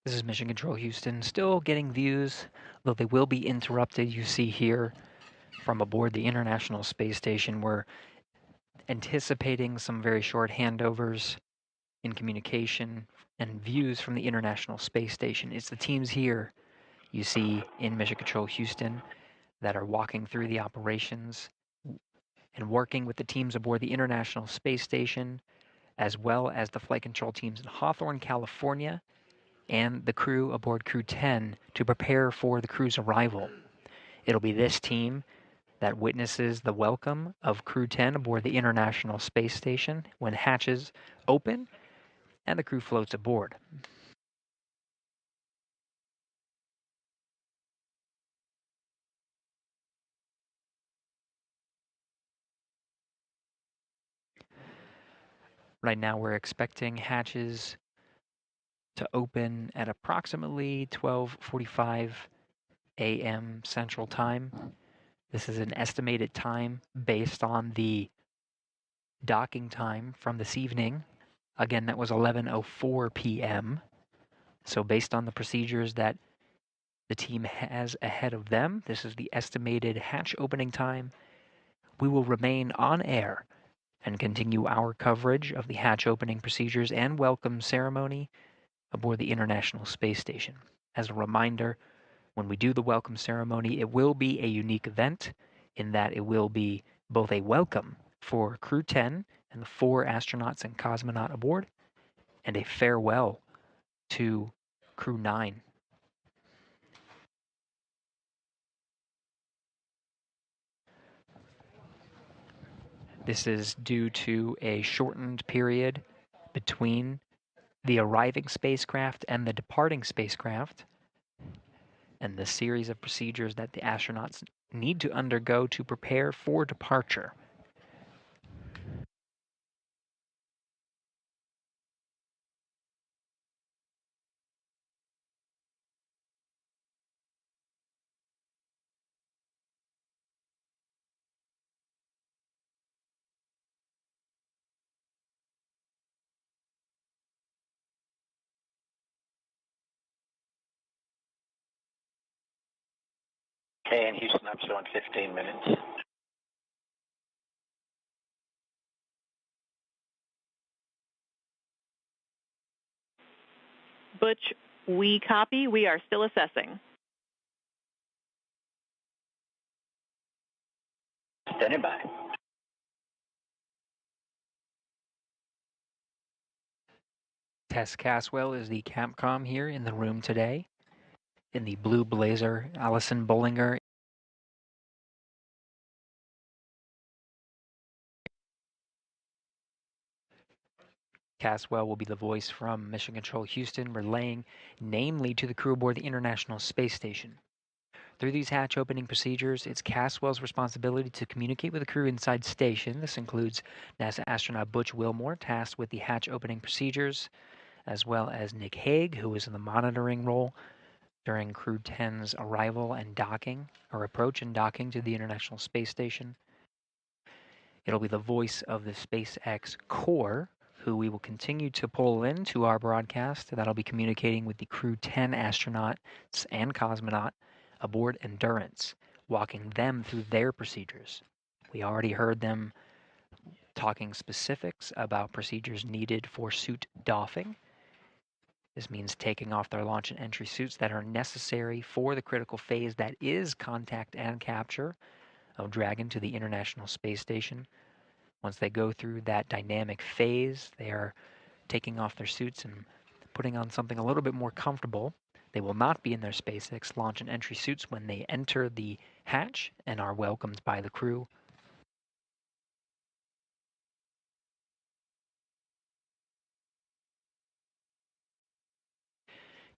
Speaker 5: This is Mission Control Houston, still getting views, though they will be interrupted. You see here from aboard the International Space Station, we're anticipating some very short handovers in communication and views from the International Space Station. It's the teams here you see in Mission Control Houston that are walking through the operations and working with the teams aboard the International Space Station, as well as the flight control teams in Hawthorne, California, and the crew aboard Crew-10 to prepare for the crew's arrival. It'll be this team that witnesses the welcome of Crew-10 aboard the International Space Station when hatches open and the crew floats aboard. Right now we're expecting hatches to open at approximately 12:45 a.m. Central Time. This is an estimated time based on the docking time from this evening. Again, that was 11:04 p.m. So based on the procedures that the team has ahead of them, this is the estimated hatch opening time. We will remain on air and continue our coverage of the hatch opening procedures and welcome ceremony aboard the International Space Station. As a reminder, when we do the welcome ceremony, it will be a unique event in that it will be both a welcome for Crew-10 and the 4 astronauts and cosmonaut aboard, and a farewell to Crew-9. This is due to a shortened period between the arriving spacecraft and the departing spacecraft, and the series of procedures that the astronauts need to undergo to prepare for departure.
Speaker 10: Okay, in Houston, I'm showing 15 minutes.
Speaker 7: Butch, we copy. We are still assessing.
Speaker 10: Standing by.
Speaker 5: Tess Caswell is the Capcom here in the room today. In the blue blazer, Allison Bollinger. Caswell will be the voice from Mission Control Houston, relaying namely to the crew aboard the International Space Station. Through these hatch opening procedures, it's Caswell's responsibility to communicate with the crew inside station. This includes NASA astronaut Butch Wilmore, tasked with the hatch opening procedures, as well as Nick Hague, who is in the monitoring role during Crew-10's arrival and docking, or approach and docking to the International Space Station. It'll be the voice of the SpaceX Corps, who we will continue to pull into our broadcast. That'll be communicating with the Crew-10 astronauts and cosmonaut aboard Endurance, walking them through their procedures. We already heard them talking specifics about procedures needed for suit doffing. This means taking off their launch and entry suits that are necessary for the critical phase that is contact and capture of Dragon to the International Space Station. Once they go through that dynamic phase, they are taking off their suits and putting on something a little bit more comfortable. They will not be in their SpaceX launch and entry suits when they enter the hatch and are welcomed by the crew.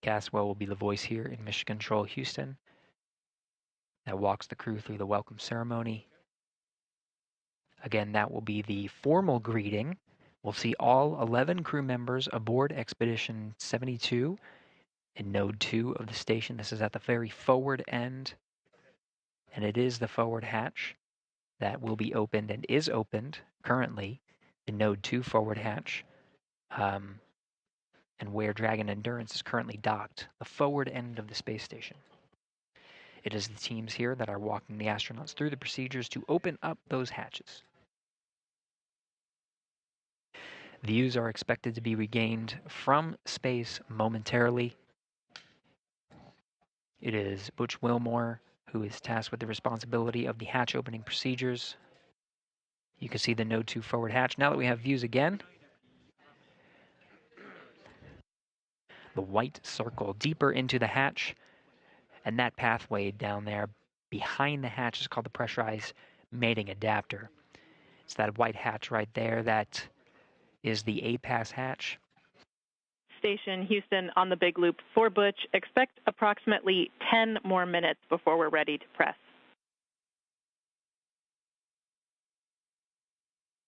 Speaker 5: Caswell will be the voice here in Mission Control Houston that walks the crew through the welcome ceremony. Again, that will be the formal greeting. We'll see all 11 crew members aboard Expedition 72 in Node 2 of the station. This is at the very forward end, and it is the forward hatch that will be opened and is opened currently, the Node 2 forward hatch. And and where Dragon Endurance is currently docked, the forward end of the space station. It is the teams here that are walking the astronauts through the procedures to open up those hatches. Views are expected to be regained from space momentarily. It is Butch Wilmore who is tasked with the responsibility of the hatch opening procedures. You can see the Node 2 forward hatch. Now that we have views again, the white circle deeper into the hatch, and that pathway down there behind the hatch is called the pressurized mating adapter. It's that white hatch right there that is the A-pass hatch.
Speaker 7: Station Houston on the big loop for Butch. Expect approximately 10 more minutes before we're ready to press.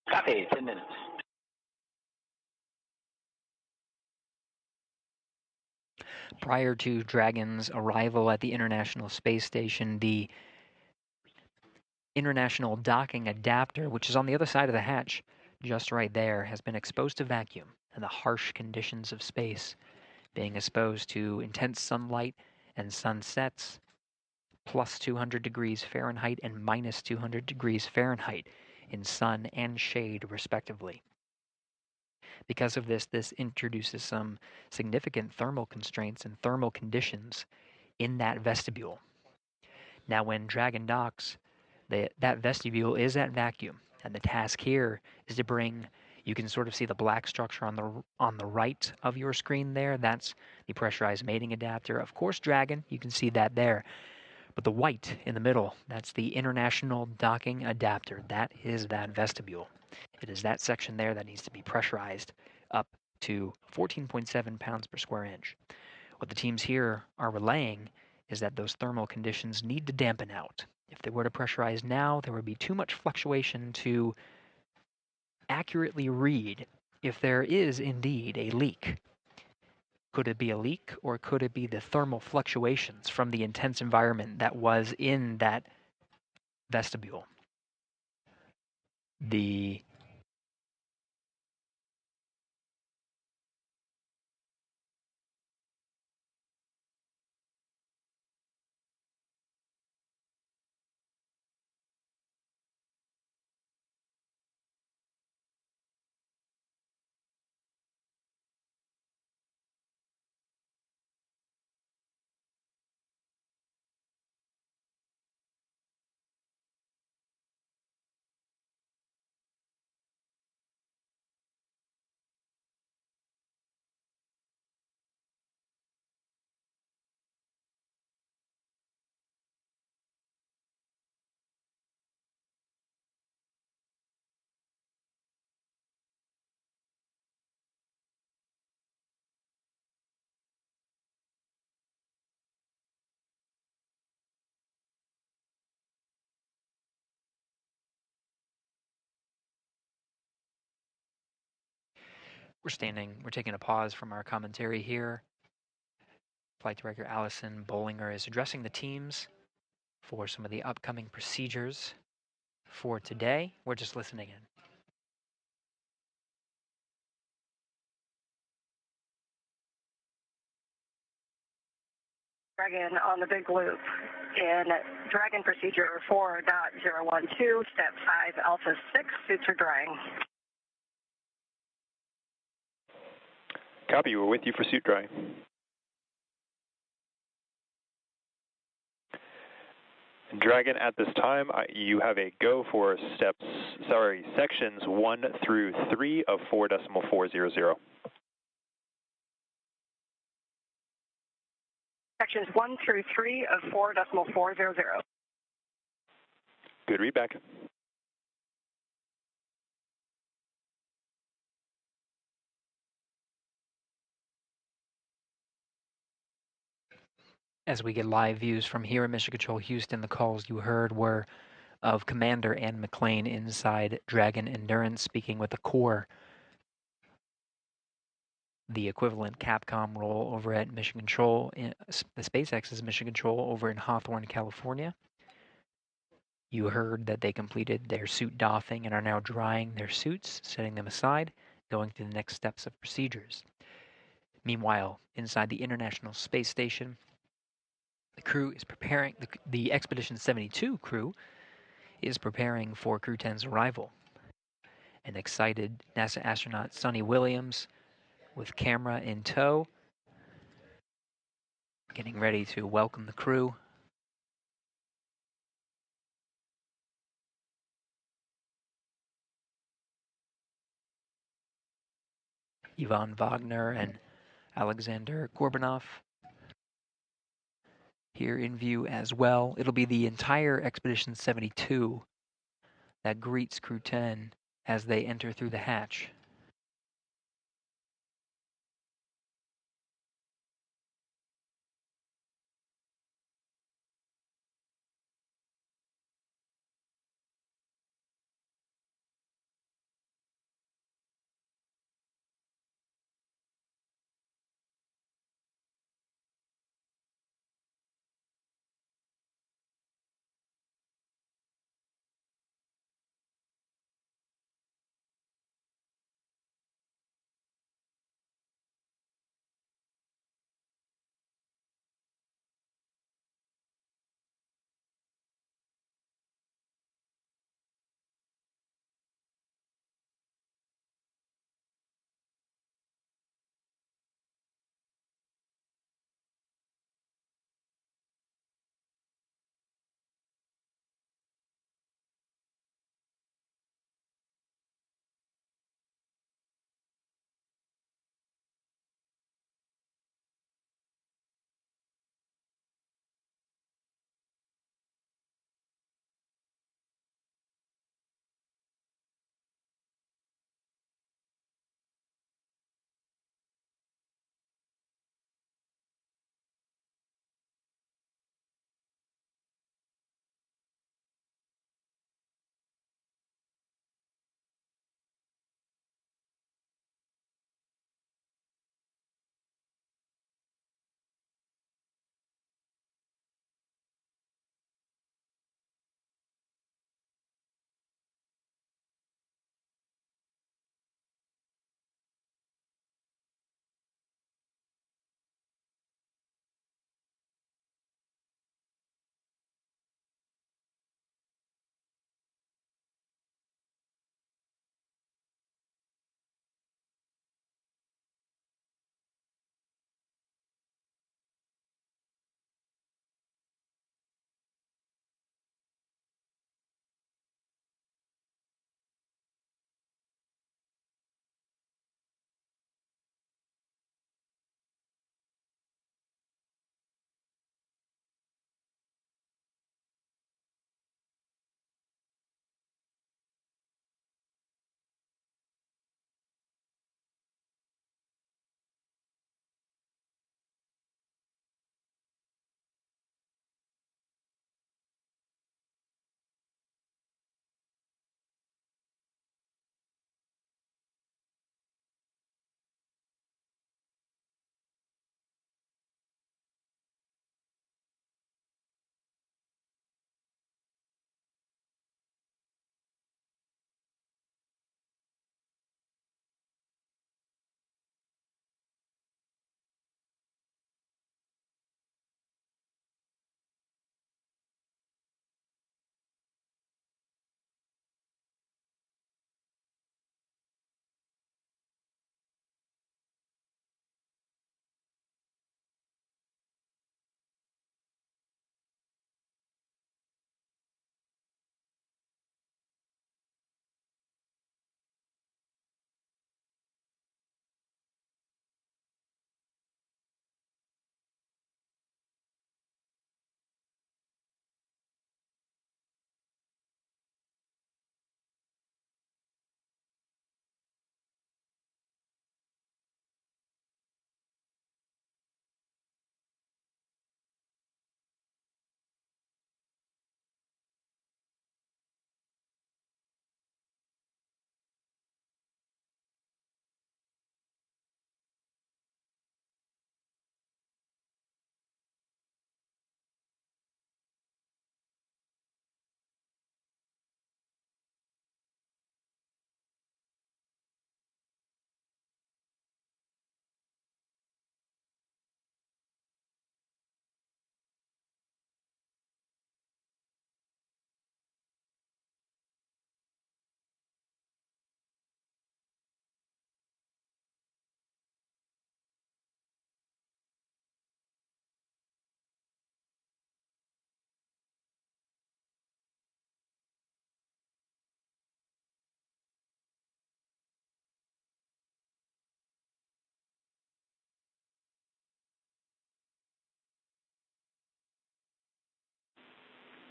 Speaker 10: Copy, 10 minutes.
Speaker 5: Prior to Dragon's arrival at the International Space Station, the International Docking Adapter, which is on the other side of the hatch, just right there, has been exposed to vacuum and the harsh conditions of space, being exposed to intense sunlight and sunsets, plus 200 degrees Fahrenheit and minus 200 degrees Fahrenheit in sun and shade, respectively. Because of this, this introduces some significant thermal constraints and thermal conditions in that vestibule. Now, when Dragon docks, that vestibule is at vacuum, and the task here is to bring, you can sort of see the black structure on the right of your screen there. That's the pressurized mating adapter. Of course, Dragon, you can see that there. But the white in the middle, that's the International Docking Adapter. That is that vestibule. It is that section there that needs to be pressurized up to 14.7 pounds per square inch. What the teams here are relaying is that those thermal conditions need to dampen out. If they were to pressurize now, there would be too much fluctuation to accurately read if there is indeed a leak. Could it be a leak, or could it be the thermal fluctuations from the intense environment that was in that vestibule? We're taking a pause from our commentary here. Flight Director Allison Bollinger is addressing the teams for some of the upcoming procedures for today. We're just listening in.
Speaker 6: Dragon on the big loop in Dragon procedure 4.012, step 5, alpha 6, suits are drying.
Speaker 3: Copy, we're with you for suit drying. Dragon, at this time, you have a go for sections 1 through 3 of 4.400.
Speaker 6: Sections 1 through 3 of 4.400.
Speaker 3: Good readback.
Speaker 5: As we get live views from here at Mission Control Houston, the calls you heard were of Commander and McClain inside Dragon Endurance, speaking with the core, the equivalent Capcom role over at Mission Control, the SpaceX's Mission Control over in Hawthorne, California. You heard that they completed their suit doffing and are now drying their suits, setting them aside, going through the next steps of procedures. Meanwhile, inside the International Space Station, the crew is preparing, the Expedition 72 crew is preparing for Crew-10's arrival. An excited NASA astronaut Sonny Williams, with camera in tow, getting ready to welcome the crew. Ivan Wagner and Alexander Gorbanov here in view as well. It'll be the entire Expedition 72 that greets Crew-10 as they enter through the hatch.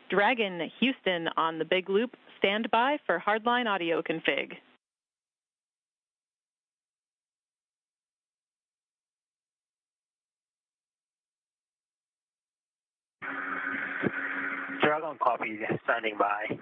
Speaker 7: Dragon, Houston on the big loop. Stand by for hardline audio config.
Speaker 9: Dragon copy, standing by.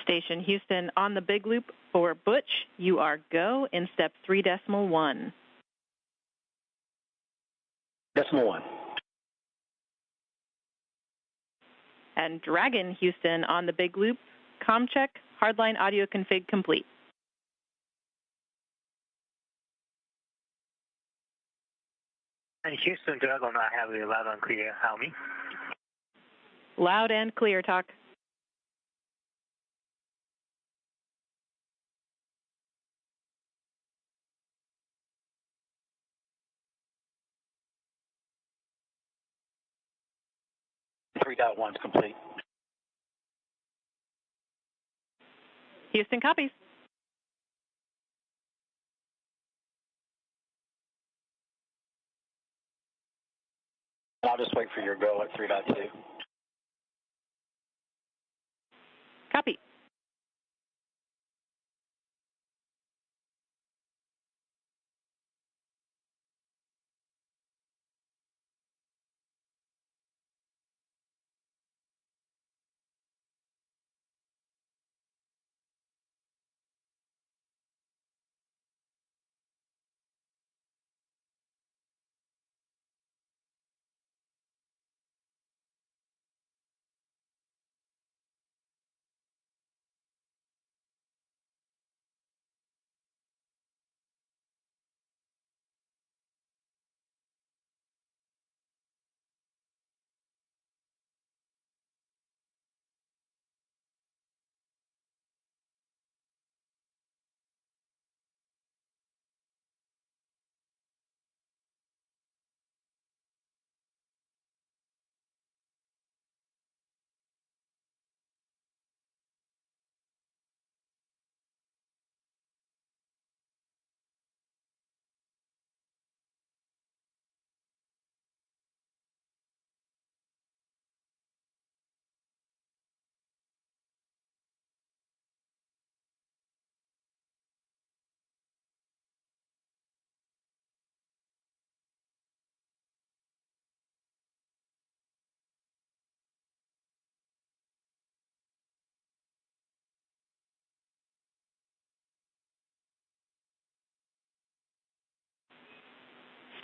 Speaker 7: Station Houston on the big loop for Butch. You are go in step 3.1.
Speaker 10: Decimal 1.
Speaker 7: And Dragon Houston on the big loop. Com check, hardline audio config complete.
Speaker 9: And Houston Dragon, I have you loud and clear. How me?
Speaker 7: Loud and clear, talk.
Speaker 10: Three dot one's complete.
Speaker 7: Houston copies.
Speaker 10: I'll just wait for your go at 3.2.
Speaker 7: Copy.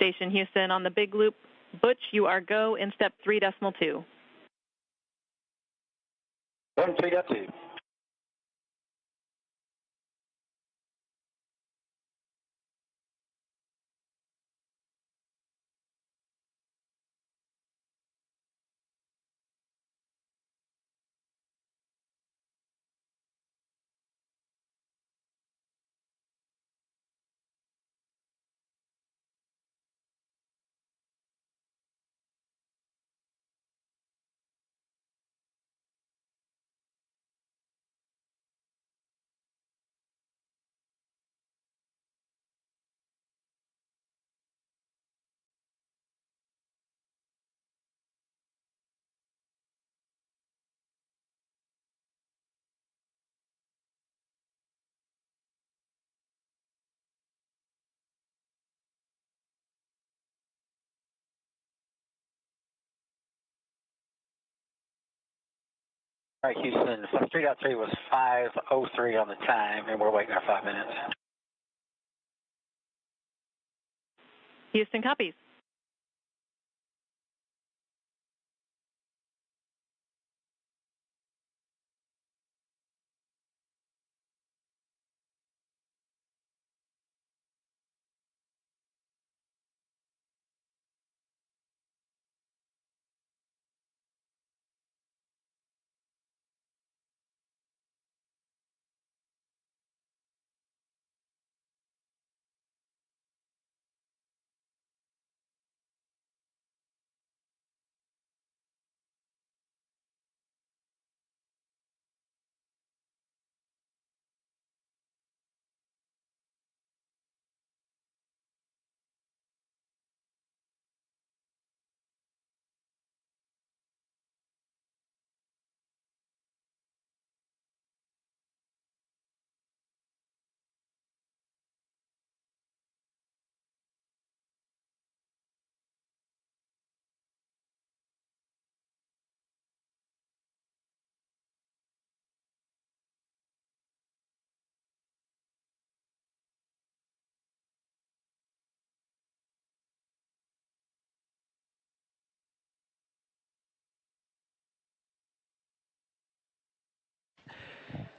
Speaker 7: Station Houston on the big loop. Butch, you are go in step 3.2.
Speaker 10: 3.2. All right, Houston, 3.3 was 5:03 on the time, and we're waiting our 5 minutes.
Speaker 7: Houston copies.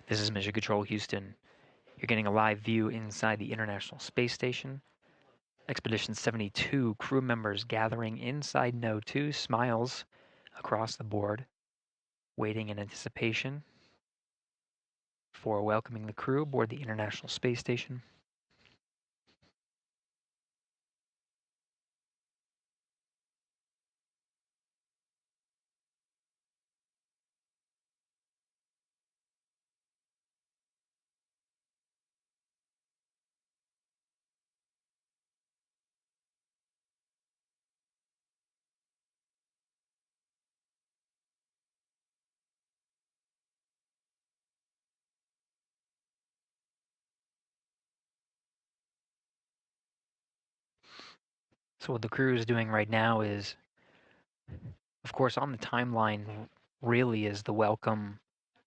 Speaker 5: This is Mission Control Houston. You're getting a live view inside the International Space Station. Expedition 72 crew members gathering inside Node 2, smiles across the board, waiting in anticipation for welcoming the crew aboard the International Space Station. So what the crew is doing right now is, of course, on the timeline really is the welcome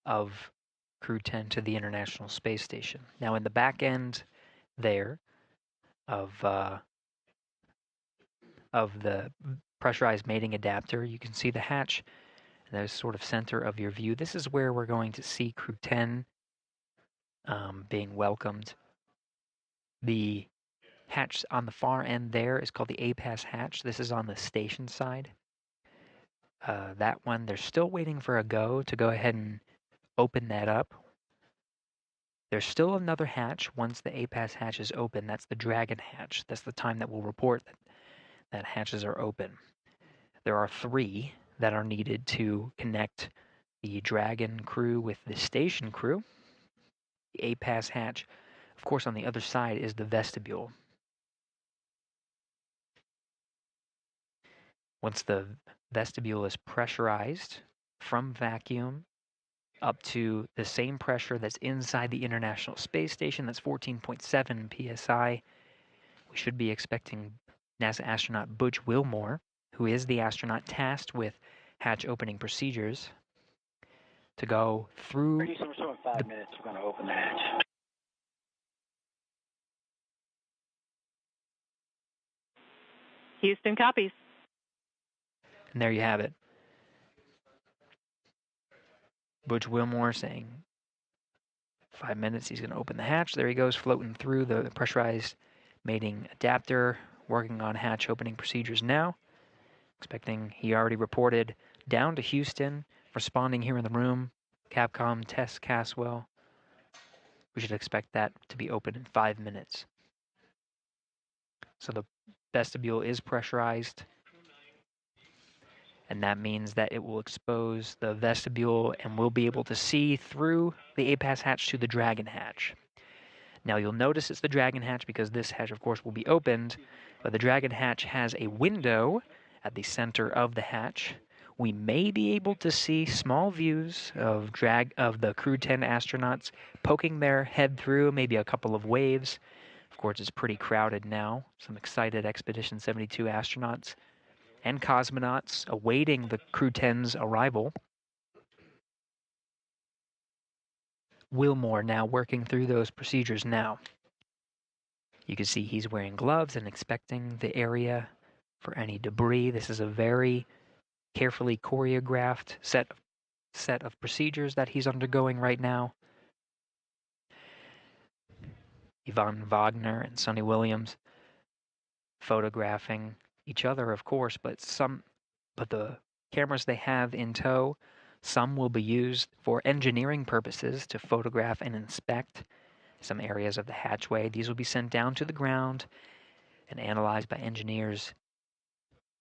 Speaker 5: of Crew-10 to the International Space Station. Now in the back end there of the pressurized mating adapter, you can see the hatch. And there's sort of center of your view. This is where we're going to see Crew-10 being welcomed. The hatch on the far end there is called the A-Pass hatch. This is on the station side. That one, they're still waiting for a go to go ahead and open that up. There's still another hatch once the A-Pass hatch is open. That's the Dragon hatch. That's the time that will report that hatches are open. There are 3 that are needed to connect the Dragon crew with the station crew. The A-Pass hatch, of course, on the other side is the vestibule. Once the vestibule is pressurized from vacuum up to the same pressure that's inside the International Space Station, that's 14.7 psi, we should be expecting NASA astronaut Butch Wilmore, who is the astronaut tasked with hatch opening procedures, to go through.
Speaker 10: We're still in 5 minutes. We're going to open the hatch.
Speaker 7: Houston copies.
Speaker 5: And there you have it. Butch Wilmore saying 5 minutes, he's going to open the hatch. There he goes, floating through the pressurized mating adapter, working on hatch opening procedures now. Expecting, he already reported down to Houston, responding here in the room. Capcom, Tess Caswell. We should expect that to be open in 5 minutes. So the vestibule is pressurized, and that means that it will expose the vestibule and we'll be able to see through the APAS hatch to the Dragon hatch. Now you'll notice it's the Dragon hatch because this hatch, of course, will be opened, but the Dragon hatch has a window at the center of the hatch. We may be able to see small views of the Crew-10 astronauts poking their head through, maybe a couple of waves. Of course, it's pretty crowded now. Some excited Expedition 72 astronauts and cosmonauts awaiting the Crew-10's arrival. Wilmore now working through those procedures now. You can see he's wearing gloves and inspecting the area for any debris. This is a very carefully choreographed set of procedures that he's undergoing right now. Yvonne Wagner and Sonny Williams photographing each other, of course, but the cameras they have in tow, some will be used for engineering purposes to photograph and inspect some areas of the hatchway. These will be sent down to the ground and analyzed by engineers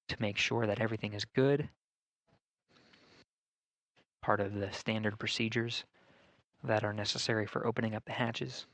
Speaker 5: to make sure that everything is good. Part of the standard procedures that are necessary for opening up the hatches.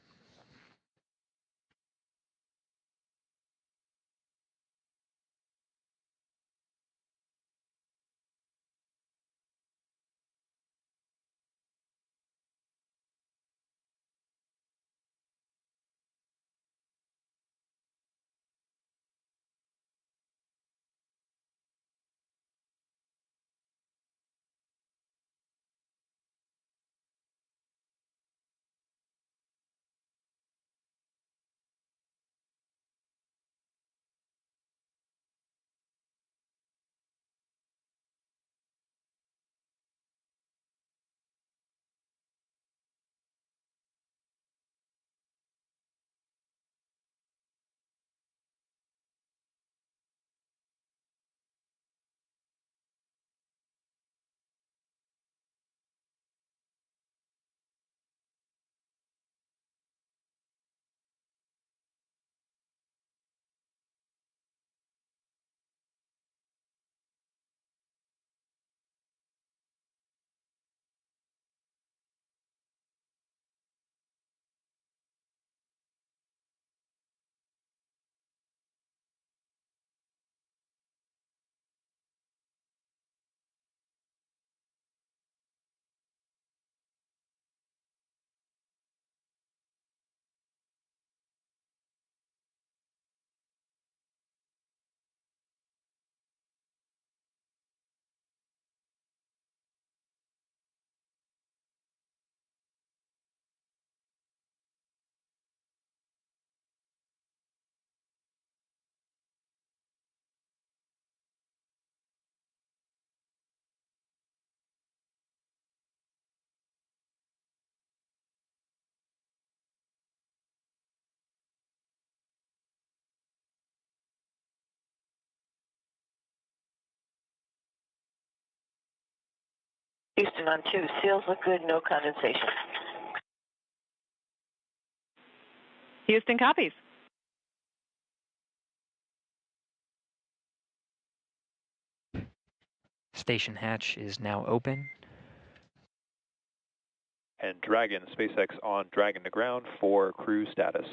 Speaker 4: Houston on 2. Seals look good, no condensation.
Speaker 7: Houston copies.
Speaker 5: Station hatch is now open.
Speaker 3: And Dragon, SpaceX on Dragon to ground for crew status.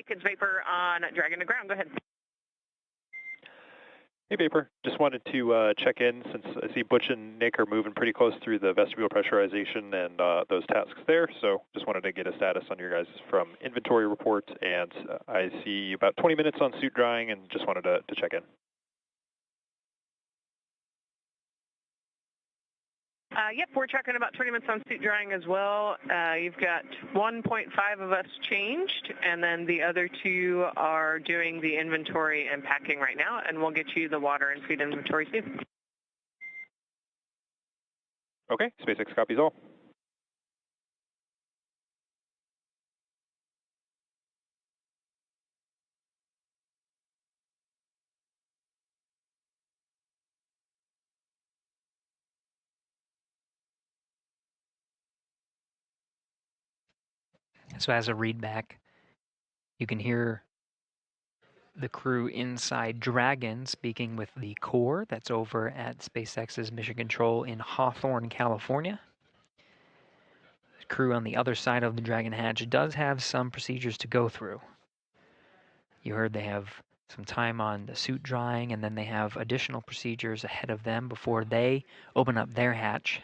Speaker 4: Mike, it's Vapor on Dragon to ground. Go ahead.
Speaker 3: Hey, Vapor. Just wanted to check in since I see Butch and Nick are moving pretty close through the vestibule pressurization and those tasks there. So just wanted to get a status on your guys from inventory report. And I see about 20 minutes on suit drying and just wanted to check in.
Speaker 4: Yep, we're tracking about 20 minutes on suit drying as well. You've got 1.5 of us changed, and then the other 2 are doing the inventory and packing right now, and we'll get you the water and food inventory soon.
Speaker 3: Okay, SpaceX copies all.
Speaker 5: So as a readback, you can hear the crew inside Dragon speaking with the core that's over at SpaceX's Mission Control in Hawthorne, California. The crew on the other side of the Dragon hatch does have some procedures to go through. You heard they have some time on the suit drying, and then they have additional procedures ahead of them before they open up their hatch.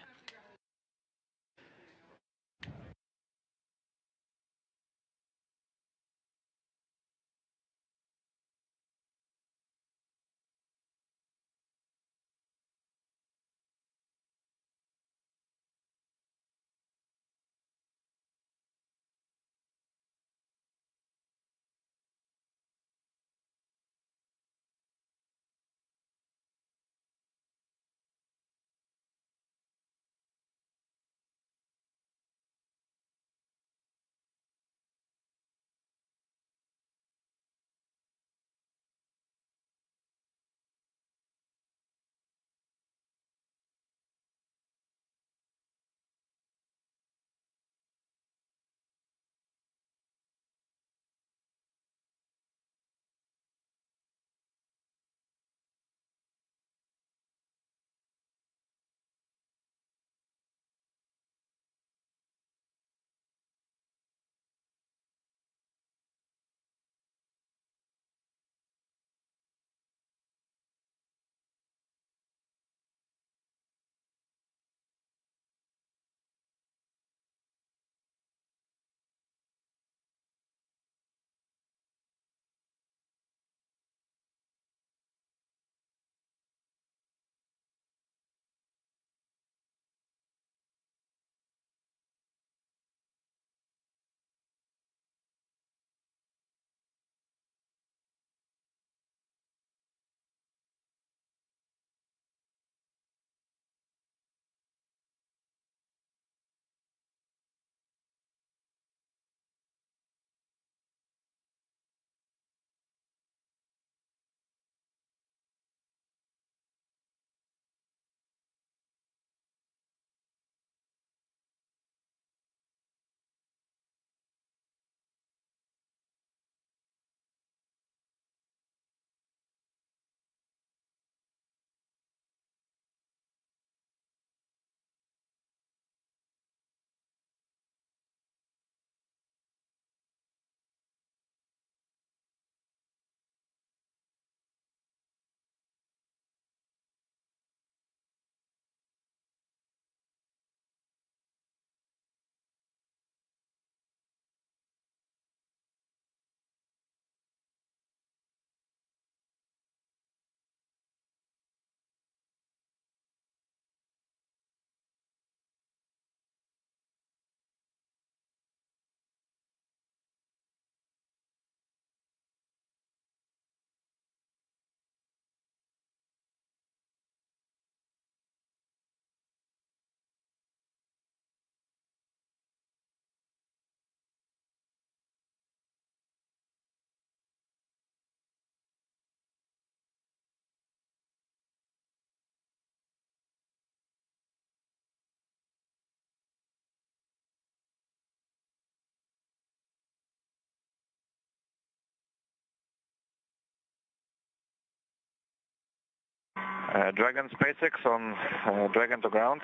Speaker 11: Dragon SpaceX on Dragon to ground.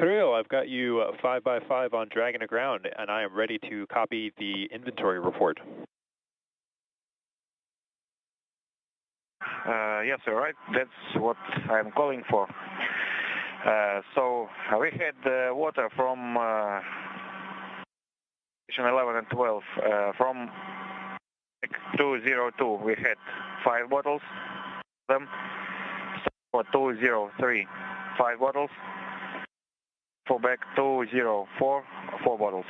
Speaker 3: Kirill, I've got you 5x5 on Dragon aground, and I am ready to copy the inventory report.
Speaker 11: Yes, all right. That's what I'm calling for. So we had water from station 11 and 12. From 202, we had 5 bottles. Them. For 203, 5 bottles. For back 204, 4 bottles.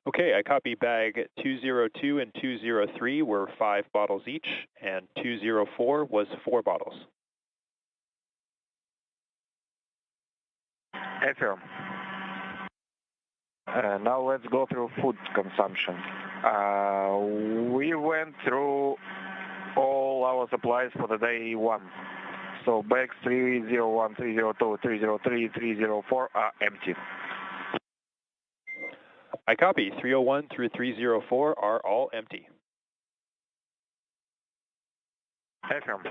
Speaker 3: Okay, I copy bag 202 and 203 were 5 bottles each, and 204 was 4 bottles.
Speaker 11: Affirm. Now let's go through food consumption. We went through all our supplies for the day 1. So bags 301, 302, 303, 304 are empty.
Speaker 3: I copy. 301 through 304 are all empty.
Speaker 11: Affirm.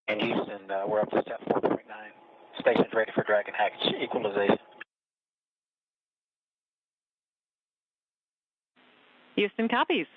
Speaker 10: In Houston, we're up to step 4.9. Station's ready for Dragon hatch equalization.
Speaker 7: Houston copies.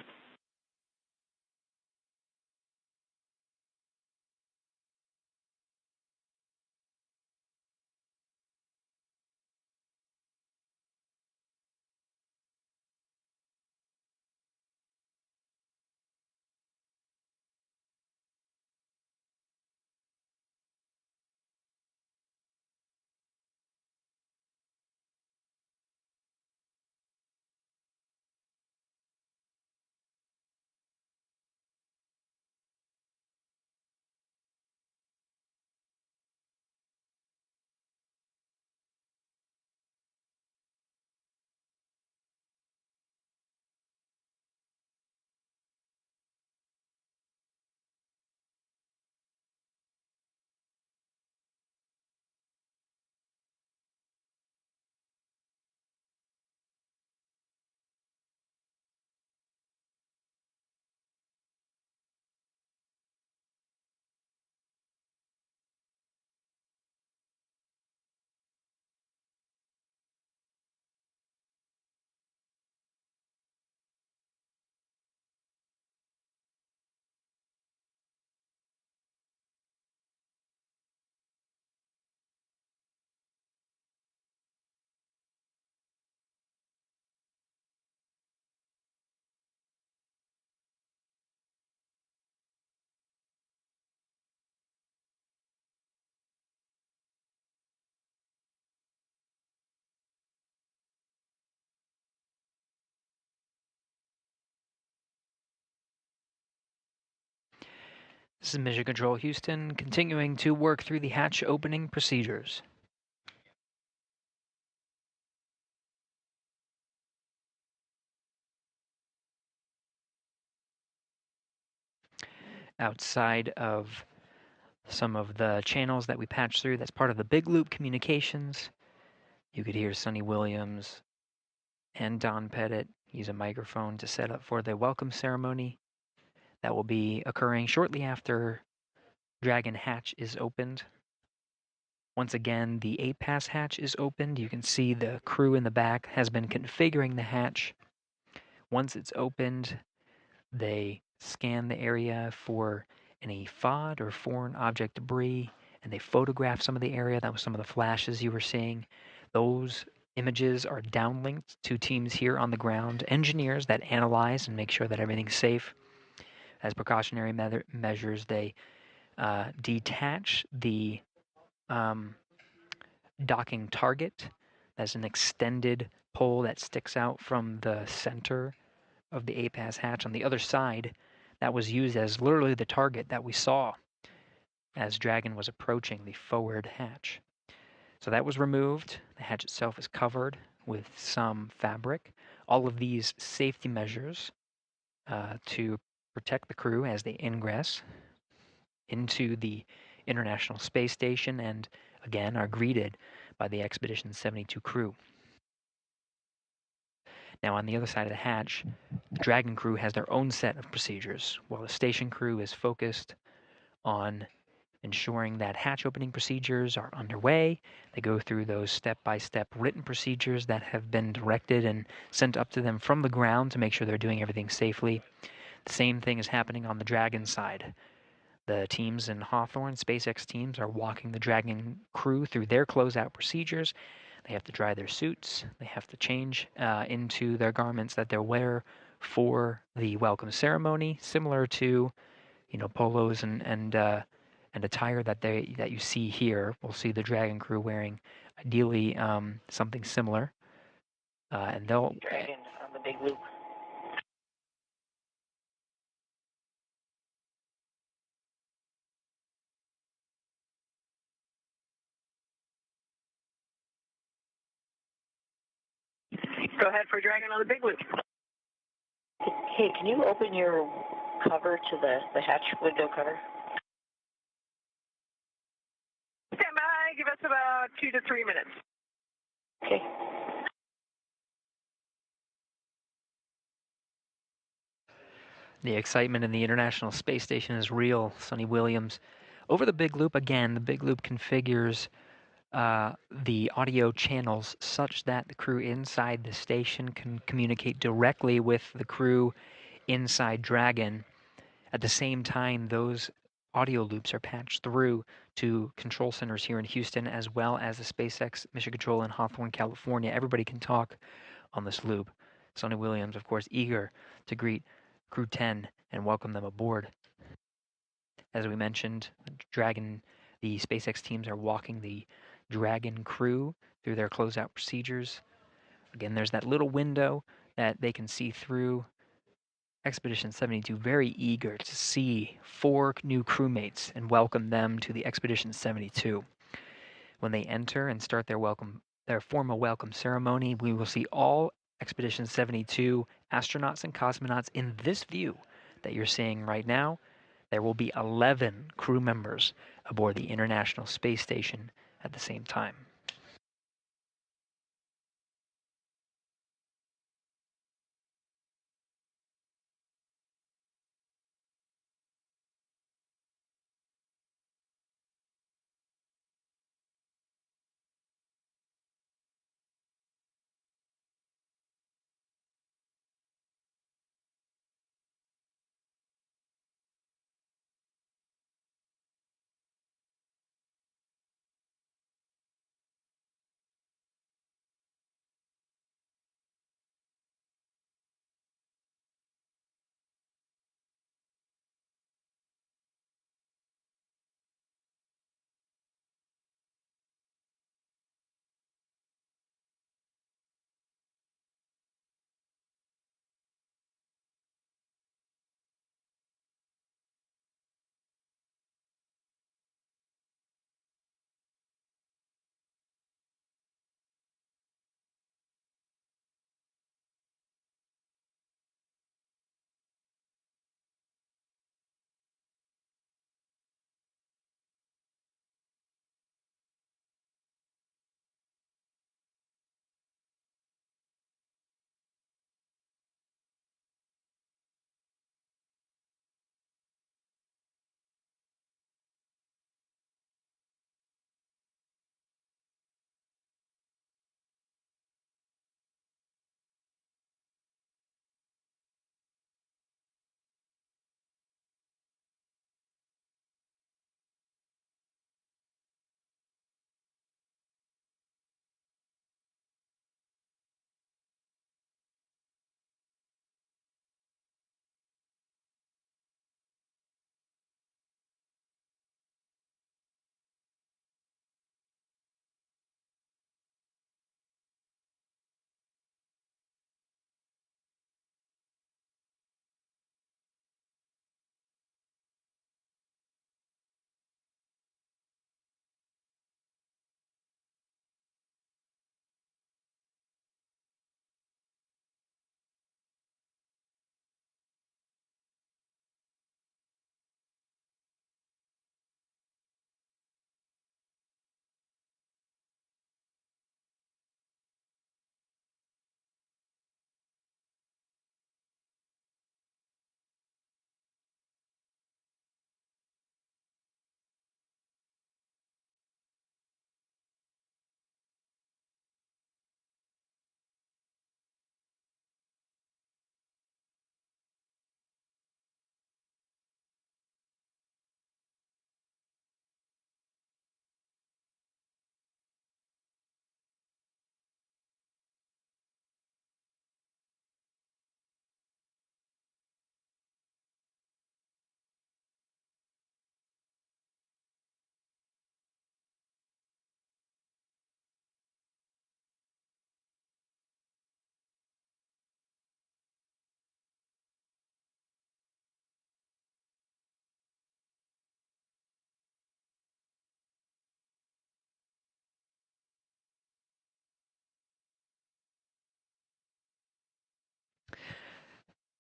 Speaker 5: This is Mission Control Houston, continuing to work through the hatch opening procedures. Outside of some of the channels that we patched through, that's part of the big loop communications. You could hear Sonny Williams and Don Pettit use a microphone to set up for the welcome ceremony that will be occurring shortly after Dragon hatch is opened. Once again, the APAS hatch is opened. You can see the crew in the back has been configuring the hatch. Once it's opened, they scan the area for any FOD or foreign object debris, and they photograph some of the area. That was some of the flashes you were seeing. Those images are downlinked to teams here on the ground, engineers that analyze and make sure that everything's safe. As precautionary measures, they detach the docking target. That's an extended pole that sticks out from the center of the APAS hatch on the other side. That was used as literally the target that we saw as Dragon was approaching the forward hatch. So that was removed. The hatch itself is covered with some fabric. All of these safety measures to protect the crew as they ingress into the International Space Station and again are greeted by the Expedition 72 crew. Now on the other side of the hatch, the Dragon crew has their own set of procedures, while the station crew is focused on ensuring that hatch opening procedures are underway. They go through those step-by-step written procedures that have been directed and sent up to them from the ground to make sure they're doing everything safely. The same thing is happening on the Dragon side. The teams in Hawthorne, SpaceX teams, are walking the Dragon crew through their closeout procedures. They have to dry their suits. They have to change into their garments that they'll wear for the welcome ceremony, similar to, polos and attire that you see here. We'll see the Dragon crew wearing, ideally, something similar, and they'll.
Speaker 10: Dragon on the big loop.
Speaker 4: Go ahead for Dragon on the big loop.
Speaker 10: Hey, can you open your cover to the hatch window cover?
Speaker 4: Stand by. Give us about 2 to 3 minutes.
Speaker 10: Okay.
Speaker 5: The excitement in the International Space Station is real, Sonny Williams. Over the big loop, again, the big loop configures the audio channels such that the crew inside the station can communicate directly with the crew inside Dragon. At the same time, those audio loops are patched through to control centers here in Houston, as well as the SpaceX Mission Control in Hawthorne, California. Everybody can talk on this loop. Sonny Williams, of course, eager to greet Crew-10 and welcome them aboard. As we mentioned, Dragon, the SpaceX teams are walking the Dragon crew through their closeout procedures. Again, there's that little window that they can see through. Expedition 72 very eager to see 4 new crewmates and welcome them to the Expedition 72. When they enter and start their formal welcome ceremony, we will see all Expedition 72 astronauts and cosmonauts in this view that you're seeing right now. There will be 11 crew members aboard the International Space Station at the same time.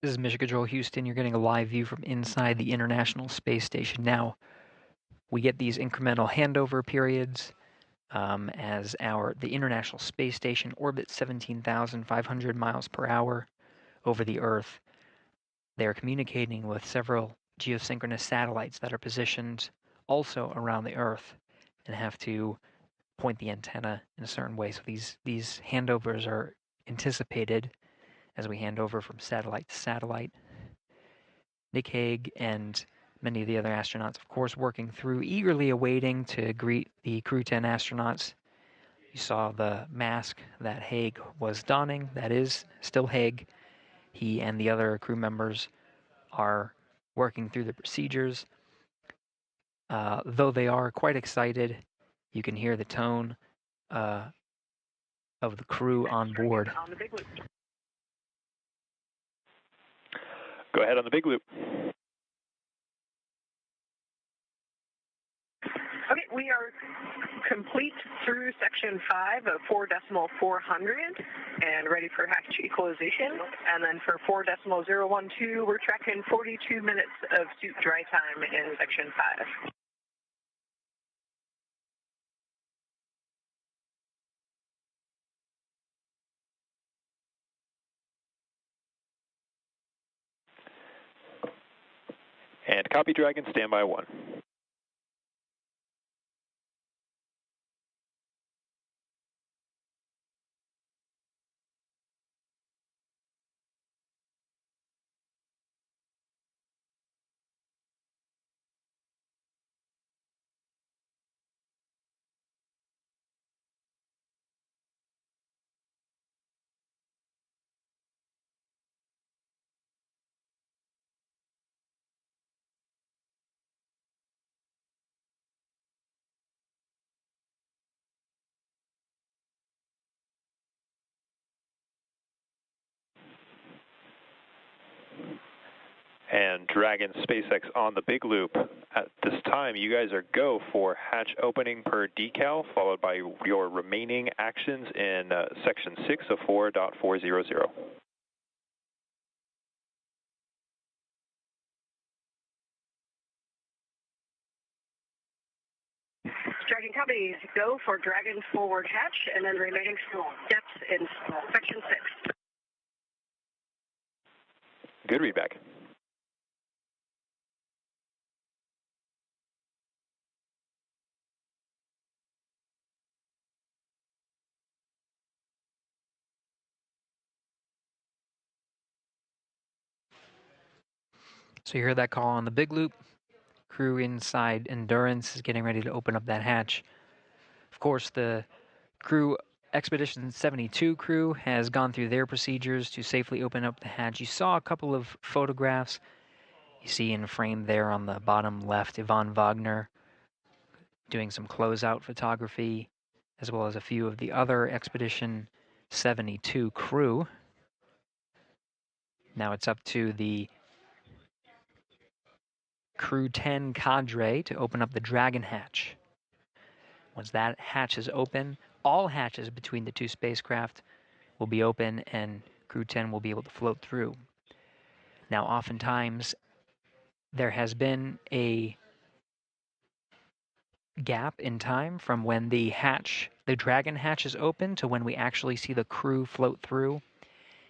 Speaker 5: This is Mission Control Houston. You're getting a live view from inside the International Space Station. Now, we get these incremental handover periods as the International Space Station orbits 17,500 miles per hour over the Earth. They're communicating with several geosynchronous satellites that are positioned also around the Earth and have to point the antenna in a certain way. So these handovers are anticipated as we hand over from satellite to satellite. Nichole and many of the other astronauts, of course, working through, eagerly awaiting to greet the Crew-10 astronauts. You saw the mask that Haig was donning. That is still Haig. He and the other crew members are working through the procedures. Though they are quite excited, you can hear the tone of the crew on board.
Speaker 3: Go ahead on the big loop.
Speaker 4: Okay, we are complete through section 5 of 4.400 and ready for hatch equalization. And then for 4.012, we're tracking 42 minutes of suit dry time in section 5.
Speaker 3: And copy, Dragon, standby 1. And Dragon SpaceX on the big loop. At this time, you guys are go for hatch opening per decal, followed by your remaining actions in section 6 of 4.400.
Speaker 6: Dragon companies go for Dragon forward hatch and then remaining steps in section 6.
Speaker 3: Good readback.
Speaker 5: So you heard that call on the big loop. Crew inside Endurance is getting ready to open up that hatch. Of course, the crew Expedition 72 crew has gone through their procedures to safely open up the hatch. You saw a couple of photographs. You see in frame there on the bottom left, Yvonne Wagner doing some closeout photography, as well as a few of the other Expedition 72 crew. Now it's up to the Crew-10 cadre to open up the Dragon hatch. Once that hatch is open, all hatches between the two spacecraft will be open and Crew-10 will be able to float through. Now, oftentimes, there has been a gap in time from when the Dragon hatch is open to when we actually see the crew float through.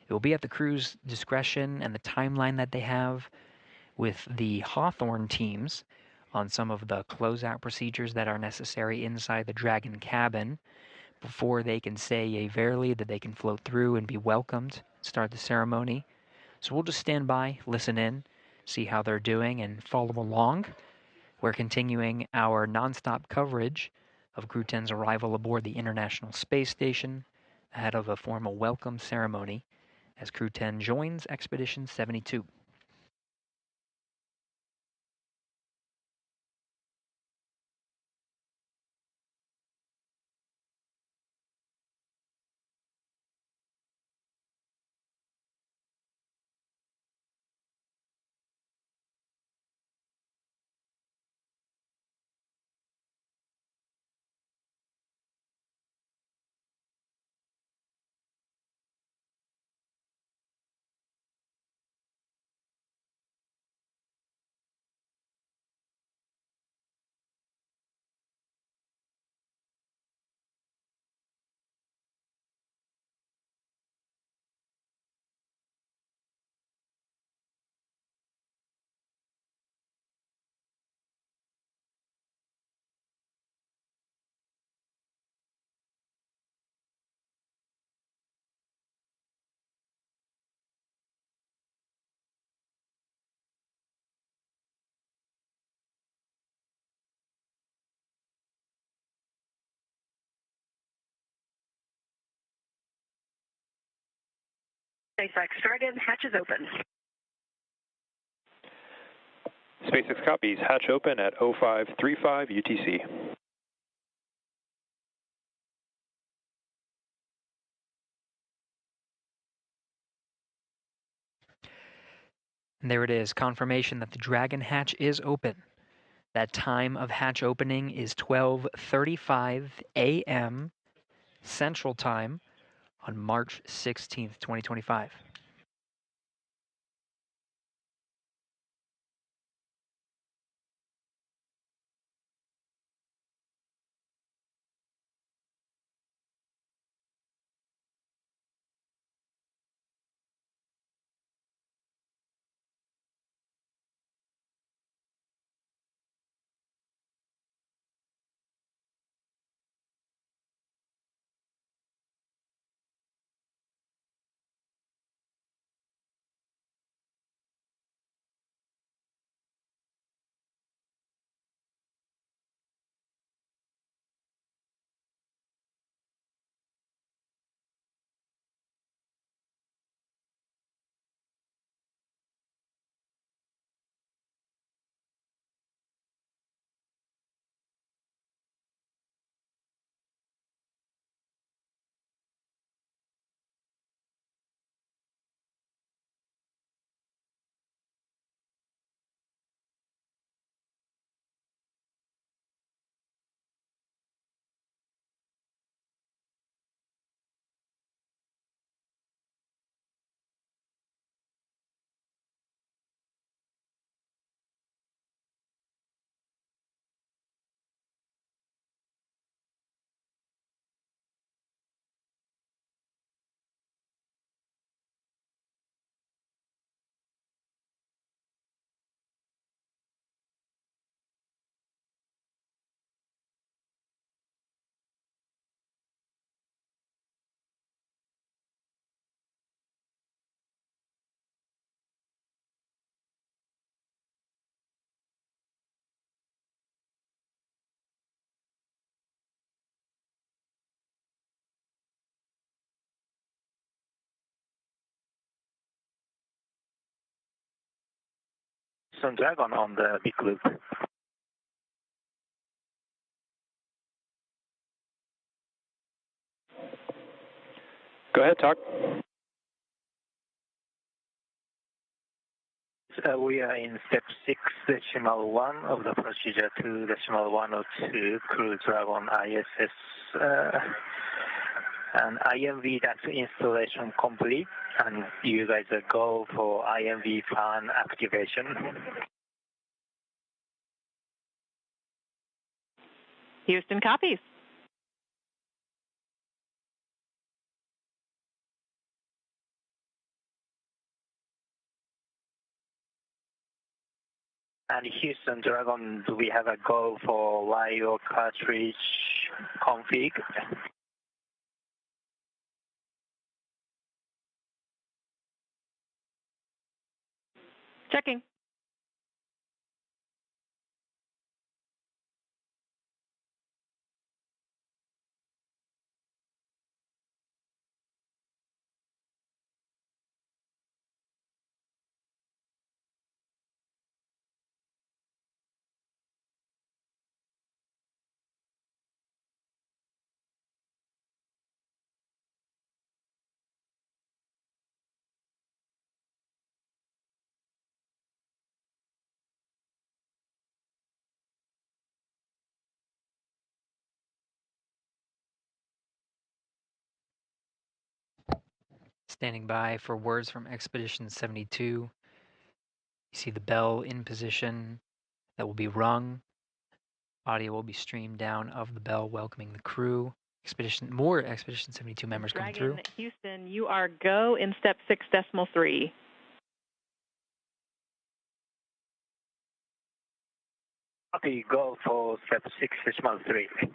Speaker 5: It will be at the crew's discretion and the timeline that they have with the Hawthorne teams on some of the closeout procedures that are necessary inside the Dragon cabin before they can say yea verily that they can float through and be welcomed, start the ceremony. So we'll just stand by, listen in, see how they're doing, and follow along. We're continuing our nonstop coverage of Crew-10's arrival aboard the International Space Station ahead of a formal welcome ceremony as Crew-10 joins Expedition 72.
Speaker 6: SpaceX Dragon, hatch is open.
Speaker 3: SpaceX copies, hatch open at 0535 UTC.
Speaker 5: And there it is, confirmation that the Dragon hatch is open. That time of hatch opening is 12:35 a.m. Central Time on March 16th, 2025.
Speaker 10: Some Dragon on the big loop.
Speaker 3: Go ahead, talk.
Speaker 10: We are in step 6.1 of the procedure 2.102 Crew Dragon ISS and IMV that's installation complete, and you guys go for IMV fan activation.
Speaker 7: Houston copies.
Speaker 10: And Houston Dragon, do we have a go for YO cartridge config?
Speaker 7: Checking.
Speaker 5: Standing by for words from Expedition 72. You see the bell in position that will be rung. Audio will be streamed down of the bell welcoming the crew. More Expedition 72 members come through.
Speaker 7: Houston, you are go in step 6.3.
Speaker 10: Copy, go for step 6.3.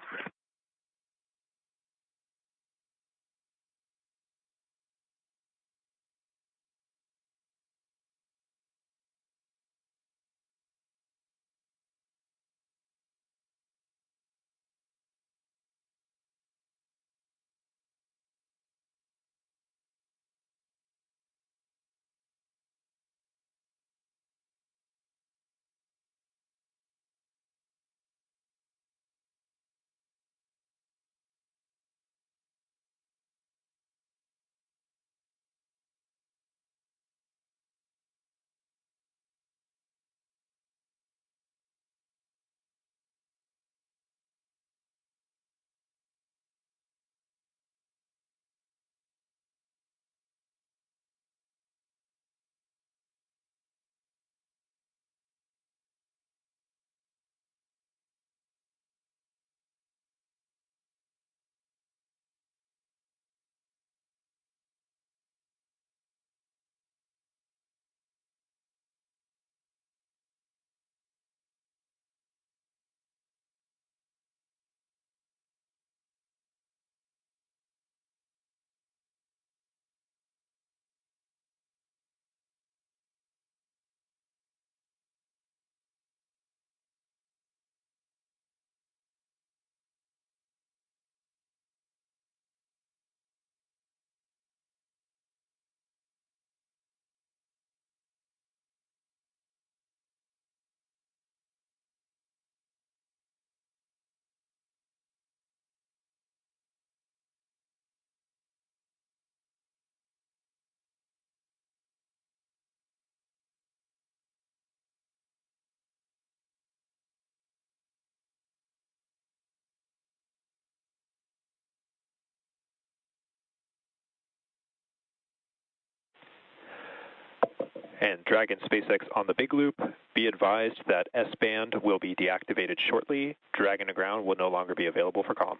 Speaker 3: And Dragon SpaceX on the big loop, be advised that S-band will be deactivated shortly. Dragon to ground will no longer be available for comm.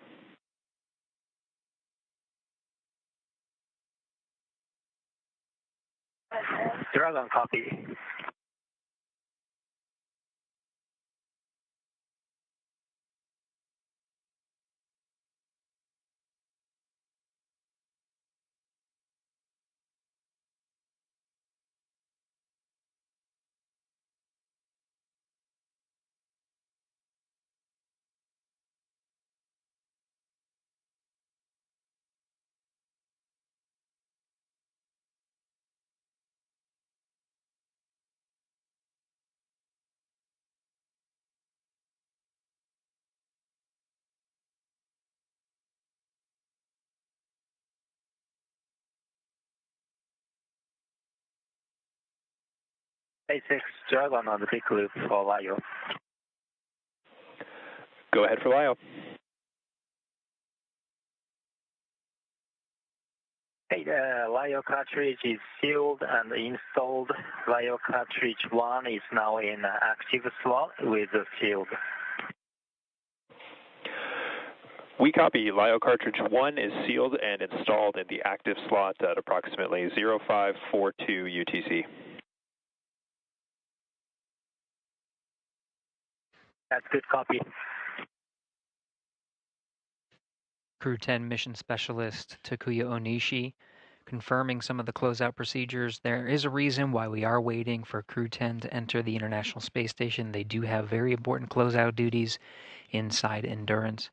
Speaker 10: Dragon copy. SpaceX Dragon on the big loop for LIO.
Speaker 3: Go ahead for LIO.
Speaker 10: Hey, the LIO cartridge is sealed and installed. LIO cartridge 1 is now in active slot with the sealed.
Speaker 3: We copy. LIO cartridge 1 is sealed and installed in the active slot at approximately 0542 UTC.
Speaker 10: That's good copy.
Speaker 5: Crew-10 mission specialist Takuya Onishi confirming some of the closeout procedures. There is a reason why we are waiting for Crew-10 to enter the International Space Station. They do have very important closeout duties inside Endurance.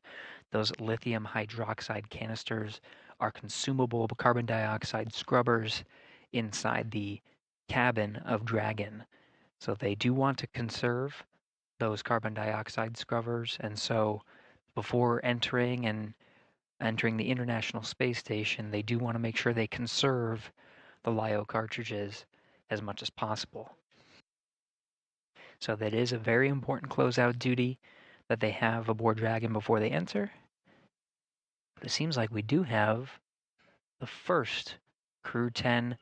Speaker 5: Those lithium hydroxide canisters are consumable carbon dioxide scrubbers inside the cabin of Dragon. So they do want to conserve those carbon dioxide scrubbers, and so before entering the International Space Station, they do want to make sure they conserve the LIO cartridges as much as possible. So that is a very important closeout duty that they have aboard Dragon before they enter. But it seems like we do have the first Crew-10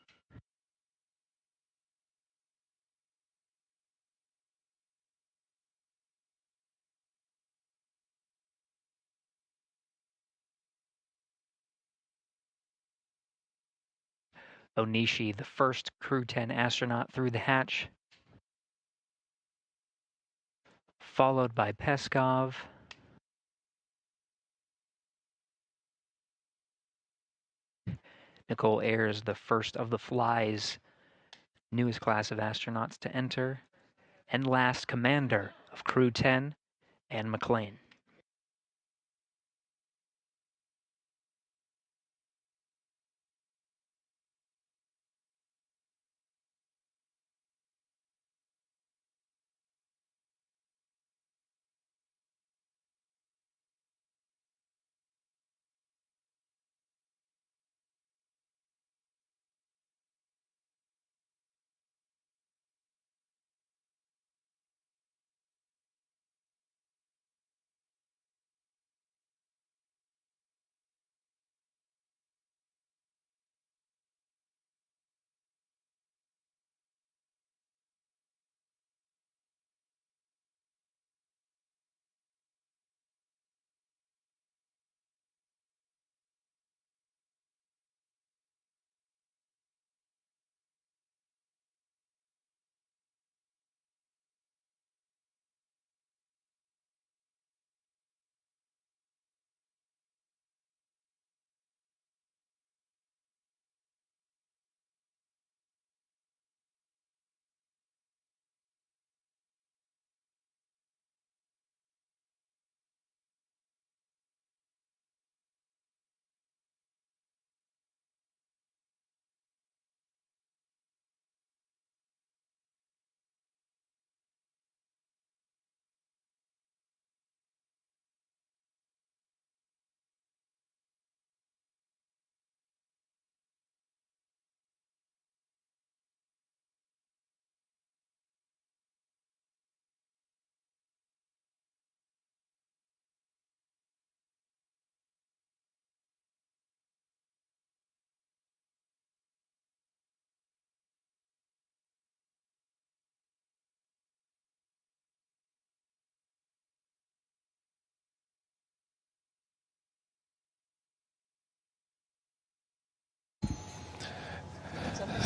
Speaker 5: Onishi, the first Crew-10 astronaut through the hatch, followed by Peskov. Nichole Ayers, the first of the Fly's newest class of astronauts to enter, and last commander of Crew-10, and McClain.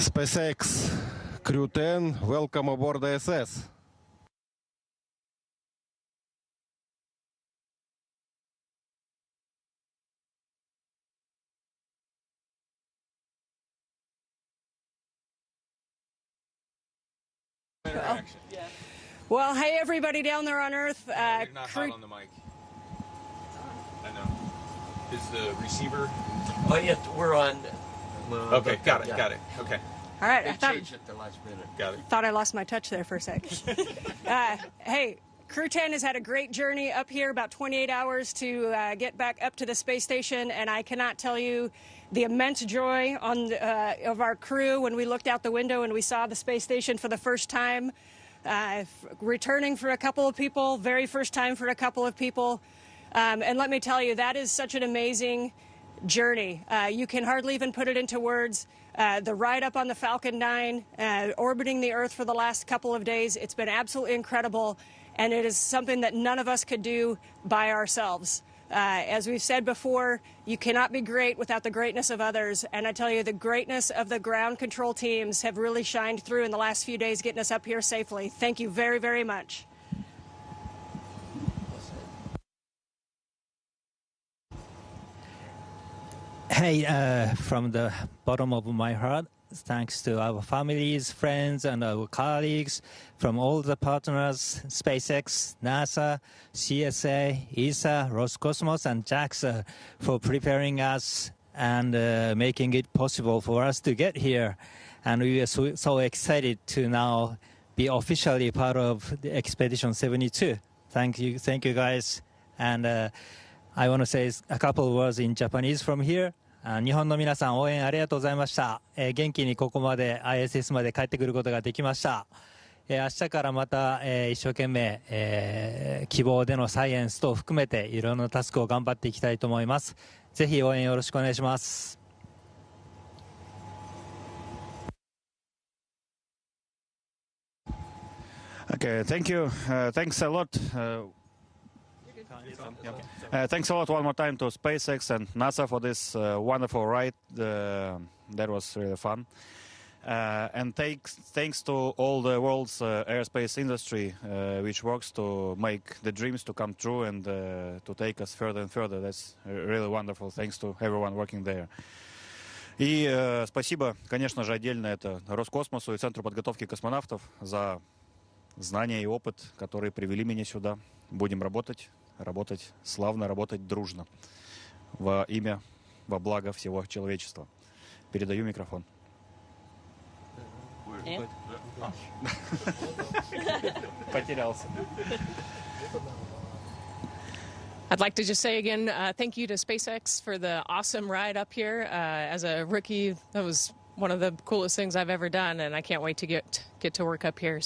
Speaker 12: SpaceX Crew-10, welcome aboard the ISS.
Speaker 13: Well, hey, everybody down there on Earth.
Speaker 14: You're not hot on the mic. I know. Is the receiver?
Speaker 15: Oh, yeah, we're on.
Speaker 14: Okay, got it. Okay.
Speaker 13: All right,
Speaker 15: They changed at the last minute.
Speaker 14: Got it.
Speaker 13: Thought I lost my touch there for a sec. Hey, Crew-10 has had a great journey up here, about 28 hours to get back up to the space station, and I cannot tell you the immense joy of our crew when we looked out the window and we saw the space station for the first time. Returning for a couple of people, very first time for a couple of people. And let me tell you, that is such an amazing journey. You can hardly even put it into words. The ride up on the Falcon 9, orbiting the Earth for the last couple of days, it's been absolutely incredible, and it is something that none of us could do by ourselves. As we've said before, you cannot be great without the greatness of others, and I tell you, the greatness of the ground control teams have really shined through in the last few days getting us up here safely. Thank you very, very much.
Speaker 16: Hey, from the bottom of my heart, thanks to our families, friends, and our colleagues from all the partners, SpaceX, NASA, CSA, ESA, Roscosmos, and JAXA for preparing us and making it possible for us to get here. And we are so excited to now be officially part of the Expedition 72. Thank you guys. And I want to say a couple of words in Japanese from here. 日本の皆さん応援ありがとうございました。元気にここまで ISS まで帰ってくることができました。明日からまた一生懸命希望でのサイエンス等含めていろんなタスクを頑張っていきたいと思います。ぜひ応援よろしくお願いします。
Speaker 17: Okay, thank you. Thanks a lot. Thanks a lot one more time to SpaceX and NASA for this wonderful ride. That was really fun. And thanks to all the world's aerospace industry, which works to make the dreams to come true and to take us further and further. That's really wonderful. Thanks to everyone working there. И спасибо, конечно же, отдельно это Роскосмосу и Центру подготовки космонавтов за знания и опыт, которые привели меня сюда. Будем работать славно, работать дружно. Во имя, во благо всего человечества. Передаю микрофон.
Speaker 16: Потерялся.
Speaker 18: I'd like to just say again, thank you to SpaceX for the awesome ride up here. As a rookie, that was one of the coolest things I've ever done, and I can't wait to get to work up here.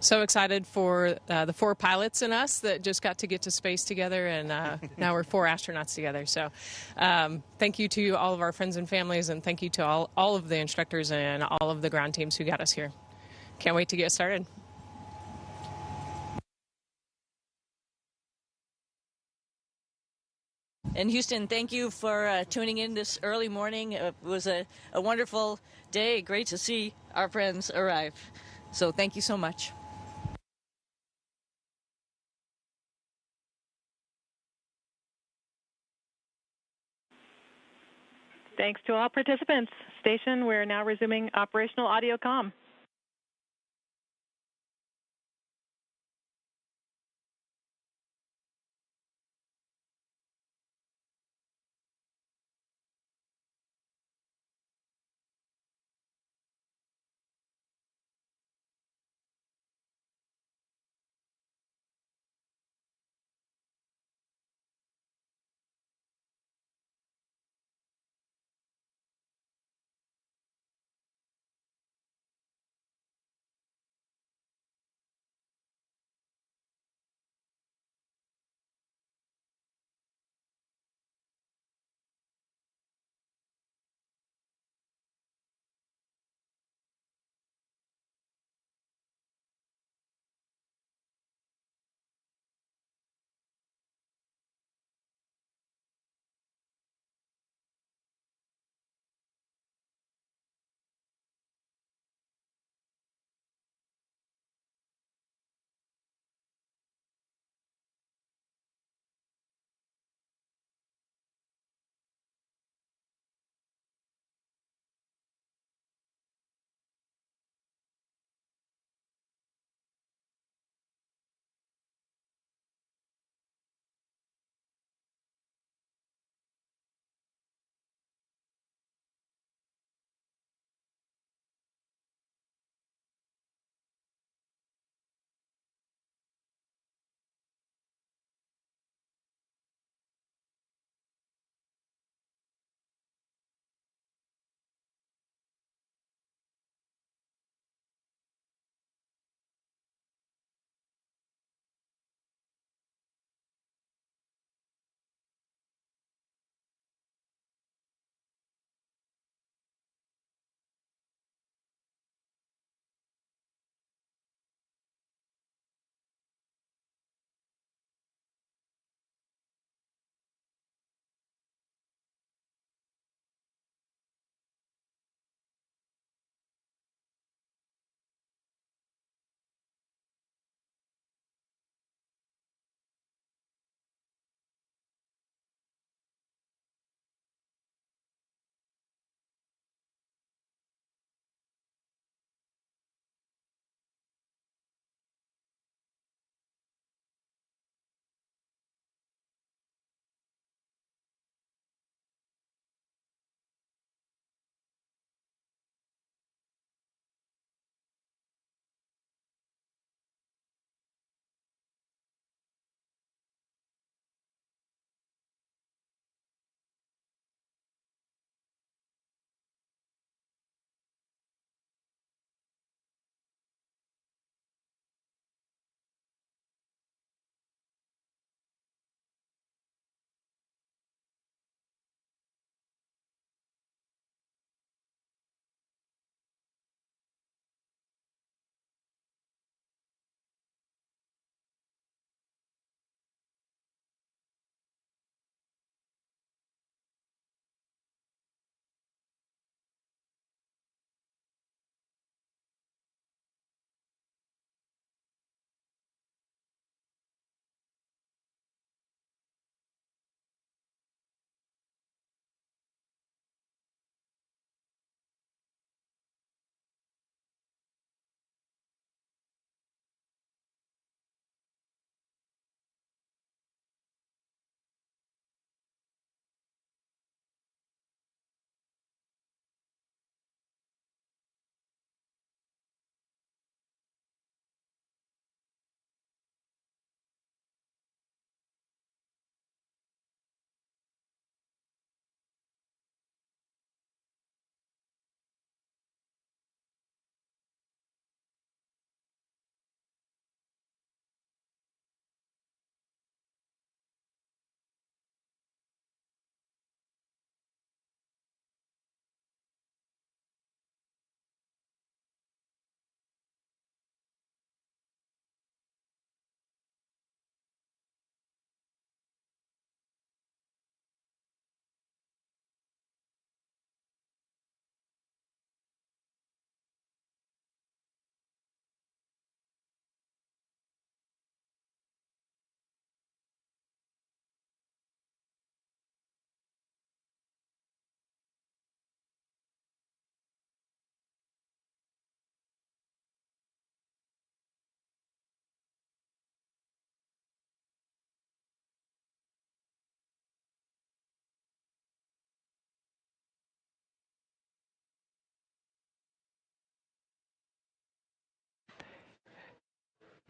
Speaker 18: So excited for the 4 pilots and us that just got to get to space together, and now we're 4 astronauts together. So thank you to all of our friends and families, and thank you to all of the instructors and all of the ground teams who got us here. Can't wait to get started.
Speaker 19: And Houston, thank you for tuning in this early morning. It was a wonderful day. Great to see our friends arrive. So thank you so much.
Speaker 7: Thanks to all participants. Station, we're now resuming operational audio comm.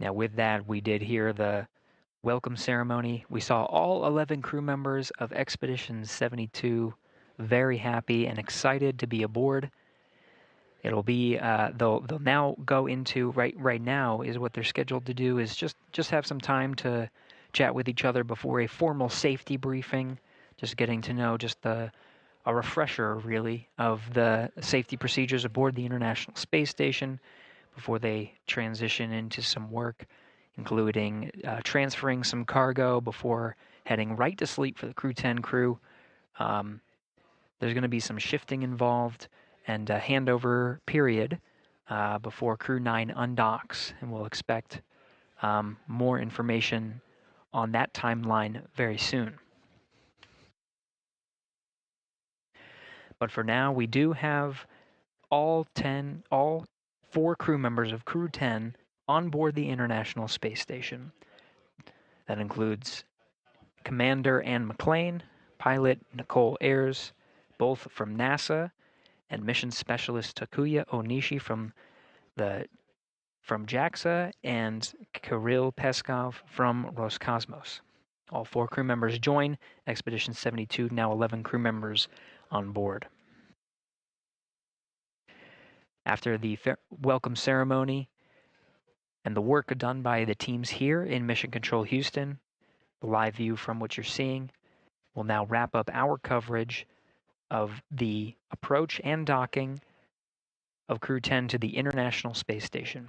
Speaker 5: Now, with that, we did hear the welcome ceremony. We saw all 11 crew members of Expedition 72 very happy and excited to be aboard. It'll be they'll now go into right now is what they're scheduled to do is just have some time to chat with each other before a formal safety briefing, just getting to know just a refresher really of the safety procedures aboard the International Space Station before they transition into some work, including transferring some cargo before heading right to sleep for the Crew-10 crew. There's going to be some shifting involved and a handover period before Crew-9 undocks, and we'll expect more information on that timeline very soon. But for now, we do have all 4 crew members of Crew-10 on board the International Space Station. That includes Commander Anne McClain, pilot Nichole Ayers, both from NASA, and mission specialist Takuya Onishi from JAXA, and Kirill Peskov from Roscosmos. All 4 crew members join Expedition 72, now 11 crew members on board. After the welcome ceremony and the work done by the teams here in Mission Control Houston, the live view from what you're seeing, will now wrap up our coverage of the approach and docking of Crew-10 to the International Space Station.